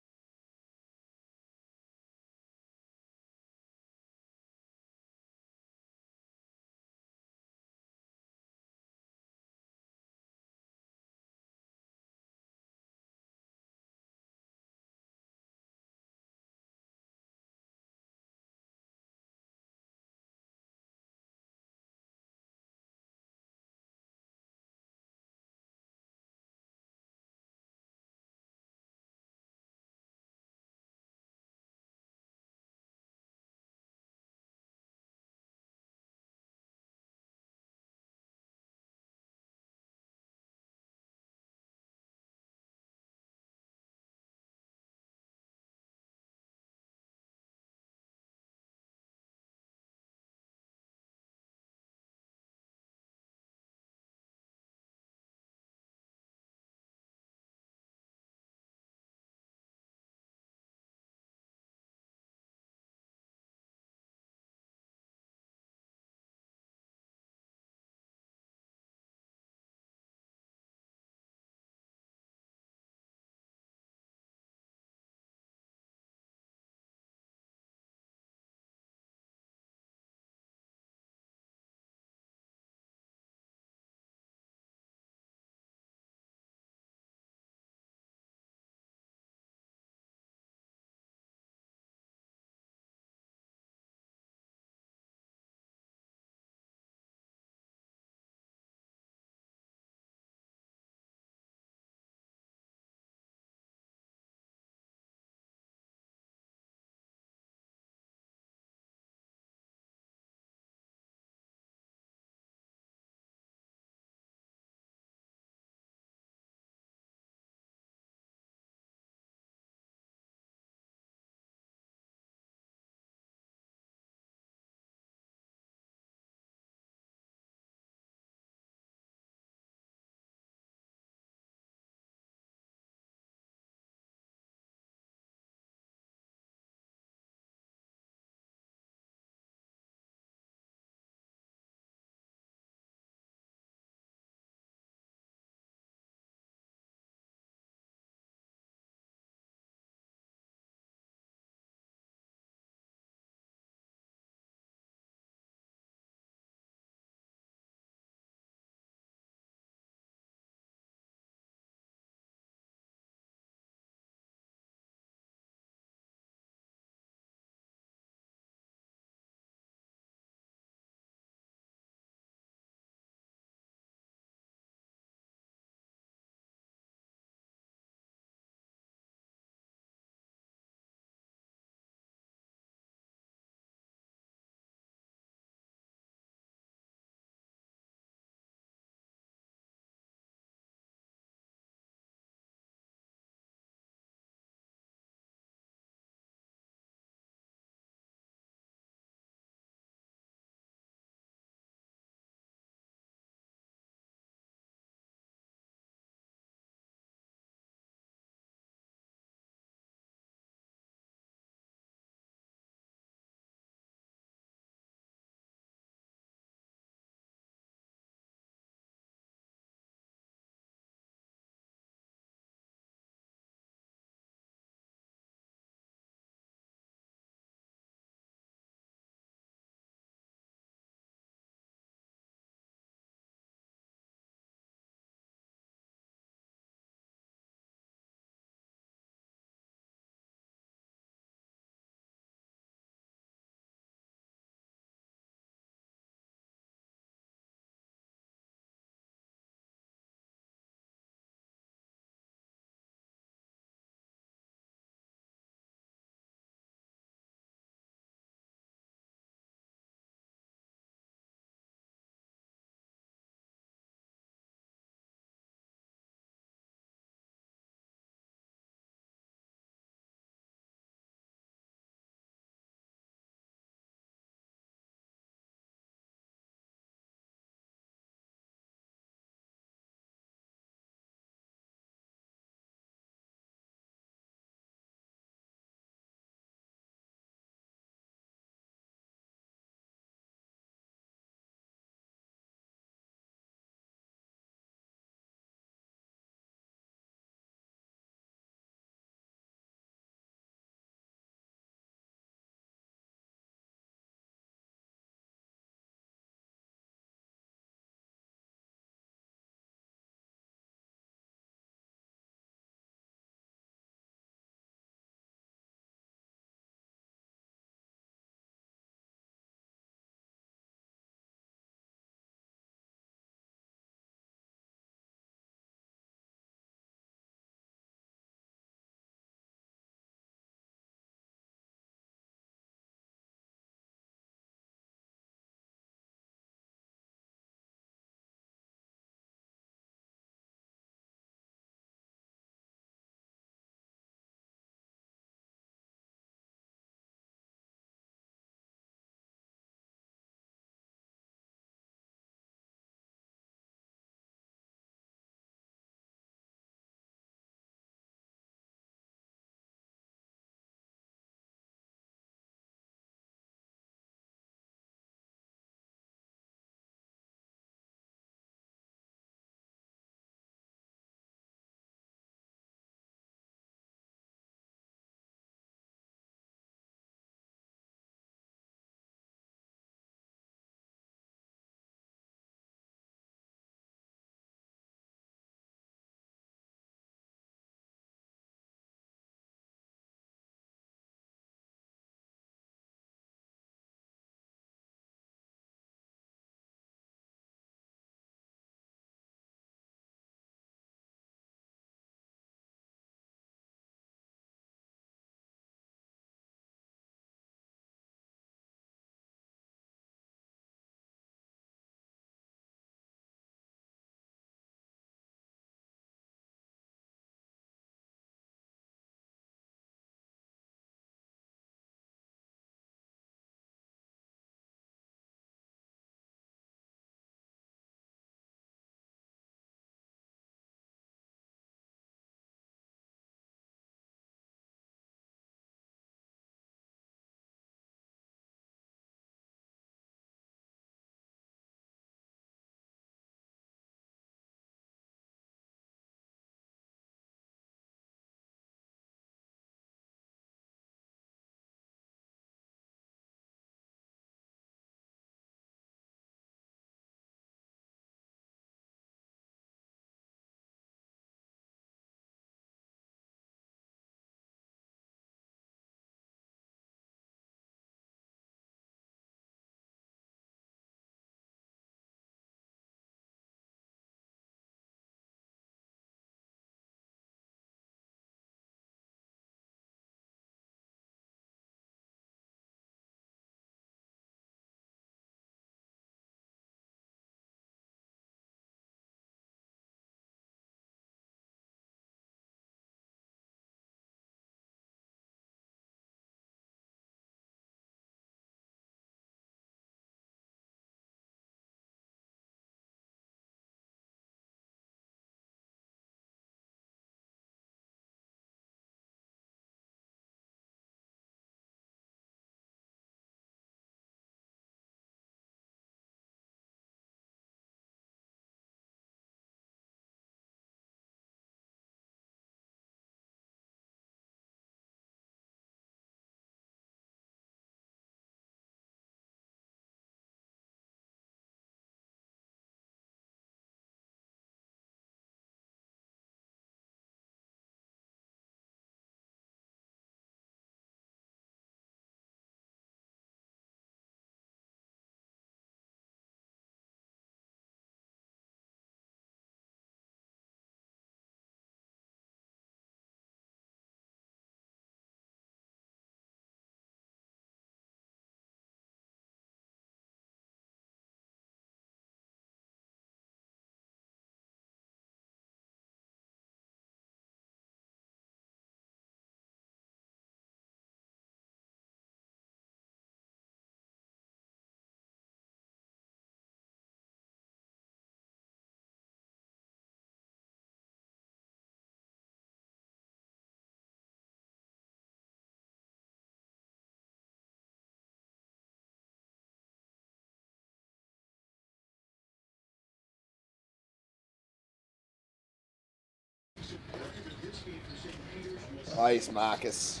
Ice Marcus.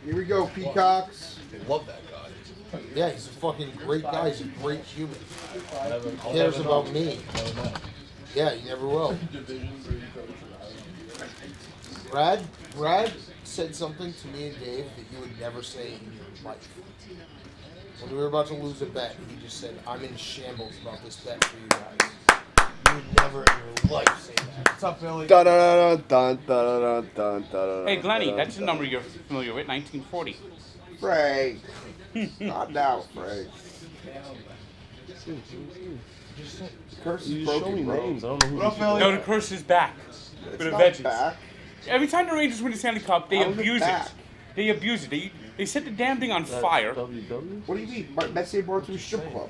Here we go, Peacocks. They love that guy. Yeah, he's a fucking great guy. He's a great human. I'll Cares never about know. me. Never know. Yeah, you never will. Brad said something to me and Dave that you would never say in your life. When we were about to lose a bet, he just said, I'm in shambles about this bet for you guys. You would never in your life say that. What's up, Billy? Hey, Glenny, that's the number you're familiar with, 1940. Frank. Not now, Frank. Curse is broken, bro. No, the curse is back. It's For the not vengeance. back. Every time the Rangers win the Stanley Cup, they How is it abuse back? it. They abuse it. They set the damn thing on fire. What do you mean? Messier brought to a strip club.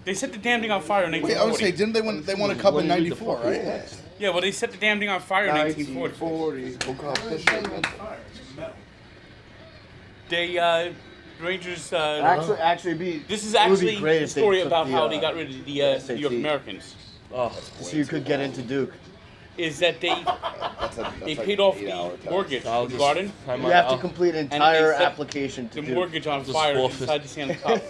They set the damn thing on fire in Wait, I 1940. would say, didn't they won a cup in '94, right? Yeah, well, they set the damn thing on fire in 1940. They, Rangers. Actually, this is it would be actually great a if they story took about the, how they got rid of the New York SAT. Americans. Oh, so you could get into Duke. Is that they paid off the mortgage for the garden? You have to complete an entire and they set application to the Duke. mortgage on fire inside the Stanley Cup.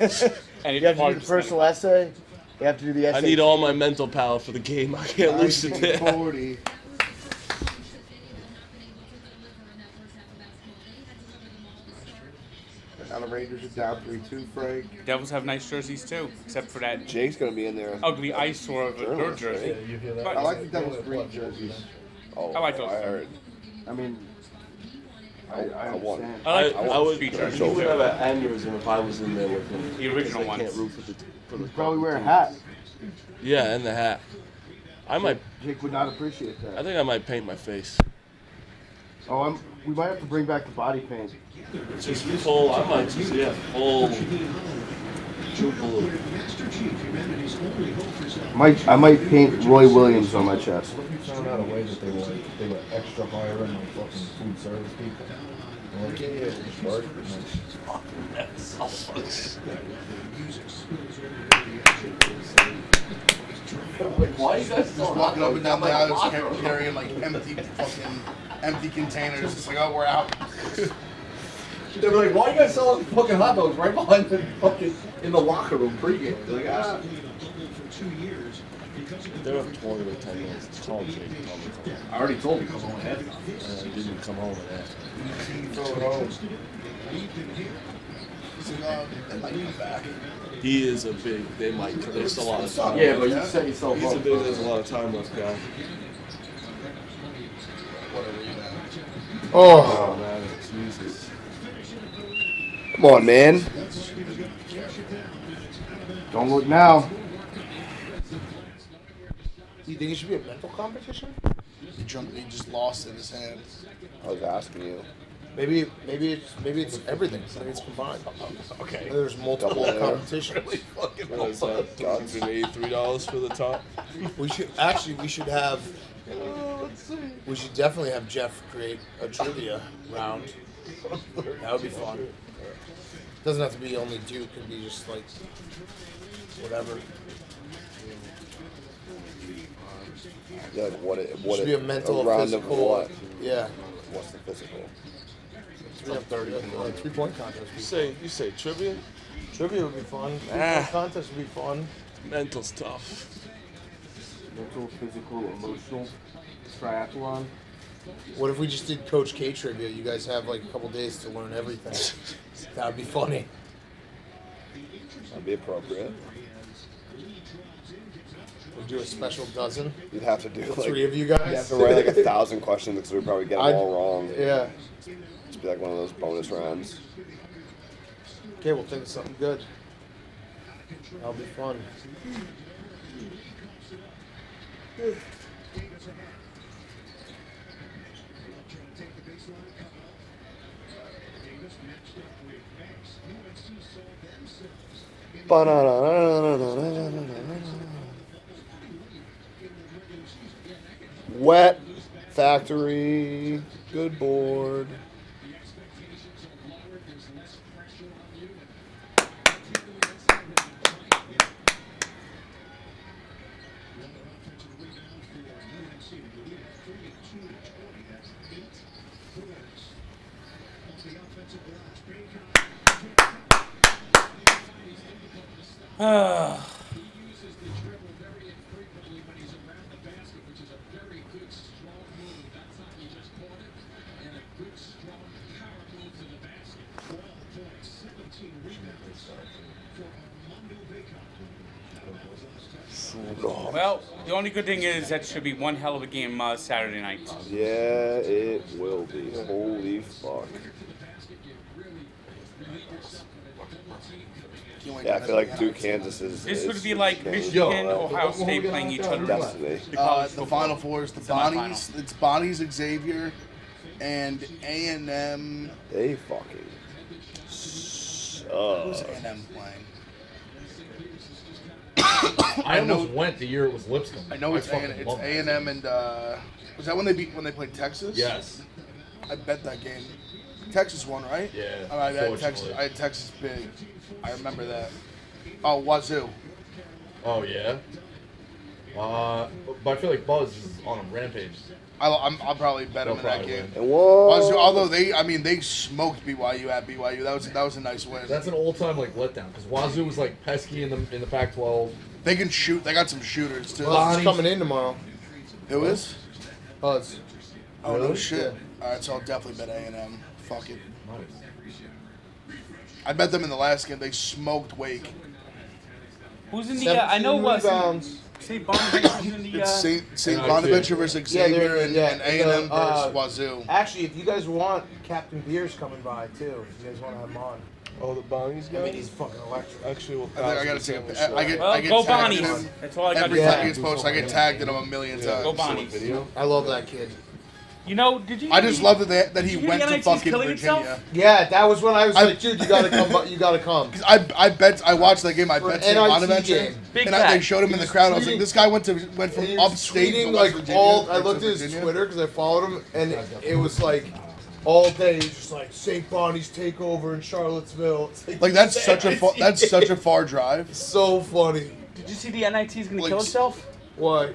And You have to do the personal essay. You have to do the essay. I need all my mental power for the game. I can't lose it there. 40. Now the Rangers are down 3-2, Frank. Devils have nice jerseys too, except for that Jake's gonna be in there. ugly eyesore of a third Journalist, jersey. right? You hear that? But- I like the Devils green jerseys. Oh, I like those. I heard. I mean, I won. I would. street He jerseys. would have an aneurysm if I was in there with him. The original because they ones. can't root for the probably wear a hat. Yeah, and the hat. I might. Jake would not appreciate that. I think I might paint my face. Oh, we might have to bring back the body paint. Just full. I might just full. Blue. I might paint Roy Williams on my chest. What if you found out a way that they were extra hiring like fucking food service people? They're like, yeah, just work. Like, why you guys Just walking up and down the aisles carrying like empty containers. It's like, oh, we're out. They're like, why are you guys selling fucking hot dogs right behind the fucking in the locker room pregame? They're like, ah. They're up 20 with 10 minutes. Call Jake. I already told you come home ahead. He didn't come home and ask. They might come back. He is a big. They might. There's a lot of time. Yeah, but you set yourself He's up. a big. There's a lot of time left, guy. Oh, man, Jesus. Come on, man. Don't look now. Do you think it should be a mental competition? He just lost in his hand. I was asking you. Maybe it's everything. Maybe it's combined. Okay. Maybe there's multiple competitions. What is that? $183 for the top. We should have. We should definitely have Jeff create a trivia round. That would be fun. Doesn't have to be only Duke. It could be just like whatever. Yeah, like what Should be a mental, round physical. of what? Yeah. What's the physical? 3-point contest. You say trivia? Trivia would be fun. 3-point contest would be fun. Mental's tough. Mental, physical, emotional triathlon. What if we just did Coach K trivia? You guys have like a couple days to learn everything. That would be funny. That'd be appropriate. We'll do a special dozen. You'd have to do The like 3 of you guys. You have to write like 1,000 questions because we probably get them all wrong. Yeah. Just be like one of those bonus rounds. Okay, we'll think of something good. That'll be fun. Wet factory, good board. Well, the only good thing is that should be one hell of a game Saturday night. Yeah, it will be. Holy fuck. Yeah, I feel like Duke, Kansas is. This would be like Michigan, Ohio State playing each other. Destiny. The Final Four is the Bonnies. It's Bonnies, Xavier, and A&M. They fucking. Who's A&M playing? I almost went the year it was Lipscomb. I know it's A&M and was that when they played Texas? Yes. I bet that game. Texas won, right? Yeah. I had Texas big. I remember that. Oh, Wazoo. Oh yeah. But I feel like Buzz is on a rampage. I'll probably bet him in that game. Whoa. Wazoo, although they smoked BYU at BYU. That was a nice win. That's an all-time letdown because Wazoo was pesky in the Pac-12. They can shoot. They got some shooters too. Buzz is coming in tomorrow. Who is? Buzz. Oh no Really? shit. Yeah. All right, so I'll definitely bet A&M. Fuck it. I bet them in the last game. They smoked Wake. Who's in the? I know what. St. Bonaventure in the. It's St. Bonaventure versus Xavier and A&M versus Wazoo. Actually, if you guys want, Captain Beer's coming by too. If you guys want to have him on. Oh, the Bonnies guy? I mean, he's fucking electric. Actually, I think I gotta take a picture. I get go tagged in Bonnies. him. That's all I got to Every say. time he gets posted, I get tagged in him a million times. Go Bonnies. I love that kid. You know, did you? I just love that he Did you went hear to NIT's fucking killing Virginia. himself? Yeah, that was when I was like, dude, you gotta come. You gotta come. Because I watched that game. I For bet an St. Bonaventure, game. Big and they showed him in the crowd. I was like, this guy went from He was upstate to tweeting West like Virginia. all. I to looked at his Virginia. Twitter because I followed him, and it was like all day. He's just like St. Bonnie's takeover in Charlottesville. It's Like that's such a far drive. So funny. Did you see the NIT's gonna kill itself? Why?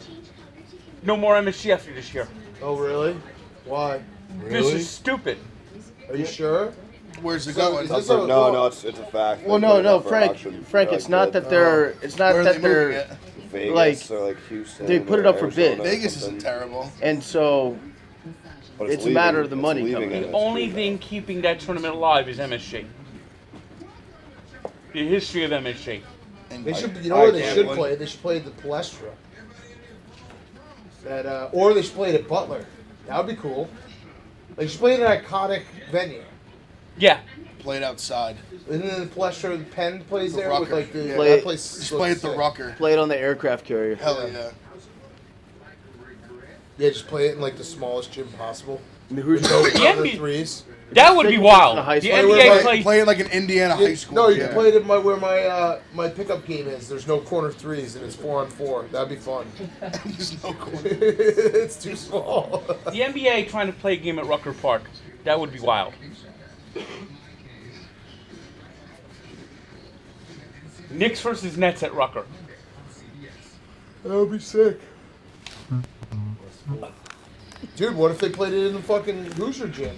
No more MSG after this year. Oh really? Why? This is stupid. Are you sure? Where's it So, going? is this No, it's a fact. Well, no, Frank. It's not that they're. It's not Where are that they moving they're. it? Vegas or like Houston. They put it up for bid. Vegas isn't terrible. And so But it's a matter of the money leaving coming it. The only thing keeping that tournament alive is MSG. The history of MSG. They should. You know where they should play? They should play the Palestra. Or they should play it at Butler. That would be cool. They should play in an iconic venue. Yeah. Played outside. And then the Palestra, the Penn plays The there Rucker. with like the Yeah. that place. Just play at the Rucker. Play it on the aircraft carrier. Hell yeah. Yeah, just play it in like the smallest gym possible. Who's With no The corner NBA threes. That would be wild. High The school. NBA plays. Play it like an Indiana high school. No, you gym. can play it at where my pickup game is. There's no corner threes and it's 4-on-4. That'd be fun. There's no corner. It's too small. The NBA trying to play a game at Rucker Park. That would be wild. Knicks versus Nets at Rucker. That would be sick. Dude, what if they played it in the fucking Hoosier gym?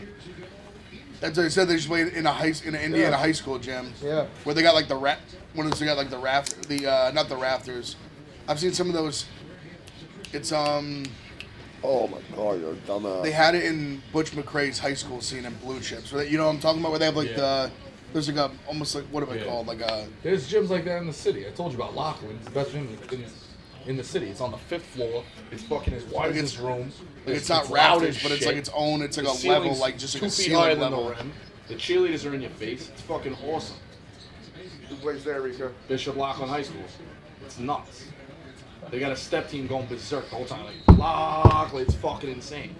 That's what I said. They just played in an Indiana high school gym. Yeah. Where they got like they got like the not the rafters. I've seen some of those. It's Oh my god, you're a dumbass. They had it in Butch McRae's high school scene in Blue Chips. So you know what I'm talking about? Where they have like there's like almost like what am I called? Like a. There's gyms like that in the city. I told you about Lachlan. It's the best gym in the city. It's on the 5th floor. It's fucking as wide as this room. Like it's not loud rafters, as but it's shit. like its own. It's like The a level, ceiling's like just like 2 a feet higher ceiling than level. the rim. The cheerleaders are in your face. It's fucking awesome. Who plays there, Rico? Bishop Lachlan High School. It's nuts. They got a step team going berserk the whole time. Like, Lachlan, it's fucking insane.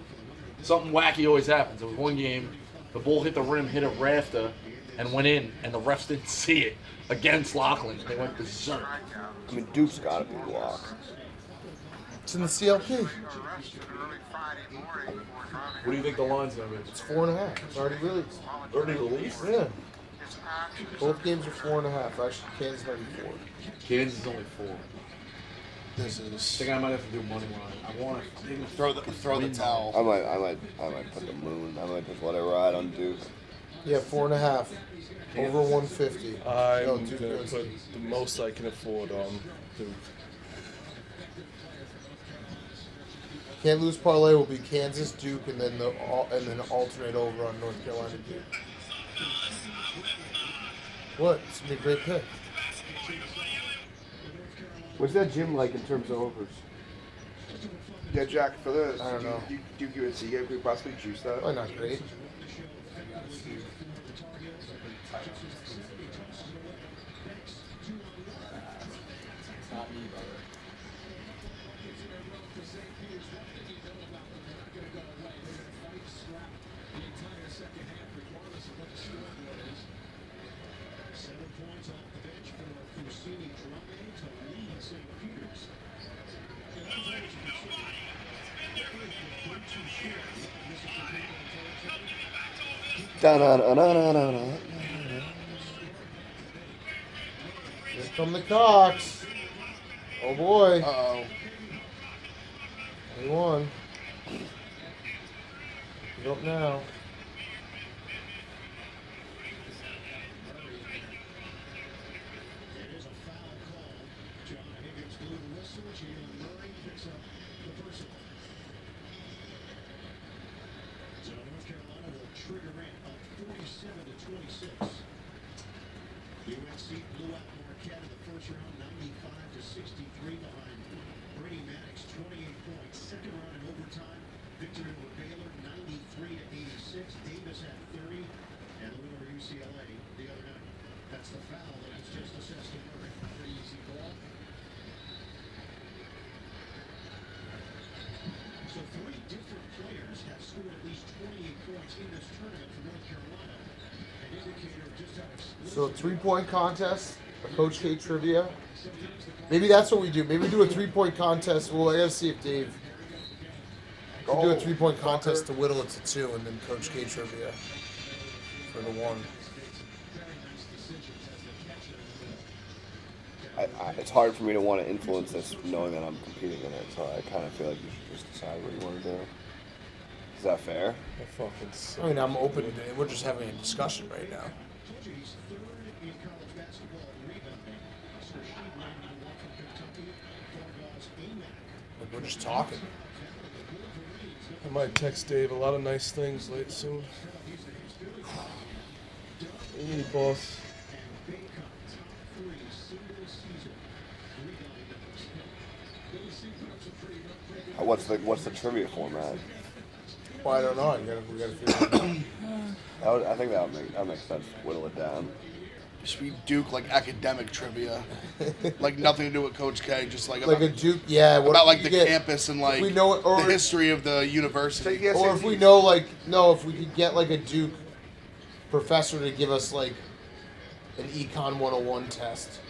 Something wacky always happens. There was one game, the ball hit the rim, hit a rafter, and went in, and the refs didn't see it against Lachlan. They went berserk. I mean, Duke's got to be blocked. It's in the CLP. What do you think the line's going to be? It's 4.5. It's already released. Already released? Yeah. Both games are 4.5. Actually, Kansas might be 4. Kansas is only 4. This I is. think I might have to do money line. I want to Throw the towel. I might put the moon. I might just let it ride on Duke. Yeah, 4.5. Over 150. I'm No, going Duke to goes- put the most I can afford on Duke. Can't lose parlay will be Kansas, Duke, and then alternate over on North Carolina Duke. What? It's gonna be a great pick. What's that gym like in terms of overs? Yeah, Jack, for this, I don't know. Duke UNC game, could we possibly juice that? Why not great? Not me, brother. Da-na-na-na-na-na. Here come the Cox. Oh boy. Uh-oh. 21. He's up now. So 3-point contest, a Coach K trivia. Maybe that's what we do. Maybe we do a 3-point contest. Well, I gotta see if Dave can do a 3-point contest to whittle it to 2, and then Coach K trivia for the 1. It's hard for me to want to influence this knowing that I'm competing in it, so I kind of feel like you should just decide what you want to do. Is that fair? I mean, I'm open to it. We're just having a discussion right now. Like, we're just talking. I might text Dave a lot of nice things late soon. Hey, boss. What's the trivia format? Well, I don't know. We gotta figure it out. I think that would make sense. Whittle it down. Should be Duke like academic trivia, like nothing to do with Coach K, just like a Duke, yeah. What about like the get, campus and like we know it, or the history of the university. Or if we know, like, no, if we could get like a Duke professor to give us like an Econ 101 test.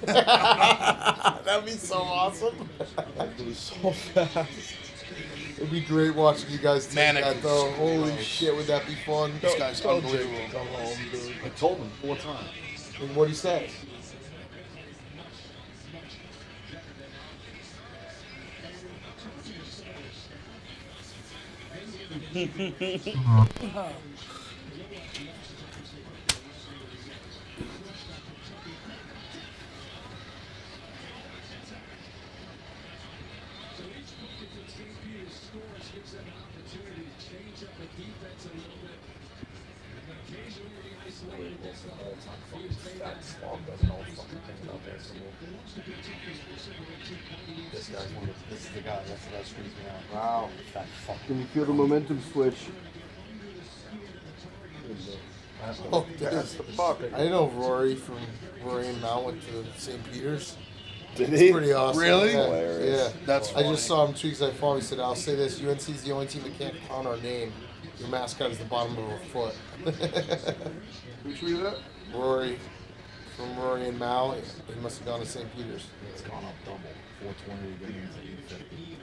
That'd be so awesome. That'd be so fast. It'd be great watching you guys take that though. Holy shit, would that be fun? This guy's unbelievable. Come home, dude. I told him 4 times. And what'd he say? This guy's this is the guy. That's the guy that screams me out. Wow. That fucking. Can you feel the momentum switch? Oh, that's the fuck. I didn't know Rory and Mount went to St. Peter's. Did It's he? pretty awesome. Really? Yeah. Hilarious. Yeah. That's I just saw him tweet because I follow him. He said, I'll say this, UNC is the only team that can't count our name. Your mascot is the bottom of a foot. Who tweeted that? Rory. From Rory and Mal. He must have gone to St. Peter's. It's gone up double. 420 to get into 850.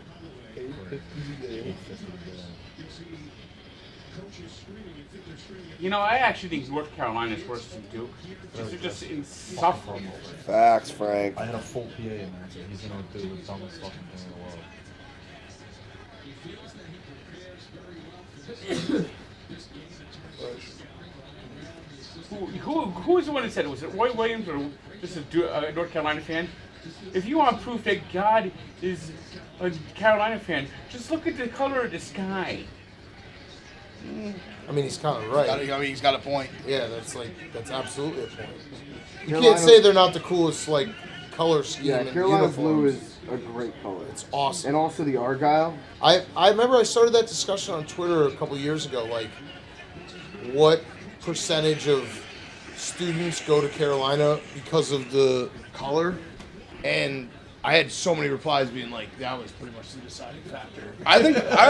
850 to 850 to get in. You know, I actually think North Carolina is worse than Duke. They're just insufferable. Facts, Frank. I had a full PA in there, so he's gonna do the dumbest fucking thing in the world. Who was the one that said it? Was it Roy Williams or just a North Carolina fan? If you want proof that God is a Carolina fan, just look at the color of the sky. I mean, he's kind of right. I mean, he's got a point. Yeah, that's absolutely a point. You can't say they're not the coolest like color scheme. Yeah, and Carolina uniforms. blue is a great color. It's awesome. And also the Argyle. I remember I started that discussion on Twitter a couple years ago. Like, what percentage of students go to Carolina because of the color? And I had so many replies being like, that was pretty much the deciding factor. I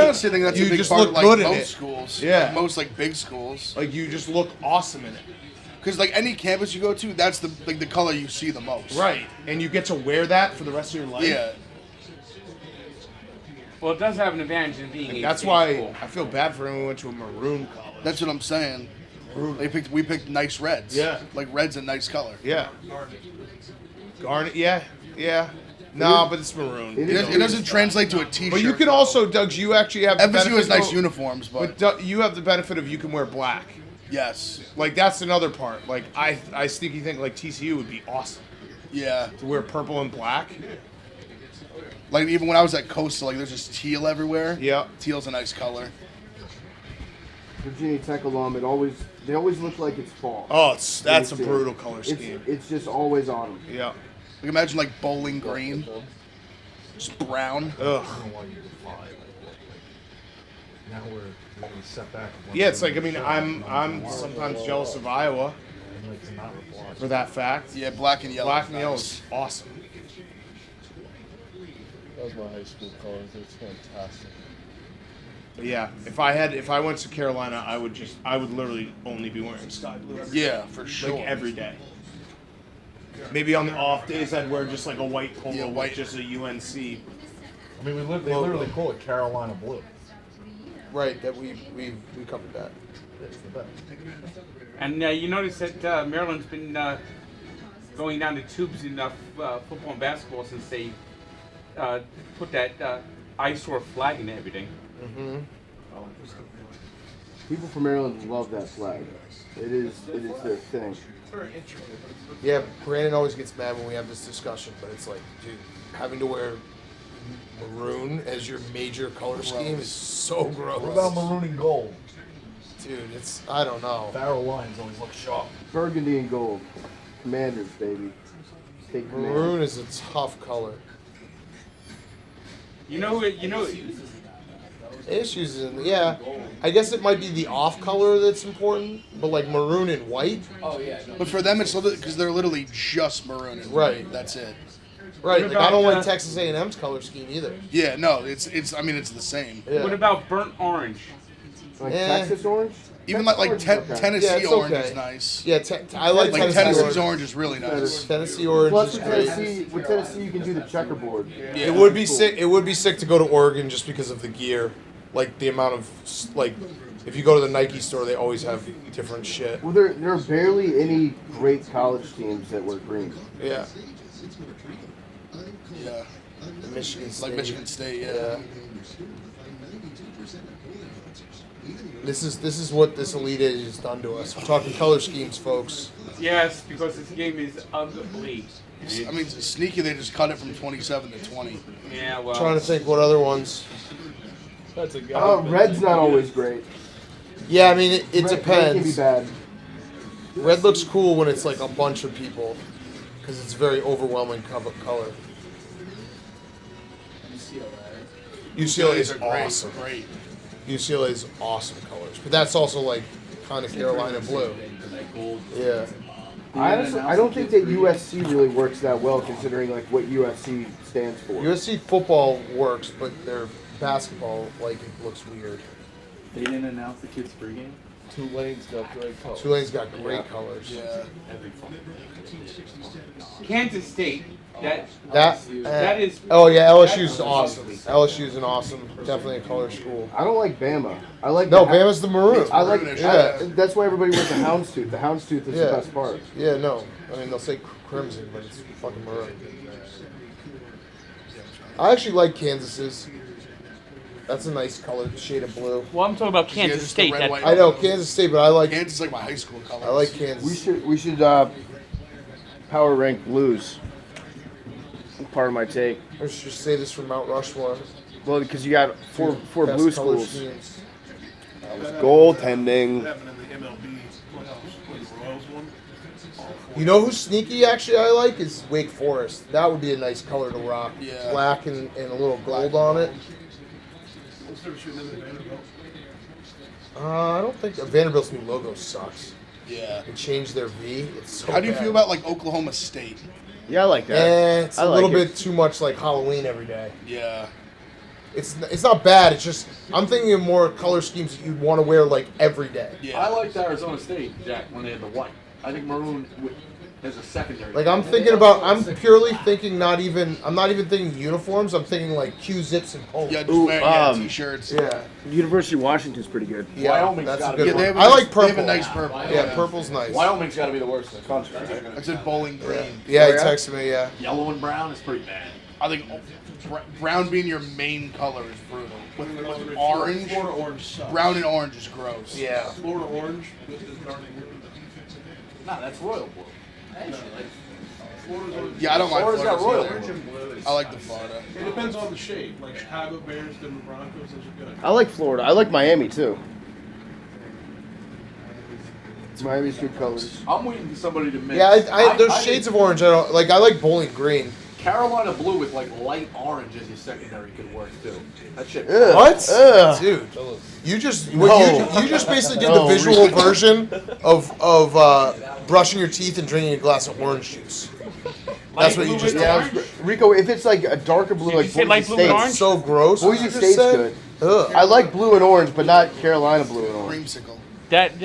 honestly think that's you a big just part look of like good in most it. schools. Yeah. Like, most like big schools. Like you just look awesome in it. Because like any campus you go to, that's the color you see the most. Right. And you get to wear that for the rest of your life. Yeah. Well, it does have an advantage in being. Like, that's why I feel bad for him. We went to a maroon college. That's what I'm saying. We picked nice reds. Yeah. Like red's a nice color. Yeah. Garnet. Yeah. No, but it's maroon. It doesn't translate to a T-shirt. But you can also, Doug, you actually have the FSU benefit, has nice though, uniforms, but Doug, you have the benefit of you can wear black. Yes. Like, that's another part. Like, I sneaky think, like, TCU would be awesome. Yeah. To wear purple and black. Like, even when I was at Coastal, like, there's just teal everywhere. Yeah. Teal's a nice color. Virginia Tech alum, they always look like it's fall. Oh, that's a brutal color scheme. It's just always autumn. Yeah. Like, imagine, like, bowling green. Just brown. Ugh. Now we're going to set back. Yeah, it's like, I mean, I'm sometimes jealous of Iowa for that fact. Yeah, black and yellow. Black and yellow is awesome. That was my high school colors. It's fantastic. But yeah, if I went to Carolina, I would literally only be wearing sky blue every day. Yeah, for sure. Like every day. Maybe on the off days I'd wear just like a white polo, with just a UNC. I mean, they literally call it Carolina blue. Right, that we covered that. It's the best. And you notice that Maryland's been going down the tubes in football and basketball since they put that eyesore flag and everything. Mm-hmm. People from Maryland love that flag. It is their thing. Yeah, Brandon always gets mad when we have this discussion, but it's like, dude, having to wear maroon as your major color scheme is so gross. What about maroon and gold? Dude, I don't know. Barrel lines always look sharp. Burgundy and gold. Commanders, baby. Take Commanders. Maroon is a tough color. You know. Issues in yeah. I guess it might be the off color that's important, but like maroon and white. Oh yeah. But for them, it's because they're literally just maroon and right. White. That's it. Right. Like, I don't like Texas A&M's color scheme either. Yeah. No. It's. I mean, it's the same. Yeah. What about burnt orange? Like Texas orange? Even like Tennessee orange is nice. Yeah, I like Tennessee's orange is really nice. Tennessee orange Plus, is with Tennessee, you can do the checkerboard. Yeah. It would be sick. It would be sick to go to Oregon just because of the gear, like the amount of like. If you go to the Nike store, they always have different shit. Well, there are barely any great college teams that wear green. Yeah. Yeah. Michigan State. Like Michigan State, yeah. This is what this Elite Eight has done to us. We're talking color schemes, folks. Yes, because this game is ugly. I mean, sneaky. They just cut it from 27 to 20. Yeah, well. Trying to think what other ones. That's a guy. Red's not always great. Yeah, I mean it Red depends. can be bad. Red looks cool when it's like a bunch of people, because it's very overwhelming color. UCLA is awesome. Great. UCLA is awesome colors, but that's also like kind of Carolina blue. Yeah. I don't think that USC really works that well, considering like what USC stands for. USC football works, but their basketball like it looks weird. They didn't announce the kids' pregame? Tulane's got great colors. Tulane's got great colors. Yeah. Kansas State. That is. Oh yeah, LSU's awesome. LSU's an awesome, definitely a color school. I don't like Bama. I like Bama's the maroon. I like. Yeah. That's why everybody wears the houndstooth. The houndstooth is the best part. Yeah, no. I mean, they'll say crimson, but it's fucking maroon. I actually like Kansas's. That's a nice color, shade of blue. Well, I'm talking about Kansas just the State. red, That, white, I know Kansas State, but I like Kansas is like my high school colors. I like Kansas. We should power rank blues. Part of my take. I should just say this for Mount Rushmore. Well, because you got four Best blue color schools. schemes. Goaltending. You know who's sneaky? Actually, I like is Wake Forest. That would be a nice color to rock. Yeah. Black and a little gold on it. I don't think Vanderbilt's new logo sucks. Yeah. They changed their V. It's so How do you bad. feel about like Oklahoma State? Yeah, I like that. It's I a like little it. bit too much like Halloween every day. Yeah. It's not bad. It's just I'm thinking of more color schemes that you'd want to wear like every day. Yeah. I liked Arizona State, Jack, when they had the white. I think maroon as a secondary. Like I'm purely thinking I'm not even thinking uniforms. I'm thinking like Q-zips and polos. Yeah, just wear t-shirts. Yeah. University of Washington's pretty good. Yeah, Wyoming's that's gotta a good be- one. they have a I nice- like purple. They have a nice purple. Yeah, purple's nice. Wyoming's got to be the worst in the country. I said Bowling Green. Yeah, he texted me, yeah. Yellow and brown is pretty bad. I think brown being your main color is brutal. With orange, Florida orange sucks. brown and orange is gross. Yeah. Florida orange is dark. Nah, that's royal blue. Florida's orange. Yeah, I don't like Florida's got Florida royal either. blue. I like the Florida. It depends on the shade. Like Chicago Bears, Denver Broncos, those are good. I like Florida. I like Miami too. Miami's good colors. I'm waiting for somebody to mix. Yeah, there's shades of orange. I don't like. I like Bowling Green. Carolina blue with like light orange as your secondary could work too. That shit. What? Ugh. Dude, you just No. you just basically did No, the visual Rico. version of brushing your teeth and drinking a glass of orange juice. That's what you just did. Yeah, Rico. If it's like a darker blue, like say light Boise blue and State, orange? So gross. what Boise you just State's said. good. Ugh. I like blue and orange, but not Carolina blue and orange. Creamsicle. that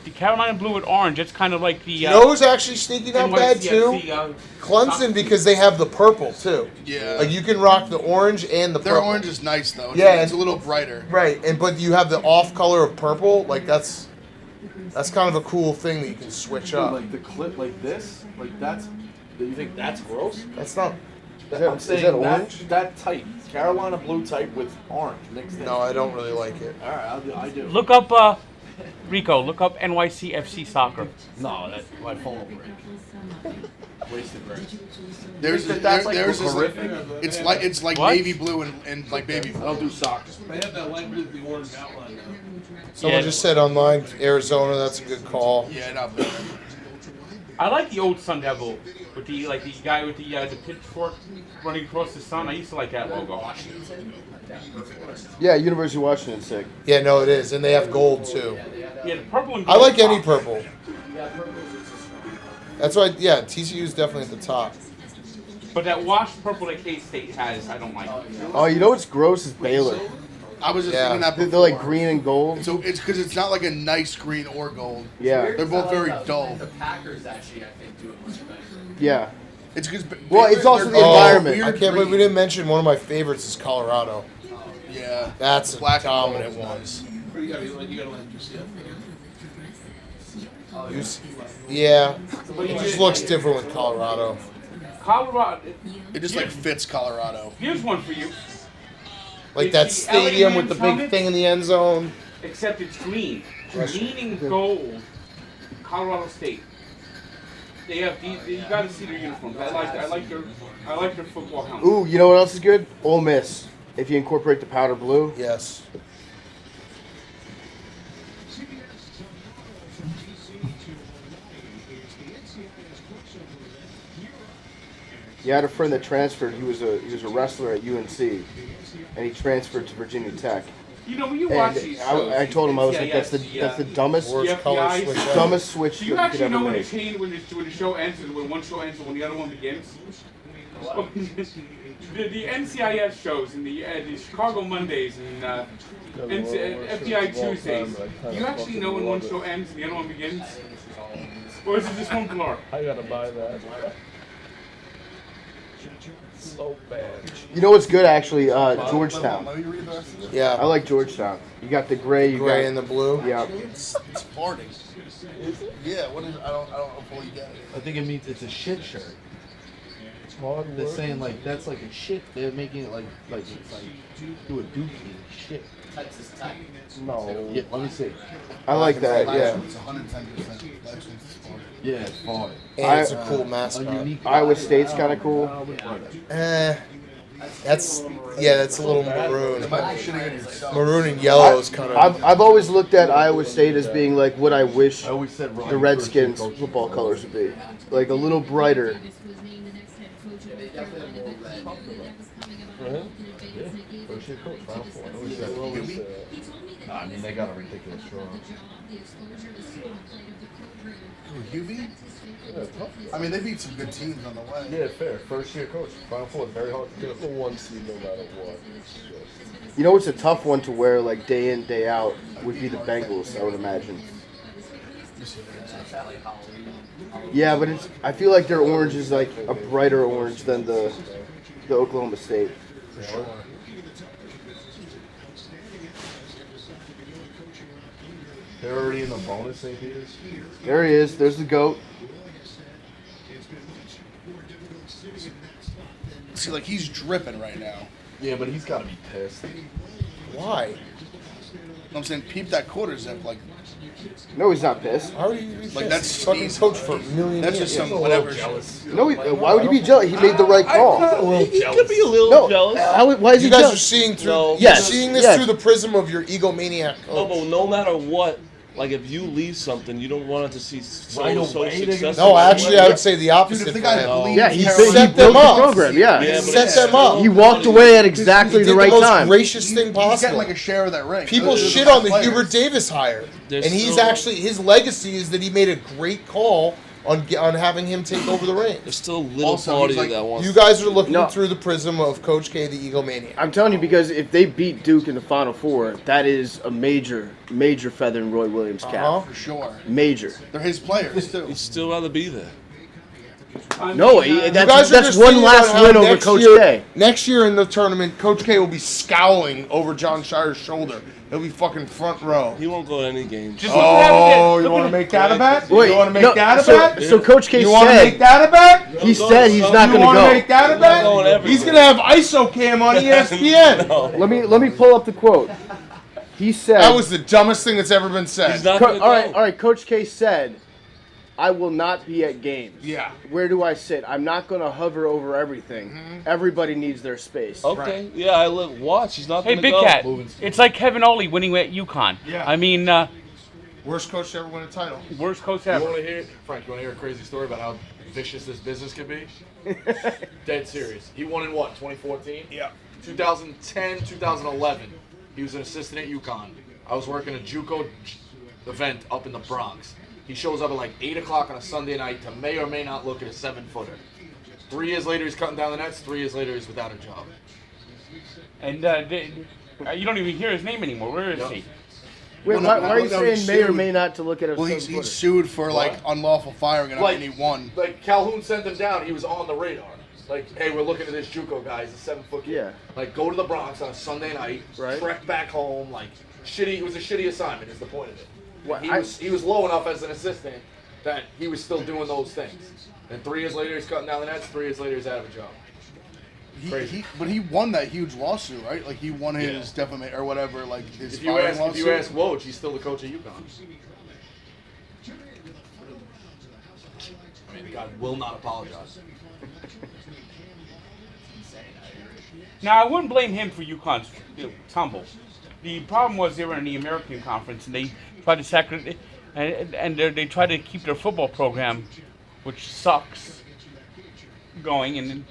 the Carolina blue and orange. It's kind of like the. You know who's actually sneaking up bad too? NYCFC, Clemson, because they have the purple too. Yeah. Like you can rock the orange and the Their purple. orange is nice though. Yeah, It's a little brighter. Right, but you have the off color of purple. Like that's kind of a cool thing that you can switch up. Like the clip like this, like that's. Do you think that's gross? That's not. I'm saying is that orange? that type, Carolina blue type with orange mixed in. No, I don't really like it. All right, I do. Look up, Rico. Look up NYCFC soccer. No, that's my phone break. Wasted break. There's That's like there's this, horrific. it's like What? navy blue and like baby blue. I don't do soccer. They have that light blue with the orange outline now. Someone Yeah. just said online, Arizona. That's a good call. Yeah, not bad. I like the old Sun Devil with the guy with the pitchfork running across the sun. I used to like that logo. Yeah, University of Washington's sick. Yeah, no, it is, and they have gold too. Yeah, the purple and I gold. like any purple. That's why. Yeah, TCU is definitely at the top. But that washed purple that K-State has, I don't like. Oh, you know what's gross is Baylor. I was just Yeah. thinking that They're before. like green and gold. So it's because it's not like a nice green or gold. Yeah. They're both very dull. The Packers actually, I think, do it much better. Yeah. It's because Well, it's also the environment. I can't believe we didn't mention one of my favorites is Colorado. Yeah, That's a black dominant and gold one. is nice. You gotta let UCF. Yeah, it just looks different with Colorado. Colorado. It just like fits Colorado. Here's one for you. Like that stadium with the big thing in the end zone. Except it's green. Green and gold. Colorado State. They have these. You got to see their uniforms. I like their football helmets. Ooh, you know what else is good? Ole Miss. If you incorporate the powder blue. Yes. Yeah, I had a friend that transferred. He was a wrestler at UNC, and he transferred to Virginia Tech. You know when you watch And these shows, I told him I was like, that's the dumbest dumbest switch Do you that you actually could know ever when make. the show ends and when one show ends and when the other one begins? the NCIS shows and the Chicago Mondays and FBI Tuesdays. Do you actually know when one show ends and the other one begins? Or is it just one blur? I gotta buy that. So bad. You know what's good actually? Georgetown. Let me read the rest of it. Yeah. I like Georgetown. You got the gray. Gray and the blue. Yeah. It's farting. Yeah, what is? I don't fully get it. I think it means it's a shit shirt. They're saying like that's like a shit. They're making it like it's like do a dookie shit. Texas Tech. No. Yeah, let me see. I like that. Yeah. It's 110%. Yeah, it's fine. And it's a cool mascot. Iowa State's kind of cool. That's a little maroon. Maroon and yellow is kind of. I've always looked at Iowa State as being like what I wish always said the Redskins football colors would be, like a little brighter. I mean, they got a ridiculous draw. Hubie? I mean, they beat some good teams on the way. Yeah, fair. First year coach. Final Four is very hard to get the one seed no matter what. You know what's a tough one to wear like day in, day out would be the Bengals, I would imagine. Yeah, but I feel like their orange is like a brighter orange than the Oklahoma State. For sure. They're already in the bonus, St. Peter's. There he is. There's the GOAT. See, like, he's dripping right now. Yeah, but he's got to be pissed. Why? I'm saying, peep that quarter zip. Like, no, he's not pissed. How are you like that's fucking coach for a million That's years. just some whatever. No, why would he be jealous? He made the right call. He could be a little jealous. Why is he You guys jealous? are seeing through. No. You're Yes, seeing this yes. through the prism of your egomaniac coach. No, but no matter what, like if you leave something, you don't want it to see so Right away, successful. No, actually, I would say the opposite. Dude, if the for guy him. believes Yeah, he set built them up. the program. Yeah, He Yeah, set but them up. he walked away at exactly He the did right the most time. gracious thing He's getting possible. like a share of that ring. People Those are shit the on the players. Hubert Davis hire, There's and he's still- actually his legacy is that he made a great call on having him take over the reins. There's still a little Also, part of he's you like- that wants. You guys are looking No. through the prism of Coach K, the egomaniac. I'm telling you, because if they beat Duke in the Final Four, that is a major feather in Roy Williams' cap. For sure. Major. They're his players, too. You'd still rather be there. No, You guys that's are just one thinking last about how win over next Coach year- K. Next year in the tournament, Coach K will be scowling over John Shire's shoulder. He'll be fucking front row. He won't go to any games. Just look what happened there. You want to make that a bet? Wait, you want to make no, that a so- bet? so Coach K You want to said- make that a bet? He said he's not You going to want to go. make that a not going bet? everywhere. He's going to have ISOCam on ESPN. No. Let me pull up the quote. He said That was the dumbest thing that's ever been said. He's not gonna go. all right. Coach K said, "I will not be at games. Yeah. Where do I sit? I'm not going to hover over everything. Mm-hmm. Everybody needs their space." Okay. Yeah, I live. Watch. He's not Hey, gonna Big go. Cat. It's like Kevin Ollie winning at UConn. Yeah. I mean, Worst coach to ever win a title. worst coach You ever. want to hear, Frank? You want to hear a crazy story about how vicious this business could be? Dead serious. He won in what? 2014. Yeah. 2010, 2011. He was an assistant at UConn. I was working a JUCO event up in the Bronx. He shows up at like 8 o'clock on a Sunday night to may or may not look at a 7-footer. 3 years later, he's cutting down the nets. 3 years later, he's without a job. And you don't even hear his name anymore. Where is he? Wait, Well, why no, are you no, saying he's may or sued. may not to look at a Well, he's 7-footer? sued for like unlawful firing and Like- he won. Like Calhoun sent him down. He was on the radar. Like, hey, we're looking at this JUCO guy. He's a 7-foot kid. Yeah. Like, go to the Bronx on a Sunday night. Right. Trek back home. Like, shitty. It was a shitty assignment. Is the point of it. What, He was low enough as an assistant that he was still doing those things. And 3 years later, he's cutting down the nets. 3 years later, he's out of a job. But he won that huge lawsuit, right? Like he won his defamation or whatever, like his If you firing ask lawsuit. Woj, he's still the coach of UConn. I mean, the guy will not apologize. Now, I wouldn't blame him for UConn's tumble. The problem was they were in the American Conference, and they tried to sacrifice, and they tried to keep their football program, which sucks, going. And then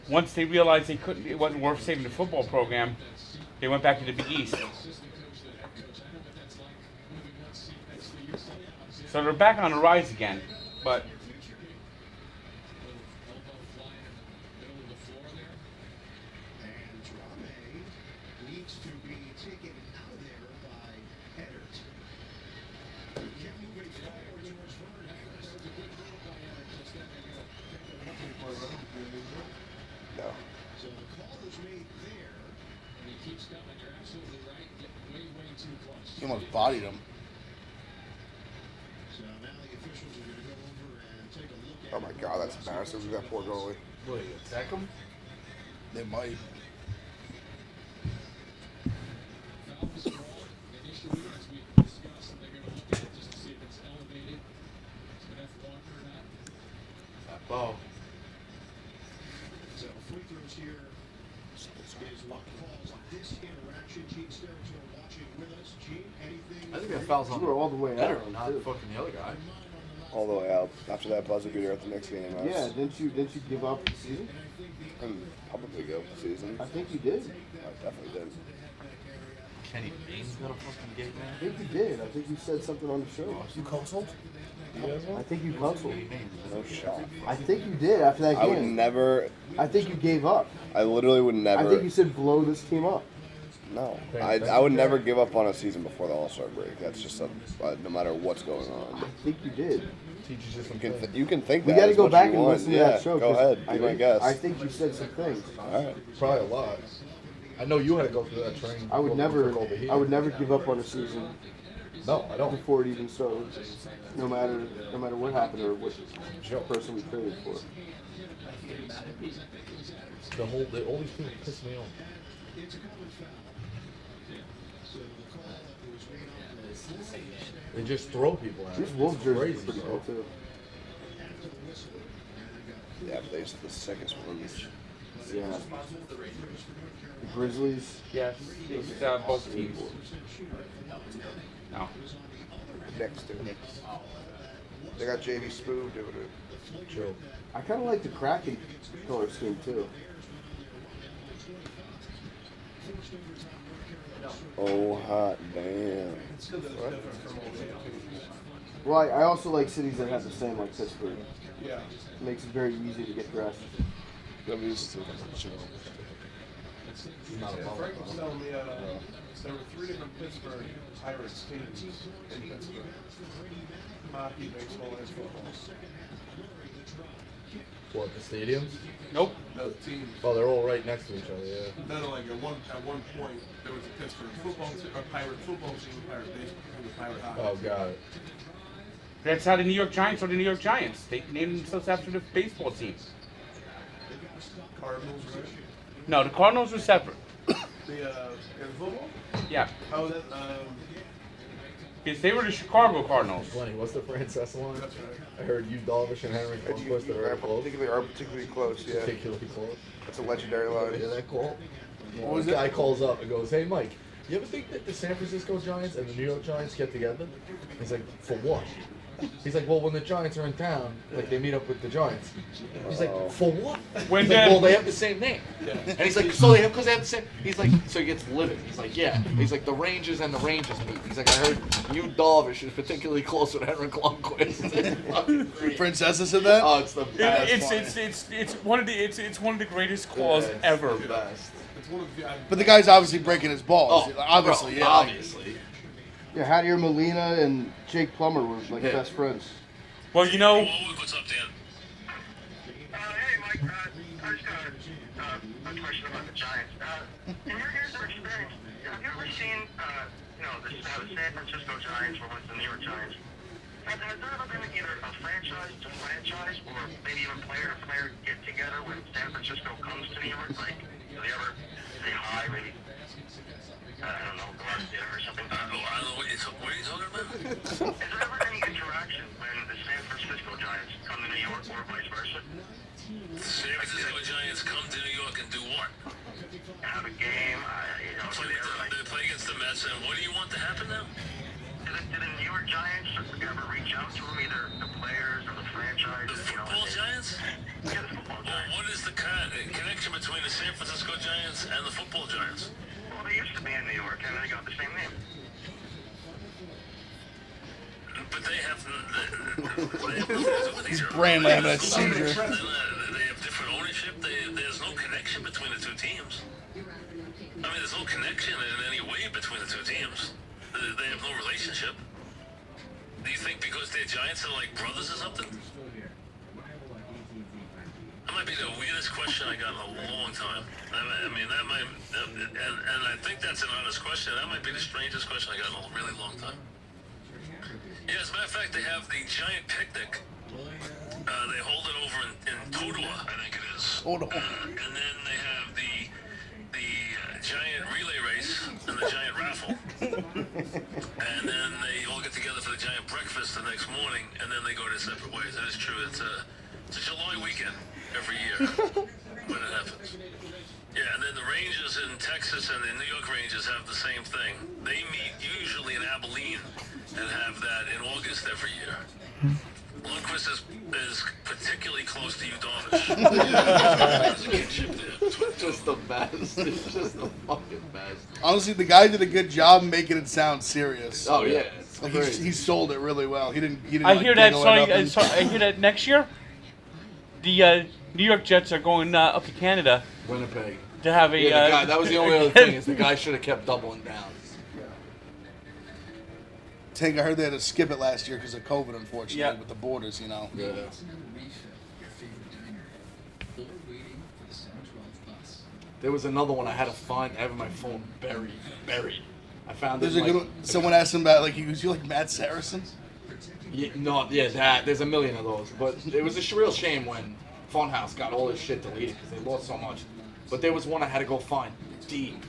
once they realized it wasn't worth saving the football program, they went back to the Big East. So they're back on the rise again, but. He almost bodied him. Oh my God, that's embarrassing. That poor goalie. What, you attack him? They might. Wow. So free throws here. This interaction, Gene Steratore watching with us. Gene, anything? I think that foul's on You were all the way Better, out, not too. fucking the other guy. All the way out. After that buzzer beater at the next game, I was, Yeah, didn't you give up the season? probably go for the season. I think you did. I definitely did. Kenny Baines got a fucking gate, man. I think you did. I think you said something on the show. You consulted? I think you consulted. No shot. I think you did after that game. I would never. I think you gave up. I literally would never. I think you said blow this team up. No, I would never give up on a season before the All-Star break. That's just no matter what's going on. I think you did. Teaches you some You can think that. We got to as go much back as you and want. listen to Yeah, that show. Go 'cause ahead. Be my guest. I think you said some things. All right. Probably a lot. I know you had to go through that training. I would never give up on a season. No, I don't. Before it even started, no matter what happened or what person we traded for. All these people piss me off. They just throw people at These it. Wolves It's jerseys crazy, are pretty bro. cool too. Yeah, but they're the sickest ones. Yeah. The Grizzlies. Yes, it's both teams. No. Knicks, dude. They got JV Spoon doing it. Chill. I kind of like the Kraken color scheme too. Oh, hot damn. Well, I also like cities that have the same, like Pittsburgh. Yeah. It makes it very easy to get dressed. W's to chill. Frank was telling me there were 3 different Pittsburgh Pirates teams in Pittsburgh. Hockey, baseball, and football. What, the stadiums? Nope. No, the teams. Oh, they're all right next to each other, yeah. No, like at one point there was a Pittsburgh football team, a Pirate football team, Pirate baseball team, a Pirate hockey. Oh, got it. That's how the New York Giants are the New York Giants. They named themselves after the baseball team. Cardinals, right? No, the Cardinals were separate. The football? Yeah. Oh, that Because they were the Chicago Cardinals. Lenny, what's the Francesa line? That's right. I heard you, Darvish, and Henry Conquest are close. Particularly close, yeah. Particularly close. That's a legendary line. Yeah, that call. What This was it? guy calls up and goes, "Hey, Mike, you ever think that the San Francisco Giants and the New York Giants get together?" He's like, "For what?" He's like, "Well, when the Giants are in town, like they meet up with the Giants." He's like, "For what?" When He's like, "Well, they have the same name." And he's like, "So they have because they have the same." He's like, "So he gets livid." He's like, "Yeah." He's like, "The Rangers and the Rangers meet." He's like, "I heard you Darvish is particularly close with Henry Conquest." Princessa said that? Oh, it's the best. It's one of the greatest calls ever. The best. But the guy's obviously breaking his balls. Oh, obviously, bro, yeah. obviously. Yeah, Javier Molina and Jake Plummer were like best friends. Well, you know. What's up, Dan? Hey, Mike. I just got a question about the Giants. In your years of experience, have you ever seen, the San Francisco Giants or the New York Giants? Has there ever been either a franchise to franchise or maybe even player to player get together when San Francisco comes to New York? Like, do they ever say hi, maybe? I don't know, go out to dinner or something. I don't know what are you talking about? Is there ever any interaction when the San Francisco Giants come to New York or vice versa? The San Francisco Giants come to New York and do what? Have a game, they play against the Mets, and what do you want to happen now? Did the New York Giants ever reach out to them, either the players or the franchise? The football Giants? Yeah, the football Giants. Well, what is the connection between the San Francisco Giants and the football Giants? Well, they used to be in New York, and they got the same name. But they have He's brain having a seizure. They have different ownership. There's no connection between the two teams. I mean, there's no connection in any way between the two teams. They have no relationship. Do you think because they're Giants, they're like brothers or something? That might be the weirdest question I got in a long time. I mean, that might, and I think that's an honest question. That might be the strangest question I got in a really long time. Yeah, as a matter of fact, they have the giant picnic They hold it over in Totowa, I think it is. Hold on. And then they have the giant relay race and the giant raffle. And then they all get together for the giant breakfast the next morning, and then they go their separate ways. That is true. It's a July weekend every year when it happens. Yeah, and then the Rangers in Texas and the New York Rangers have the same thing. They meet usually in Abilene and have that in August every year. Lundqvist is particularly close to Udonis. Just the best. It's just the fucking best. Honestly, the guy did a good job making it sound serious. Oh yeah, like he sold it really well. He didn't. I hear that. I hear that next year, the New York Jets are going up to Canada. Winnipeg. To have a. Yeah, the guy, that was the only other thing is the guy should have kept doubling down. Tank, I heard they had to skip it last year because of COVID, unfortunately, with the borders, you know. Yeah. There was another one I had to find. I have in my phone buried. I found There's it. a good one. Someone asked him about, like, you like Matt Saracen? Yeah, that. There's a million of those. But it was a real shame when Funhouse got all this shit deleted because they lost so much. But there was one I had to go find deep.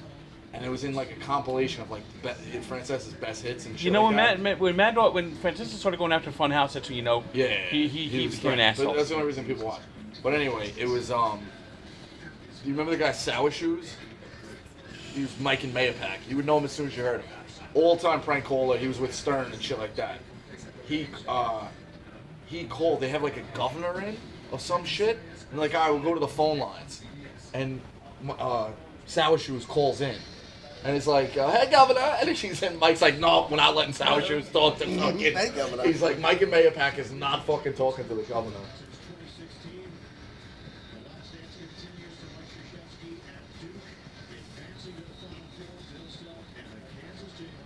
And it was in like a compilation of like Francesa's best hits and shit. You know, like when Francesa started going after Funhouse, that's when you know. Yeah, he became an asshole. But that's the only reason people watch. But anyway, it was do you remember the guy Sour Shoes? He was Mike and Mayapack. You would know him as soon as you heard him. All-time prank caller. He was with Stern and shit like that. He called. They have like a governor in of some shit, and like, all right, we'll go to the phone lines, and Sour Shoes calls in. And it's like, hey, Governor. And she's in. Mike's like, no, we're not letting Sour Shoes talk to fucking. Hey, Governor. He's like, Mike and Mayapack is not fucking talking to the governor.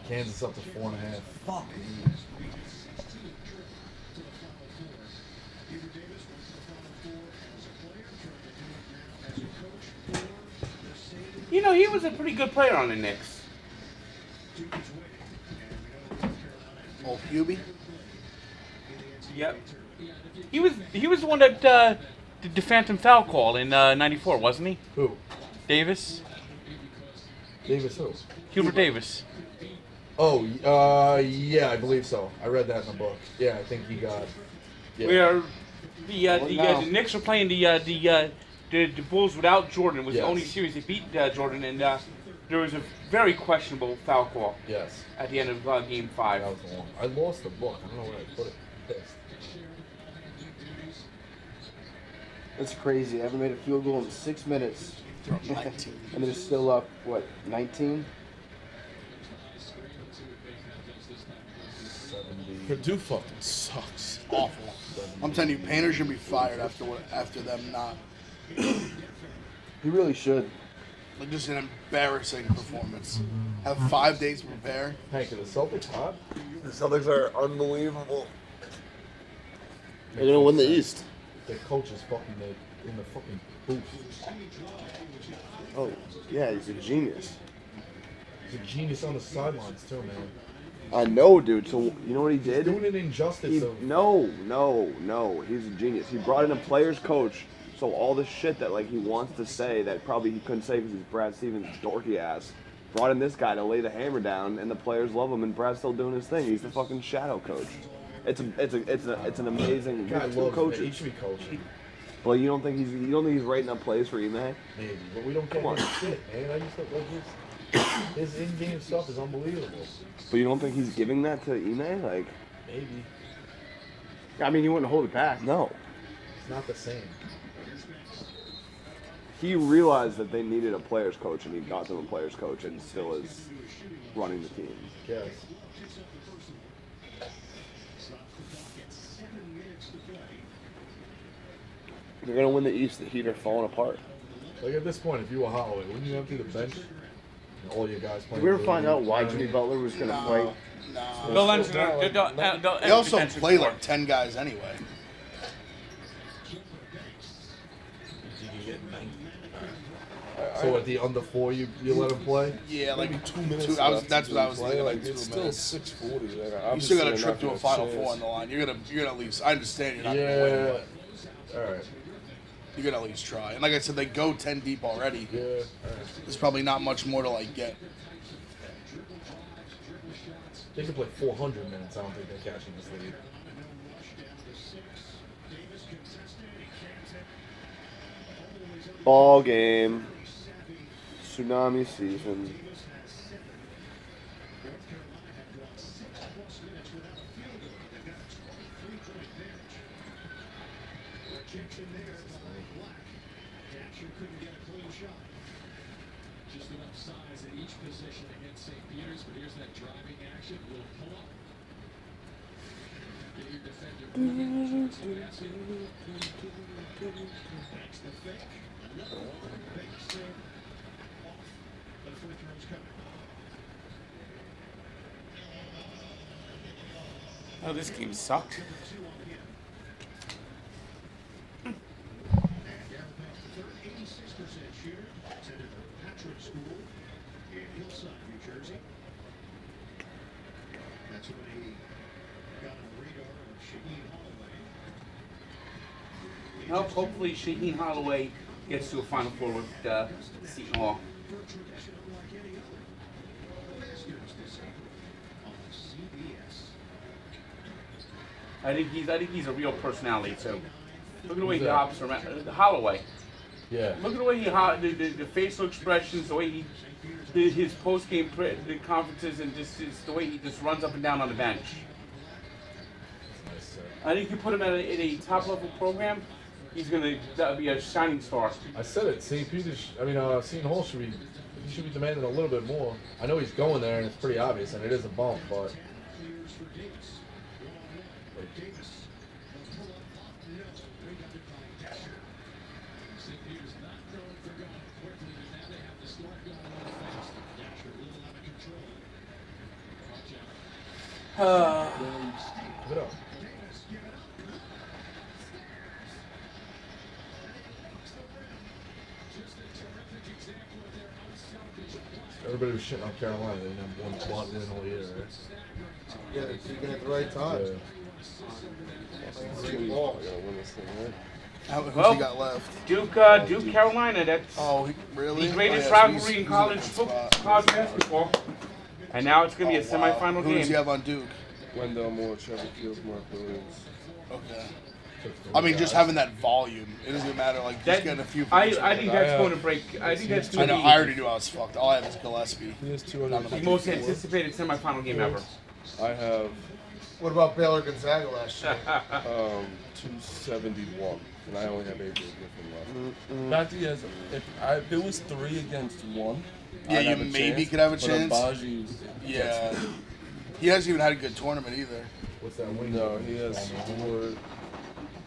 Kansas up to 4.5. Fuck. You know, he was a pretty good player on the Knicks. Oh, Hubie? Yep. He was the one that did the Phantom Foul call in '94, wasn't he? Who? Davis. Davis who? Hubert Davis. Oh, yeah, I believe so. I read that in the book. Yeah, I think he got. Yeah. Where the Knicks were playing the Bulls without Jordan. It was the only series they beat Jordan, and there was a very questionable foul call. Yes. At the end of Game 5. That was long. I lost the book. I don't know where I put it. Pissed. That's crazy. I haven't made a field goal in 6 minutes. And they're still up, what, 19? Purdue fucking sucks. Awful. I'm telling you, Painter should be fired after them not. He really should. Like, just an embarrassing performance. Have 5 days to prepare. Hank, are the Celtics hot? The Celtics are unbelievable. They're gonna win the East. Their coach is fucking in the fucking booth. Oh, yeah, he's a genius. He's a genius on the sidelines too, man. I know, dude. So you know what he did? He's doing an injustice. No. He's a genius. He brought in a player's coach. So all the shit that like he wants to say that probably he couldn't say because he's Brad Stevens' dorky ass. Brought in this guy to lay the hammer down, and the players love him. And Brad's still doing his thing. He's the fucking shadow coach. It's an amazing. Guy two loves coaches. it. He should be coaching. Well, you don't think he's writing up plays for Ime? Maybe, but we don't get his shit, man. I just don't like his in-game stuff is unbelievable. But you don't think he's giving that to Ime? Like, maybe. I mean, he wouldn't hold it back. No. It's not the same. He realized that they needed a player's coach, and he got them a player's coach, and still is running the team. Yes. They're gonna win the East. The Heat are falling apart. Like at this point, if you were Holloway, wouldn't you empty the bench? And all your guys playing. Did we ever find out why Jimmy Butler was going to play? No. They also play like 10 guys anyway. So at the under 4, you let him play? Yeah, like maybe 2 minutes. That's what I was thinking. Like it's still 6:40. You still got a trip to a Final Four on the line. You're gonna at least. I understand you're not gonna win. But All right. You could at least try. And like I said, they go 10 deep already. Yeah. All right. There's probably not much more to like get. They can play 400 minutes. I don't think they're catching this lead. Ball game. Tsunami season. Just enough size at each position against St. Peter's, but here's that driving action. Will pull up. Get your defender. That's the fake. Base off. The free throw's coming. Oh, this game sucked. School in Hillside, New Jersey. That's when he got on the radar of Shaheen Holloway. Hopefully Shaheen Holloway gets to a Final Four with Seton Hall. I think he's a real personality too. Look at the way he hops around. Holloway. Yeah. Look at the way he the facial expressions, the way he did his post game conferences, and just the way he just runs up and down on the bench. I think you put him in a top level program, he's gonna be a shining star. I said it. St. Peter's. I mean, Seton Hall should be demanding a little bit more. I know he's going there, and it's pretty obvious, and it is a bump, but. Give it up. Everybody was shitting on Carolina. They didn't have one win all year, right? Yeah, they're peaking at the right time. Yeah. Great ball. Who's Well, he got left? Duke, Carolina. That's really the greatest Oh, yeah, rivalry in college basketball. And now it's going to be a semifinal Who game. does he have on Duke? Wendell Moore, Trevor Fields, Mark Williams. Okay. I mean, just having that volume, it doesn't matter. Like just getting a few. I think that's going to break. I think that's going to be. I already knew I was fucked. All I have is Gillespie. He has 200. The most anticipated semifinal game ever. I have. What about Baylor Gonzaga last year? 271, and I only have 8 Griffin left. Back to you guys, if it was 3 against 1, Yeah, I'd you have a maybe chance, could have a but chance. Abaji Yeah. gets me. He hasn't even had a good tournament either. What's that win? No, he has scored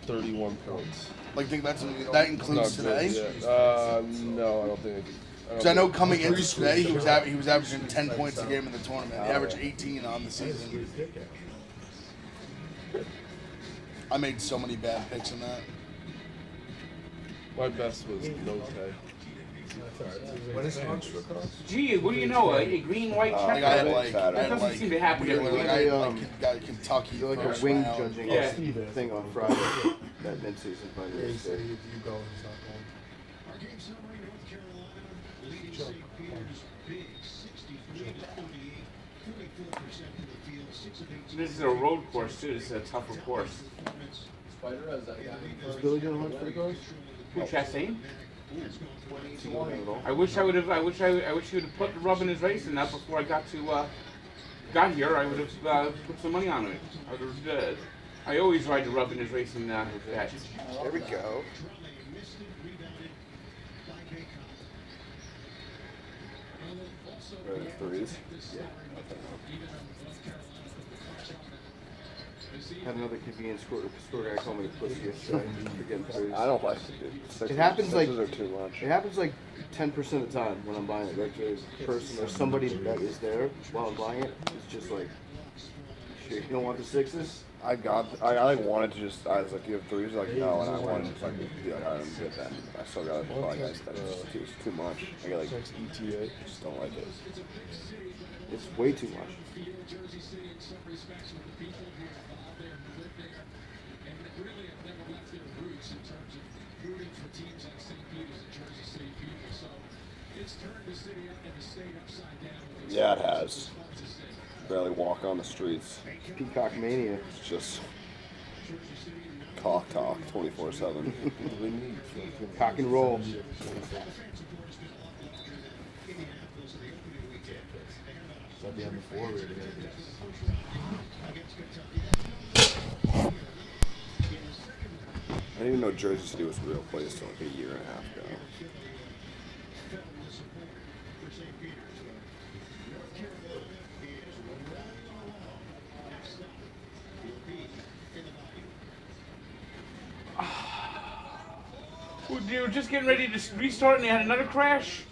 31 points. Like, think that includes Not good, today? yeah. No, I don't think. Because I know coming into today, he was averaging 10 points a game in the tournament. He averaged 18 on the season. I made so many bad picks in that. My best was Note. What is extra cost? Gee, what do you know? A green white checker. I had like, that doesn't seem to happen every Wheeler, week. I had Kentucky. You're like a first wing round. judging thing on Friday. That mid-season fight. Yeah, he said if you go, he's not going. Our game summary: North Carolina leading St. Peter's big 63-48, 34% of the field, 6 of 8. This is a road course too. This is a tougher course. Spider has that guy. Is Billy gonna hunt for the ghost? Who, Chastain? I wish I would have. I wish he would have put the rub in his racing that before I got got here. I would have put some money on it. I always ride the rub in his racing bet. There we go. Threes. Had another convenience store guy call me a pussy yesterday for getting threes. I don't like it, dude. It happens like Sixes are too much. It happens like 10% of the time when I'm buying it. Like there's a person or somebody that is there while I'm buying it. It's just like, shit, you don't want the sixes? I wanted to just, I was like, you have threes? Like, no, and I wanted to just like, be like, all right, I'm good then. I still got it, but like, that's just too much. I get like, ETA, just don't like it. It's way too much. And really have never left their roots in terms Yeah, it has. Barely walk on the streets. Peacock Mania. It's just cock talk 24/7. Cock and roll. At the end before we were together. I didn't even know Jersey City was a real place till like a year and a half ago. They were just getting ready to restart and they had another crash.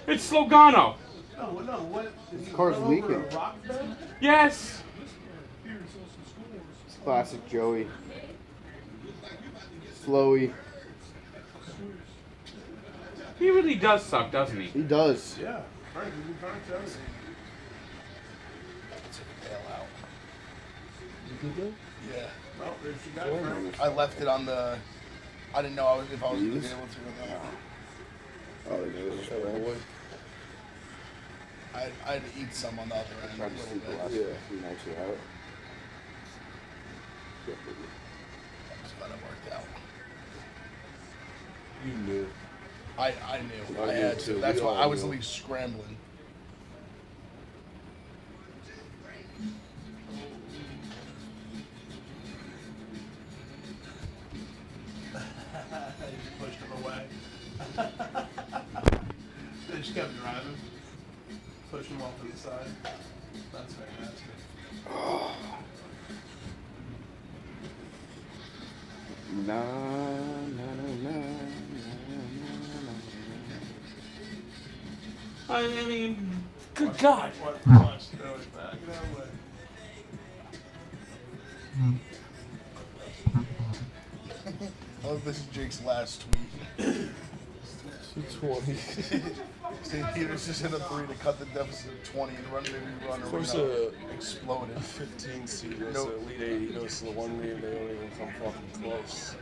It's Slogano. No, what? This car's leaking. Yes. It's classic Joey. Slowy. He really does suck, doesn't he? He does. Yeah. Right, we've been trying to tell you. Yeah. Well, there's your guy, Frank. I left it on the. I didn't know if I was going to be able to or not. Oh, they do this way. I had to eat some on the other end. Tried to sleep the last few nights we had it. I'm just glad it worked out. You knew. I knew. I I knew had too. to. That's We why all I was knew. at least scrambling. Pushed him away. They just kept driving. Pushed him off to the side. That's fantastic. Na, na, na, na, I mean, good God. What wants to throw it back? Get out of the way. Oh, this is Jake's last tweet. 220. St. Peter's just hit a 3 to cut the deficit to 20 and run Of course, arena exploded. 15 seed was Nope. Elite 8 goes to the 1 game. They don't even come fucking close.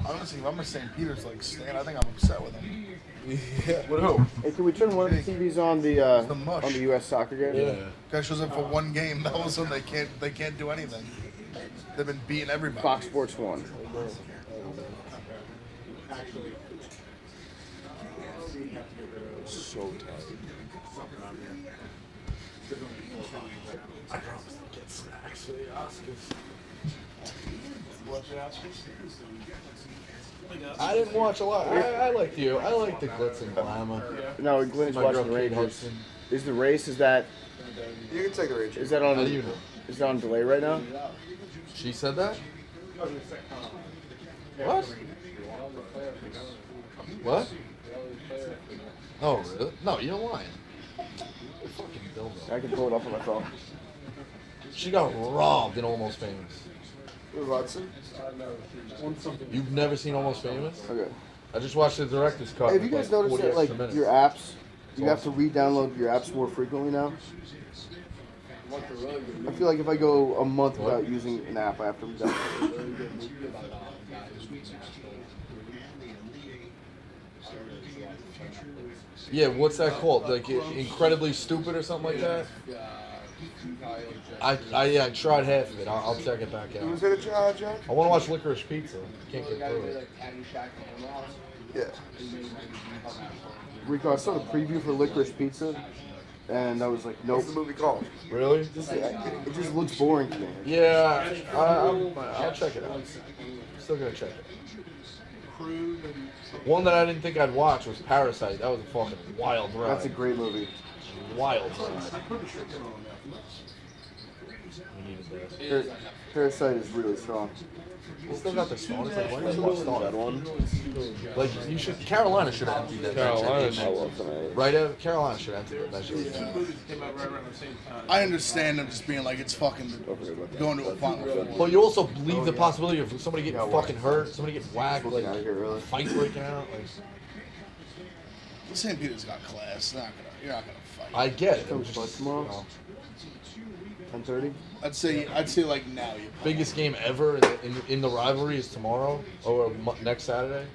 Honestly, if I'm a St. Peter's like Stan, I think I'm upset with him. Yeah. With who? Hey, can we turn one of the TVs on the mush. on the U.S. soccer game? Yeah. Guy shows up for one game, then all of a sudden they can't do anything. They've been beating everybody. Fox Sports 1. So tight. I promised to get snacks for the Oscars. Watch the Oscars? I didn't watch a lot. I like you. I like the glitz and glamour. No, Glenn's My watching girl the Kate Rangers. Hudson. Is the race? Is that? You can take the Rangers. Is that on? How do you know? Is that on delay right now? She said that? What? What? Oh, really? No, you're lying. You're fucking dildo. I can pull it up on my phone. She got robbed in Almost Famous. Who, Hudson? You've never seen Almost Famous? Okay. I just watched the director's cut. Have you with guys like noticed 40 that like extra minutes. your apps, you have awesome. to re-download your apps more frequently now? I feel like if I go a month without using an app, I have to re-download it. Yeah, what's that called? Like Incredibly Stupid or something like that? I tried half of it. I'll check it back out. Who's in it, Jack? I want to watch Licorice Pizza. Can't get through it. Yeah. Rico, I saw the preview for Licorice Pizza, and I was like, nope. What's the movie called? Really? It just looks boring to me. Yeah, I'll check it out. Still gonna check it. One that I didn't think I'd watch was Parasite. That was a fucking wild ride. That's a great movie. Wild ride. Parasite is really strong. You still got the Stones. Like, why didn't you watch that one? Like, you should. Carolina should have emptied that. Carolina should. Right, Carolina should have emptied that shit. I understand them just being like it's fucking going to a final four. But you also believe the possibility of somebody getting fucking hurt, somebody getting whacked, like fight breaking out. Like, St. Peter's got class. You're not gonna fight. I get it. Comes tomorrow. 10:30. I'd say like now. You Biggest game ever in the rivalry is tomorrow or next Saturday.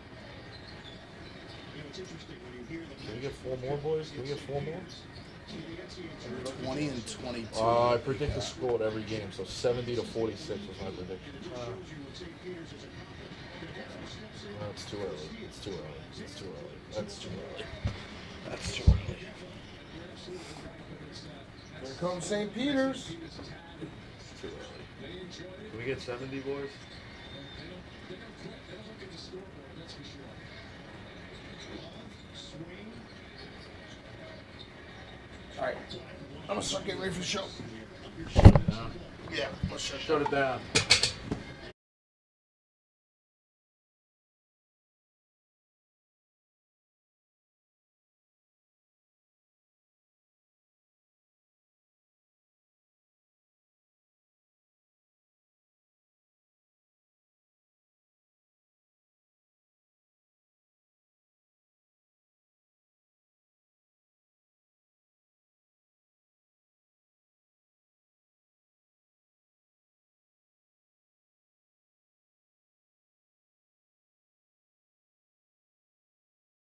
Can we get 4 more, boys? Can we get 4 more? 20 and 22. I predict the score at every game, so 70 to 46 was my prediction. It's too early. It's too early. It's too early. That's too early. That's too early. Here comes St. Peter's. It's too early. Can we get 70, boys? All right. I'm gonna start getting ready for the show. Shut it down. Yeah, let's Shut it down.